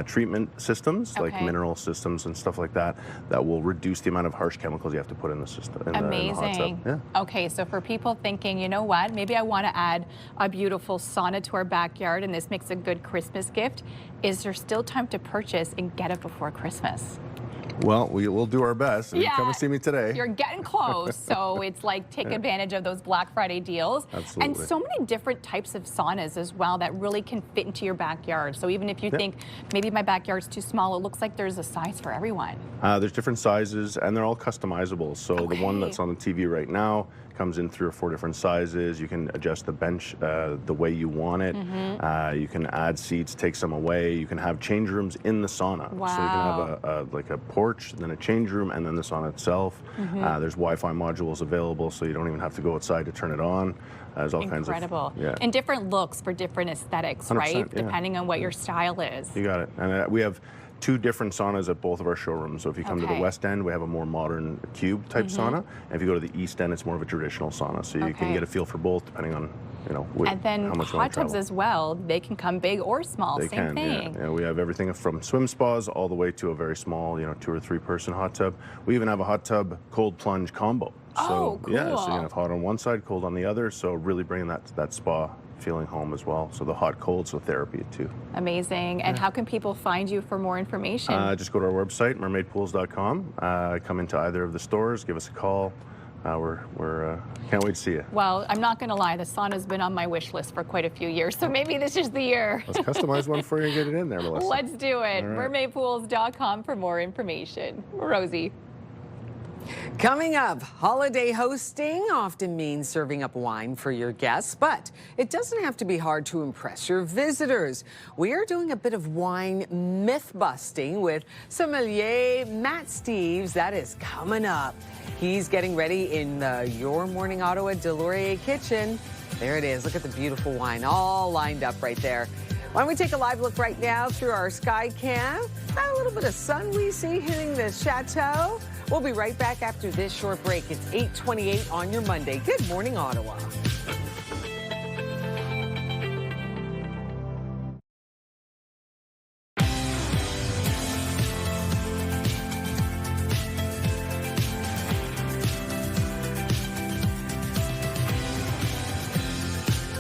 treatment systems, like Okay. mineral systems and stuff like that, that will reduce the amount of harsh chemicals you have to put in the system. In the hot Amazing. tub. Yeah. Okay, so for people thinking, you know what, maybe I want to add a beautiful sauna to our backyard and this makes a good Christmas gift, is there still time to purchase and get it before Christmas? Well, we will do our best. Yeah. Come and see me today. You're getting close, so it's like take advantage of those Black Friday deals. Absolutely. And so many different types of saunas as well that really can fit into your backyard. So even if you think maybe my backyard's too small, it looks like there's a size for everyone. There's different sizes, and they're all customizable. So the one that's on the TV right now comes in 3 or 4 different sizes. You can adjust the bench the way you want it. You can add seats, take some away. You can have change rooms in the sauna. Wow. So you can have like a porch, then a change room, and then the sauna itself. There's Wi-Fi modules available, so you don't even have to go outside to turn it on. There's all kinds of Incredible. yeah. And different looks for different aesthetics, 100%, right? yeah. Depending on what your style is. You got it. And we have 2 different saunas at both of our showrooms. So if you come to the West End, we have a more modern cube type sauna. And if you go to the East End, it's more of a traditional sauna. So you can get a feel for both depending on, And then how much you want hot to tubs travel. as well. They can come big or small. They Same can, thing. yeah. We have everything from swim spas all the way to a very small, 2 or 3 person hot tub. We even have a hot tub cold plunge combo. So yeah, so you can have hot on one side, cold on the other. So really bringing that spa feeling home as well. So the hot cold, so therapy too. Amazing. And how can people find you for more information? Just go to our website, mermaidpools.com. Come into either of the stores, give us a call. We're can't wait to see you. Well, I'm not going to lie, the sauna's been on my wish list for quite a few years, so maybe this is the year. Let's customize one for you and get it in there, Melissa. Let's do it. All right. Mermaidpools.com for more information. Rosie. Coming up, holiday hosting often means serving up wine for your guests, but it doesn't have to be hard to impress your visitors. We are doing a bit of wine myth busting with sommelier Matt Steves. That is coming up. He's getting ready in the Your Morning Ottawa Delorier kitchen. There it is. Look at the beautiful wine all lined up right there. Why don't we take a live look right now through our sky cam? Got a little bit of sun we see hitting the chateau. We'll be right back after this short break. It's 8:28 on your Monday. Good morning, Ottawa.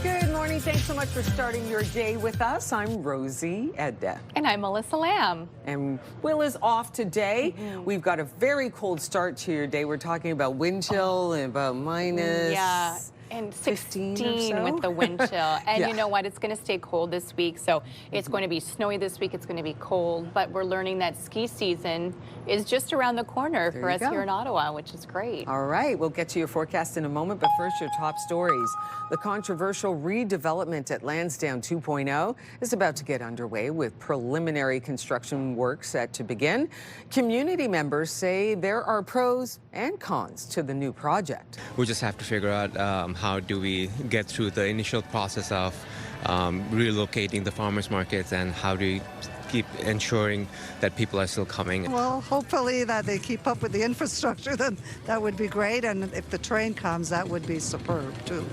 Good morning. Thanks so much for starting your day with us. I'm Rosie Edda. And I'm Melissa Lamb. And Will is off today. We've got a very cold start to your day. We're talking about wind chill and about minus. Yeah. And 15 16 or so. with the wind chill. And Yeah. you know what? It's going to stay cold this week. So it's going to be snowy this week. It's going to be cold. But we're learning that ski season is just around the corner There for you us go. here in Ottawa, which is great. All right, we'll get to your forecast in a moment, but first your top stories. The controversial redevelopment at Lansdowne 2.0 is about to get underway with preliminary construction work set to begin. Community members say there are pros and cons to the new project. We just have to figure out how do we get through the initial process of relocating the farmers markets, and how do we keep ensuring that people are still coming. Well, hopefully that they keep up with the infrastructure, then that would be great. And if the train comes, that would be superb too.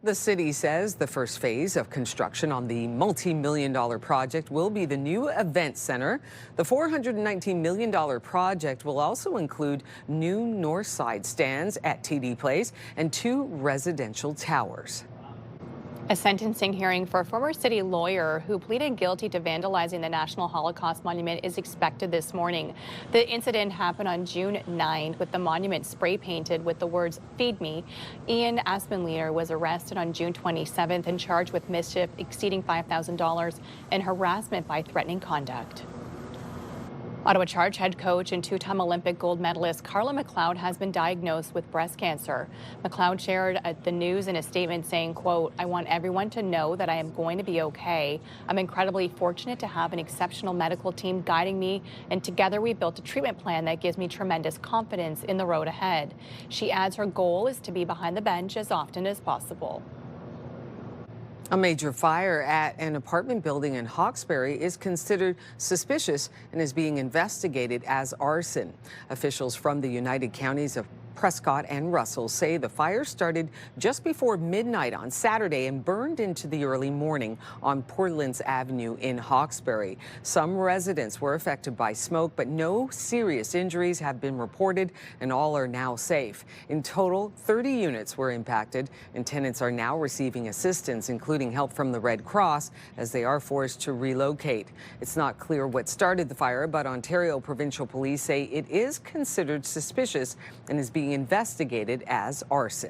The city says the first phase of construction on the multi-million-dollar project will be the new event center. The $419 million project will also include new north side stands at TD Place and 2 residential towers. A sentencing hearing for a former city lawyer who pleaded guilty to vandalizing the National Holocaust Monument is expected this morning. The incident happened on June 9th with the monument spray painted with the words "Feed Me." Ian Aspenleader was arrested on June 27th and charged with mischief exceeding $5,000 and harassment by threatening conduct. Ottawa Charge head coach and two-time Olympic gold medalist Carla McLeod has been diagnosed with breast cancer. McLeod shared the news in a statement saying, quote, "I want everyone to know that I am going to be okay. I'm incredibly fortunate to have an exceptional medical team guiding me, and together we built a treatment plan that gives me tremendous confidence in the road ahead." She adds her goal is to be behind the bench as often as possible. A major fire at an apartment building in Hawkesbury is considered suspicious and is being investigated as arson. Officials from the United Counties of Prescott and Russell say the fire started just before midnight on Saturday and burned into the early morning on Portlands Avenue in Hawkesbury. Some residents were affected by smoke, but no serious injuries have been reported, and all are now safe. In total, 30 units were impacted, and tenants are now receiving assistance, including help from the Red Cross, as they are forced to relocate. It's not clear what started the fire, but Ontario Provincial Police say it is considered suspicious and is being investigated as arson.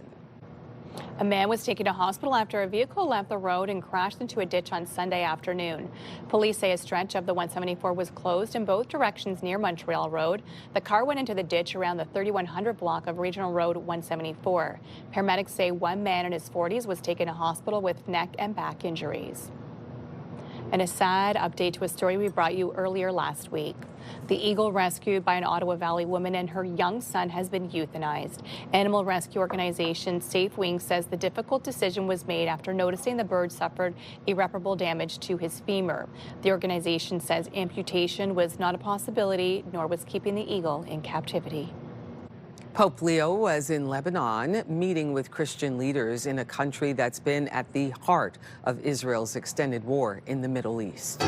A man was taken to hospital after a vehicle left the road and crashed into a ditch on Sunday afternoon. Police say a stretch of the 174 was closed in both directions near Montreal Road. The car went into the ditch around the 3100 block of Regional Road 174. Paramedics say one man in his 40s was taken to hospital with neck and back injuries. And a sad update to a story we brought you earlier last week. The eagle rescued by an Ottawa Valley woman and her young son has been euthanized. Animal rescue organization Safe Wing says the difficult decision was made after noticing the bird suffered irreparable damage to his femur. The organization says amputation was not a possibility, nor was keeping the eagle in captivity. Pope Leo was in Lebanon meeting with Christian leaders in a country that's been at the heart of Israel's extended war in the Middle East.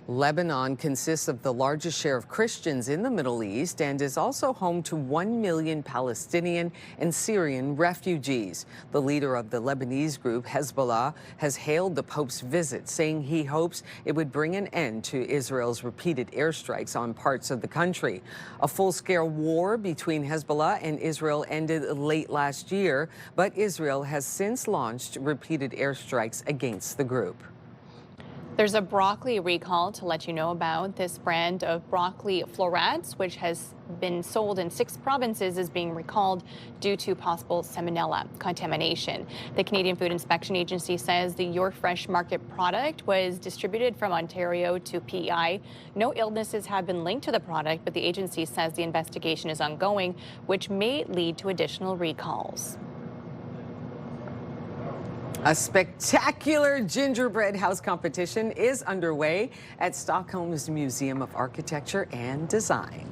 Lebanon consists of the largest share of Christians in the Middle East and is also home to 1 million Palestinian and Syrian refugees. The leader of the Lebanese group, Hezbollah, has hailed the Pope's visit, saying he hopes it would bring an end to Israel's repeated airstrikes on parts of the country. A full-scale war between Hezbollah and Israel ended late last year, but Israel has since launched repeated airstrikes against the group. There's a broccoli recall to let you know about. This brand of broccoli florets, which has been sold in 6 provinces, is being recalled due to possible salmonella contamination. The Canadian Food Inspection Agency says the Your Fresh Market product was distributed from Ontario to PEI. No illnesses have been linked to the product, but the agency says the investigation is ongoing, which may lead to additional recalls. A spectacular gingerbread house competition is underway at Stockholm's Museum of Architecture and Design.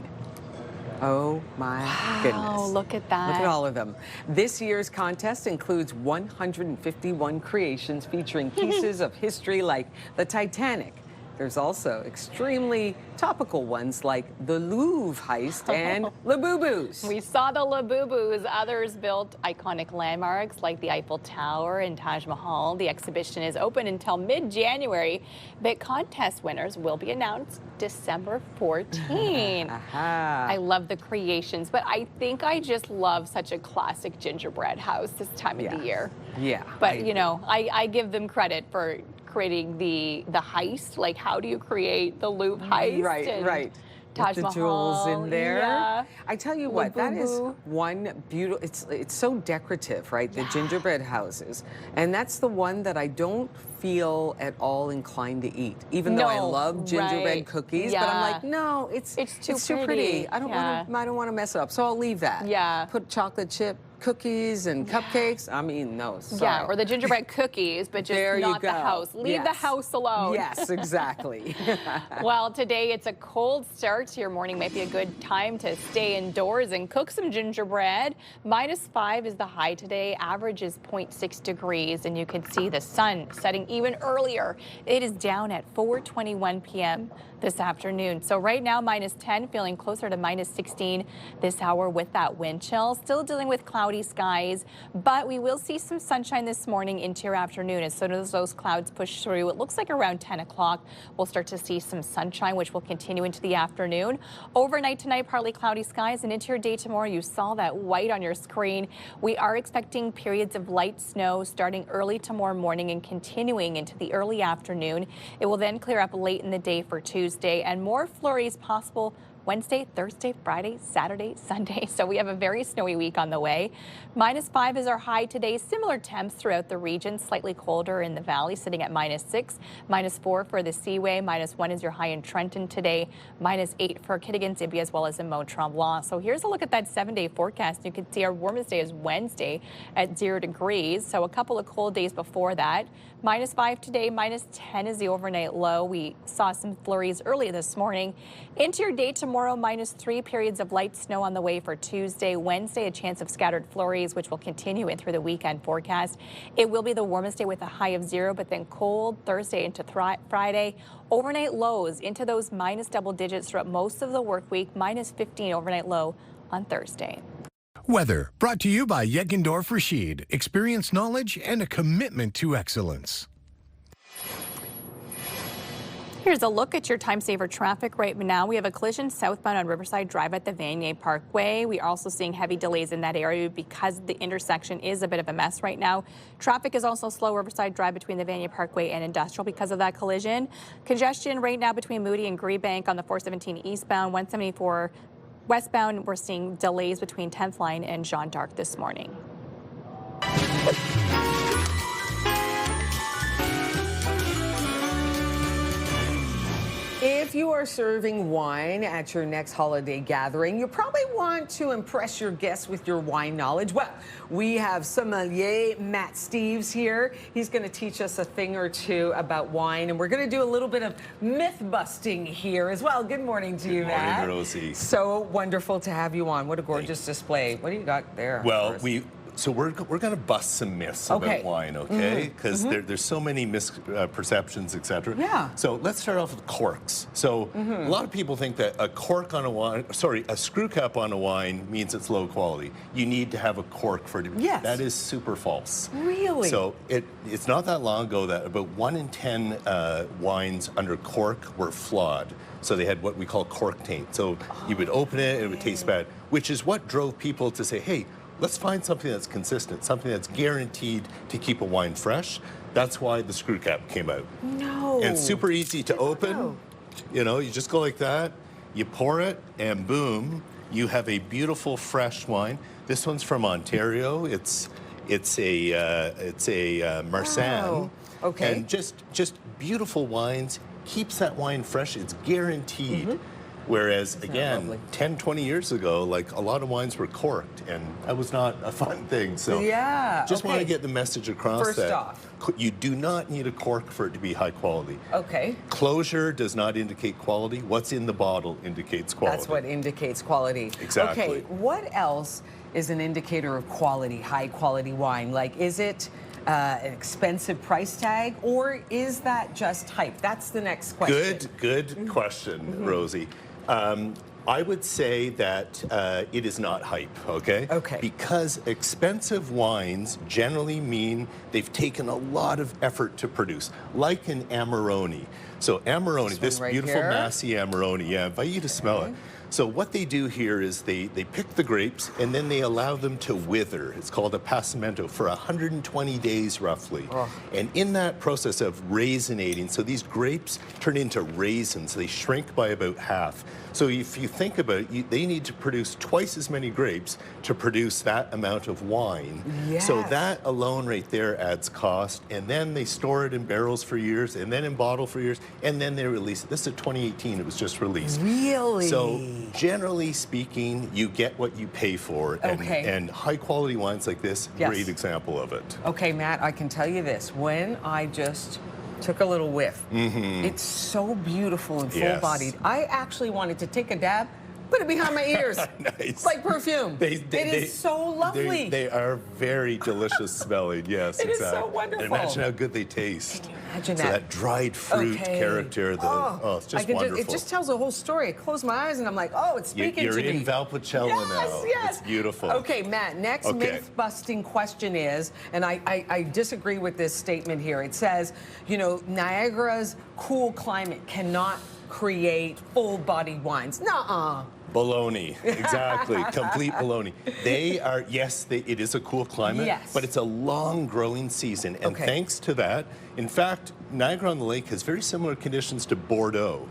Oh my goodness. Wow, look at that. Look at all of them. This year's contest includes 151 creations featuring pieces of history like the Titanic. There's also extremely topical ones like the Louvre heist and Labubu's. We saw the Labubu's. Others built iconic landmarks like the Eiffel Tower and Taj Mahal. The exhibition is open until mid-January, but contest winners will be announced December 14. I love the creations, but I think I just love such a classic gingerbread house this time of the year. Yeah. But, you know, I give them credit for creating the heist. Like, how do you create the Louvre heist? Right. Taj With the Mahal, jewels in there. yeah. I tell you what, that is Labubu. one beautiful, it's so decorative, right? The gingerbread houses. And that's the one that I don't feel at all inclined to eat. Even though I love gingerbread cookies, but I'm like, no, it's too pretty. I don't want to mess it up. So I'll leave that. Yeah. Put chocolate chip cookies and cupcakes. I mean, no, sorry. Yeah, or the gingerbread cookies, but just There you not the go. house. Leave the house alone. Yes, exactly. Well, today it's a cold start to your morning. Might be a good time to stay indoors and cook some gingerbread. -5 is the high today. Average is 0.6 degrees, and you can see the sun setting even earlier. It is down at 4:21 p.m. this afternoon. So right now, -10, feeling closer to -16 this hour with that wind chill. Still dealing with cloudy cloudy skies, but we will see some sunshine this morning into your afternoon. As soon as those clouds push through, it looks like around 10 o'clock, we'll start to see some sunshine, which will continue into the afternoon. Overnight tonight, partly cloudy skies, and into your day tomorrow, you saw that white on your screen. We are expecting periods of light snow starting early tomorrow morning and continuing into the early afternoon. It will then clear up late in the day for Tuesday, and more flurries possible Wednesday, Thursday, Friday, Saturday, Sunday. So we have a very snowy week on the way. -5 is our high today. Similar temps throughout the region, slightly colder in the valley, sitting at -6. -4 for the Seaway. -1 is your high in Trenton today. -8 for Kitigan, Zibi, as well as in Mont Tremblant. So here's a look at that 7-day forecast. You can see our warmest day is Wednesday at 0 degrees. So a couple of cold days before that. -5 today, -10 is the overnight low. We saw some flurries early this morning. Into your day tomorrow, -3 periods of light snow on the way for Tuesday. Wednesday, a chance of scattered flurries, which will continue in through the weekend forecast. It will be the warmest day with a high of 0, but then cold Thursday into Friday. Overnight lows into those minus double digits throughout most of the work week. -15 overnight low on Thursday. Weather brought to you by Yegendorf Rashid. Experience, knowledge, and a commitment to excellence. Here's a look at your time saver traffic right now. We have a collision southbound on Riverside Drive at the Vanier Parkway. We are also seeing heavy delays in that area because the intersection is a bit of a mess right now. Traffic is also slow Riverside Drive between the Vanier Parkway and Industrial because of that collision. Congestion right now between Moody and Greebank on the 417 eastbound, 174 westbound. We're seeing delays between 10th Line and Jean d'Arc this morning. If you are serving wine at your next holiday gathering, you probably want to impress your guests with your wine knowledge. Well, we have sommelier Matt Steves here. He's going to teach us a thing or two about wine, and we're going to do a little bit of myth busting here as well. Good morning to you, Matt. Good morning, Rosie. So wonderful to have you on. What a gorgeous display. What do you got there? Well, So we're going to bust some myths about wine, okay? Because there's so many misperceptions, etc. Yeah. So let's start off with corks. So a lot of people think that a cork on a wine, a screw cap on a wine means it's low quality. You need to have a cork for it to be. Yes. That is super false. Really? So it's not that long ago that about 1 in 10 wines under cork were flawed. So they had what we call cork taint. So you would open it and it would taste bad, which is what drove people to say, hey, let's find something that's consistent, something that's guaranteed to keep a wine fresh. That's why the screw cap came out. No. And it's super easy to open. You know, you just go like that, you pour it, and boom, you have a beautiful fresh wine. This one's from Ontario. It's a Marsanne. Wow. Okay. And just beautiful wines, keeps that wine fresh. It's guaranteed. Whereas, again, 10, 20 years ago, like a lot of wines were corked, and that was not a fun thing. So just want to get the message across First off, you do not need a cork for it to be high quality. Okay. Closure does not indicate quality. What's in the bottle indicates quality. That's what indicates quality. Exactly. Okay, what else is an indicator of quality, high quality wine? Like, is it an expensive price tag, or is that just hype? That's the next question. Good question, Rosie. I would say that it is not hype, okay? Okay. Because expensive wines generally mean they've taken a lot of effort to produce, like an Amarone. So Amarone, this right beautiful here. Massey Amarone, I invite you to smell it. So what they do here is they pick the grapes and then they allow them to wither. It's called a passamento for 120 days roughly. And in that process of raisinating, so these grapes turn into raisins. They shrink by about half. So if you think about it, they need to produce twice as many grapes to produce that amount of wine. Yes. So that alone right there adds cost. And then they store it in barrels for years and then in bottle for years. And then they release it. This is 2018. It was just released. Really? So generally speaking, you get what you pay for. And, and high quality wines like this, great example of it. Okay, Matt, I can tell you this. When I just took a little whiff, it's so beautiful and full-bodied. I actually wanted to take a dab, Put it behind my ears. Nice. It's like perfume. It is so lovely. They are very delicious smelling. Yes, It is exactly. so wonderful. And imagine how good they taste. Imagine so that dried fruit character. It's just wonderful. It just tells a whole story. I close my eyes and I'm like, oh, it's speaking You're to me. in Valpolicella now. Yes. It's beautiful. Okay, Matt, next myth-busting question is, and I disagree with this statement here. It says, you know, Niagara's cool climate cannot create full-bodied wines. Nuh-uh. Baloney, exactly, complete baloney. They are, yes, it is a cool climate, but it's a long growing season. And thanks to that, in fact, Niagara-on-the-Lake has very similar conditions to Bordeaux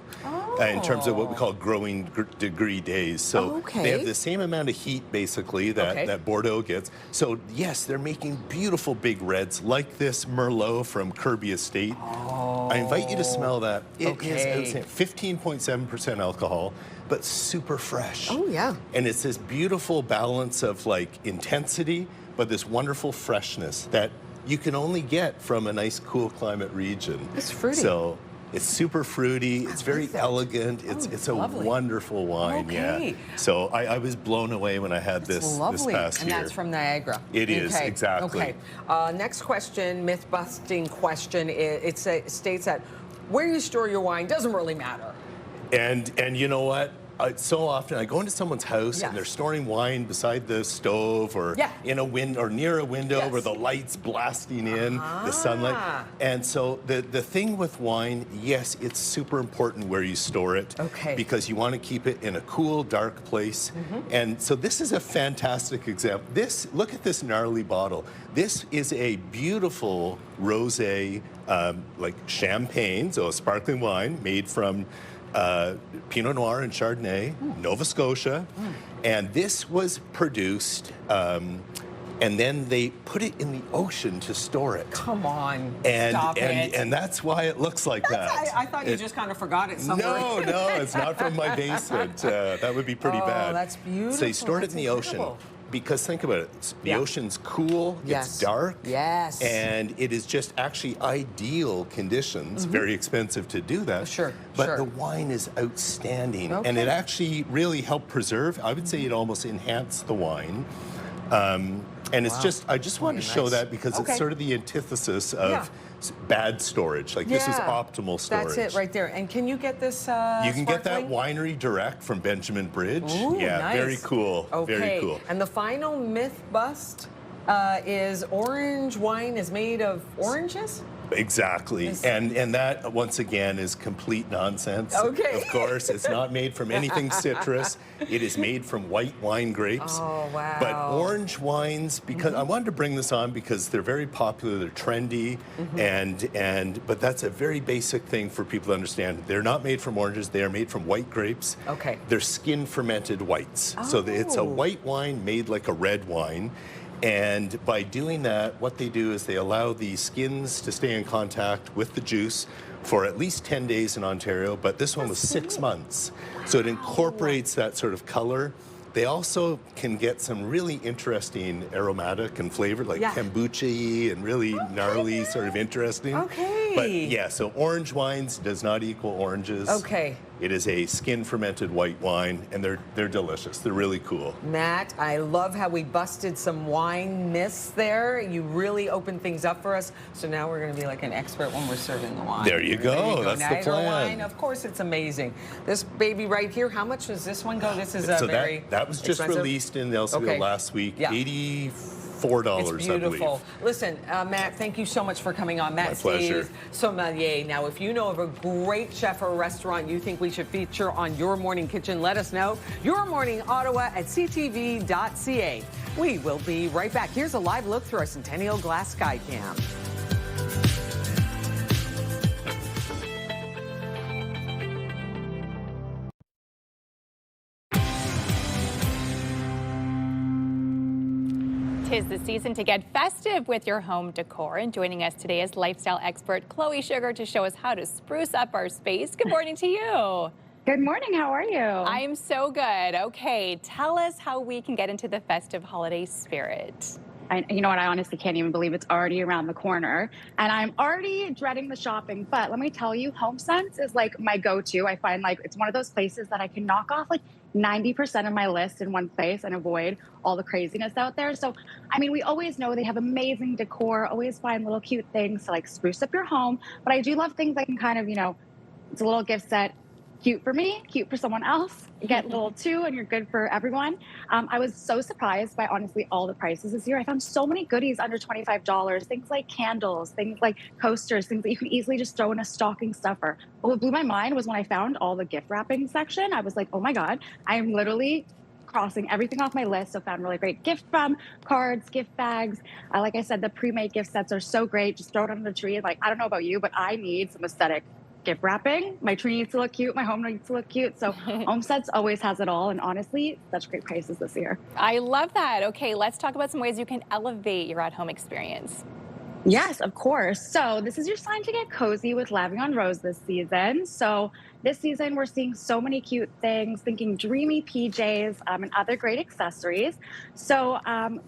in terms of what we call growing degree days. So they have the same amount of heat, basically, that Bordeaux gets. So yes, they're making beautiful big reds like this Merlot from Kirby Estate. I invite you to smell that. It is 15.7% alcohol, but super fresh. Oh, yeah. And it's this beautiful balance of like intensity, but this wonderful freshness that you can only get from a nice cool climate region. It's fruity. So it's super fruity. It's very elegant. It's a wonderful wine. Yeah. So I was blown away when I had this past year. And that's from Niagara. It is, exactly. Okay. Next question, myth-busting question. It states that where you store your wine doesn't really matter. And you know what? So often I go into someone's house and they're storing wine beside the stove or in a window or near a window where the light's blasting in, the sunlight. And so the thing with wine, yes, it's super important where you store it because you want to keep it in a cool, dark place. And so this is a fantastic example. Look at this gnarly bottle. This is a beautiful rosé, like champagne, so a sparkling wine made from Pinot Noir and Chardonnay, Nova Scotia. And this was produced, and then they put it in the ocean to store it. Come on, stop it. And that's why it looks like that. I thought you just kind of forgot it somewhere. No, it's not from my basement. That would be pretty bad. That's beautiful. So they stored it in the ocean. Because think about it, the ocean's cool, it's dark, and it is just actually ideal conditions, very expensive to do that. But the wine is outstanding, and it actually really helped preserve, I would say it almost enhanced the wine. And it's just, I just wanted to show that because it's sort of the antithesis of bad storage. Like this is optimal storage. That's it right there. And can you get this You can get that winery direct from Benjamin Bridge. Ooh, nice. Very cool. Very cool. And the final myth bust is orange wine is made of oranges? Exactly. And that, once again, is complete nonsense. Of course, it's not made from anything citrus. It is made from white wine grapes. Oh, wow. But orange wines, because I wanted to bring this on because they're very popular, they're trendy, but that's a very basic thing for people to understand. They're not made from oranges, they are made from white grapes. They're skin fermented whites. So it's a white wine made like a red wine. And by doing that, what they do is they allow the skins to stay in contact with the juice for at least 10 days in Ontario, but this one was 6 months. So it incorporates that sort of color. They also can get some really interesting aromatic and flavor, like kombucha and really gnarly, sort of interesting. But yeah, so orange wines does not equal oranges. It is a skin fermented white wine, and they're delicious. They're really cool. Matt, I love how we busted some wine myths there. You really opened things up for us. So now we're going to be like an expert when we're serving the wine. There you go. That's the plan. Wine, of course, it's amazing. This baby right here, how much does this one go? This is a very that was just expensive. Released in Elseville last week. $84, it's beautiful. I believe. Listen, Matt, thank you so much for coming on. Matt My pleasure. Sommelier. Now, if you know of a great chef or restaurant you think we should feature on Your Morning Kitchen, let us know. Your Morning Ottawa at ctv.ca. We will be right back. Here's a live look through our Centennial Glass Skycam. Tis the season to get festive with your home decor, and joining us today is lifestyle expert Chloe Sugar to show us how to spruce up our space. Good morning to you. Good morning. How are you? I am so good. Okay, tell us how we can get into the festive holiday spirit. you know what, I honestly can't even believe it's already around the corner. And I'm already dreading the shopping. But let me tell you, HomeSense is like my go-to. I find like it's one of those places that I can knock off like 90% of my list in one place and avoid all the craziness out there. So, I mean, we always know they have amazing decor, always find little cute things to like spruce up your home. But I do love things I can kind of, you know, it's a little gift set. Cute for me, cute for someone else. Get little too, and you're good for everyone. I was so surprised by honestly all the prices this year. I found so many goodies under $25. Things like candles, things like coasters, things that you can easily just throw in a stocking stuffer. But what blew my mind was when I found all the gift wrapping section. I was like, oh my God, I am literally crossing everything off my list. So found really great gift from cards, gift bags. Like I said, the pre-made gift sets are so great. Just throw it under the tree. Like, I don't know about you, but I need some aesthetic gift wrapping. My tree needs to look cute. My home needs to look cute. So HomeSense always has it all. And honestly, such great prices this year. I love that. Okay, let's talk about some ways you can elevate your at-home experience. Yes, of course. So this is your sign to get cozy with Lavion Rose this season. So this season, we're seeing so many cute things, thinking dreamy PJs and other great accessories. So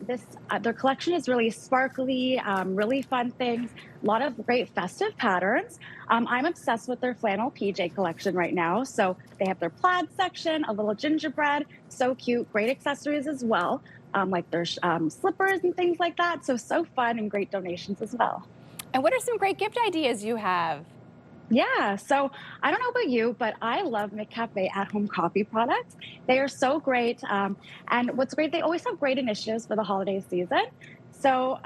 their collection is really sparkly, really fun things, a lot of great festive patterns. I'm obsessed with their flannel PJ collection right now. So they have their plaid section, a little gingerbread, so cute, great accessories as well. Like their slippers and things like that. So fun and great donations as well. And what are some great gift ideas you have? Yeah, so I don't know about you, but I love McCafe at-home coffee products. They are so great. And what's great, they always have great initiatives for the holiday season. So,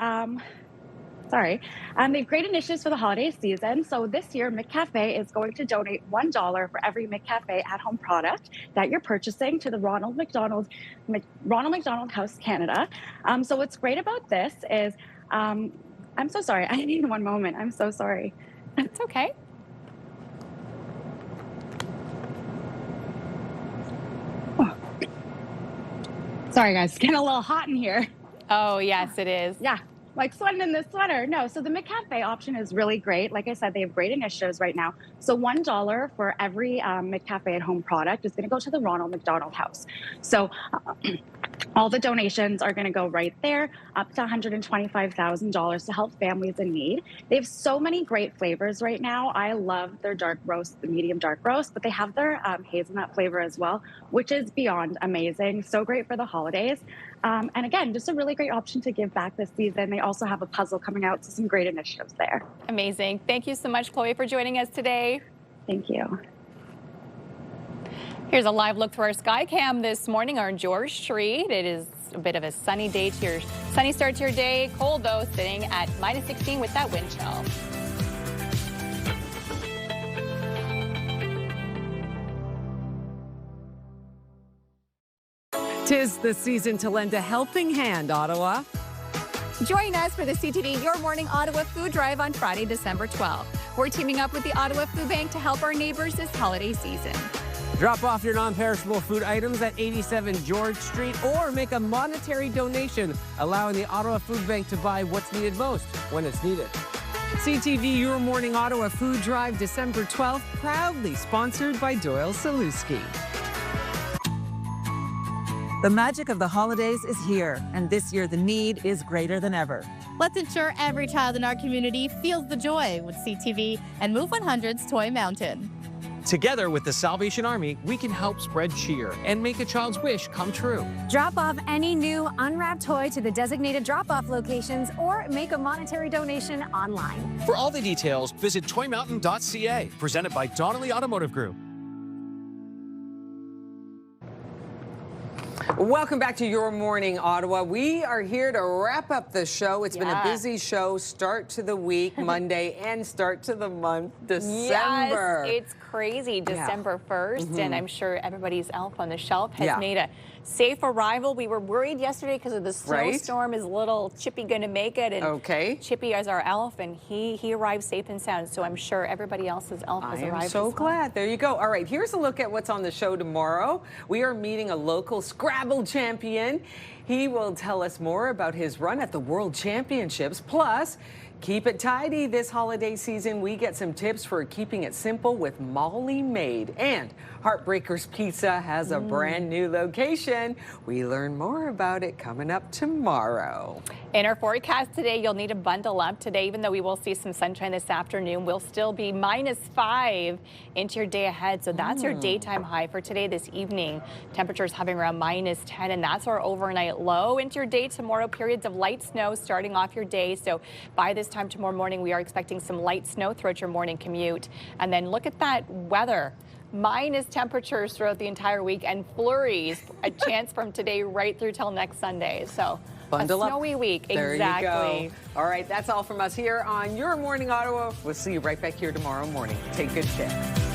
they have great initiatives for the holiday season. So this year, McCafe is going to donate $1 for every McCafe at-home product that you're purchasing to the Ronald McDonald House Canada. So what's great about this is, I'm so sorry. I need one moment. I'm so sorry. It's okay. Sorry, guys. It's getting a little hot in here. Oh, yes, it is. Yeah. Like sweating in this sweater. No, so the McCafe option is really great. Like I said, they have great initiatives right now. So $1 for every McCafe at home product is going to go to the Ronald McDonald House. So all the donations are going to go right there, up to $125,000 to help families in need. They have so many great flavors right now. I love their dark roast, the medium dark roast, but they have their hazelnut flavor as well, which is beyond amazing. So great for the holidays. And again, just a really great option to give back this season. They also have a puzzle coming out, so some great initiatives there. Amazing. Thank you so much, Chloe, for joining us today. Thank you. Here's a live look through our sky cam this morning on George Street. It is a bit of a sunny start to your day. Cold though, sitting at -16 with that wind chill. 'Tis the season to lend a helping hand, Ottawa. Join us for the CTV Your Morning Ottawa Food Drive on Friday, December 12th. We're teaming up with the Ottawa Food Bank to help our neighbors this holiday season. Drop off your non-perishable food items at 87 George Street or make a monetary donation, allowing the Ottawa Food Bank to buy what's needed most when it's needed. CTV Your Morning Ottawa Food Drive, December 12th, proudly sponsored by Doyle Saluski. The magic of the holidays is here, and this year the need is greater than ever. Let's ensure every child in our community feels the joy with CTV and Move 100's Toy Mountain. Together with the Salvation Army, we can help spread cheer and make a child's wish come true. Drop off any new unwrapped toy to the designated drop-off locations or make a monetary donation online. For all the details, visit toymountain.ca, presented by Donnelly Automotive Group. Welcome back to Your Morning Ottawa. We are here to wrap up the show. It's been a busy show, start to the week, Monday, and start to the month, December. Yes, it's crazy, December 1st, and I'm sure everybody's elf on the shelf has made a safe arrival. We were worried yesterday because of the snowstorm. Is little Chippy going to make it? And Chippy is our elf, and he arrived safe and sound, so I'm sure everybody else's elf has arrived. I am so glad. There you go. All right, here's a look at what's on the show tomorrow. We are meeting a local Scrabble champion. He will tell us more about his run at the World Championships. Plus, Keep it tidy this holiday season. We get some tips for keeping it simple with Molly Maid. And Heartbreakers Pizza has a brand new location. We learn more about it coming up tomorrow. In our forecast today, you'll need to bundle up today. Even though we will see some sunshine this afternoon, we'll still be -5 into your day ahead. So that's your daytime high for today. This evening, temperatures hovering around -10, and that's our overnight low. Into your day tomorrow, periods of light snow starting off your day. So by this time tomorrow morning, we are expecting some light snow throughout your morning commute. And then look at that weather. Minus temperatures throughout the entire week and flurries, a chance from today right through till next Sunday. So Bundle a snowy up. week. There Exactly. you go. All right, that's all from us here on Your Morning Ottawa. We'll see you right back here tomorrow morning. Take good care.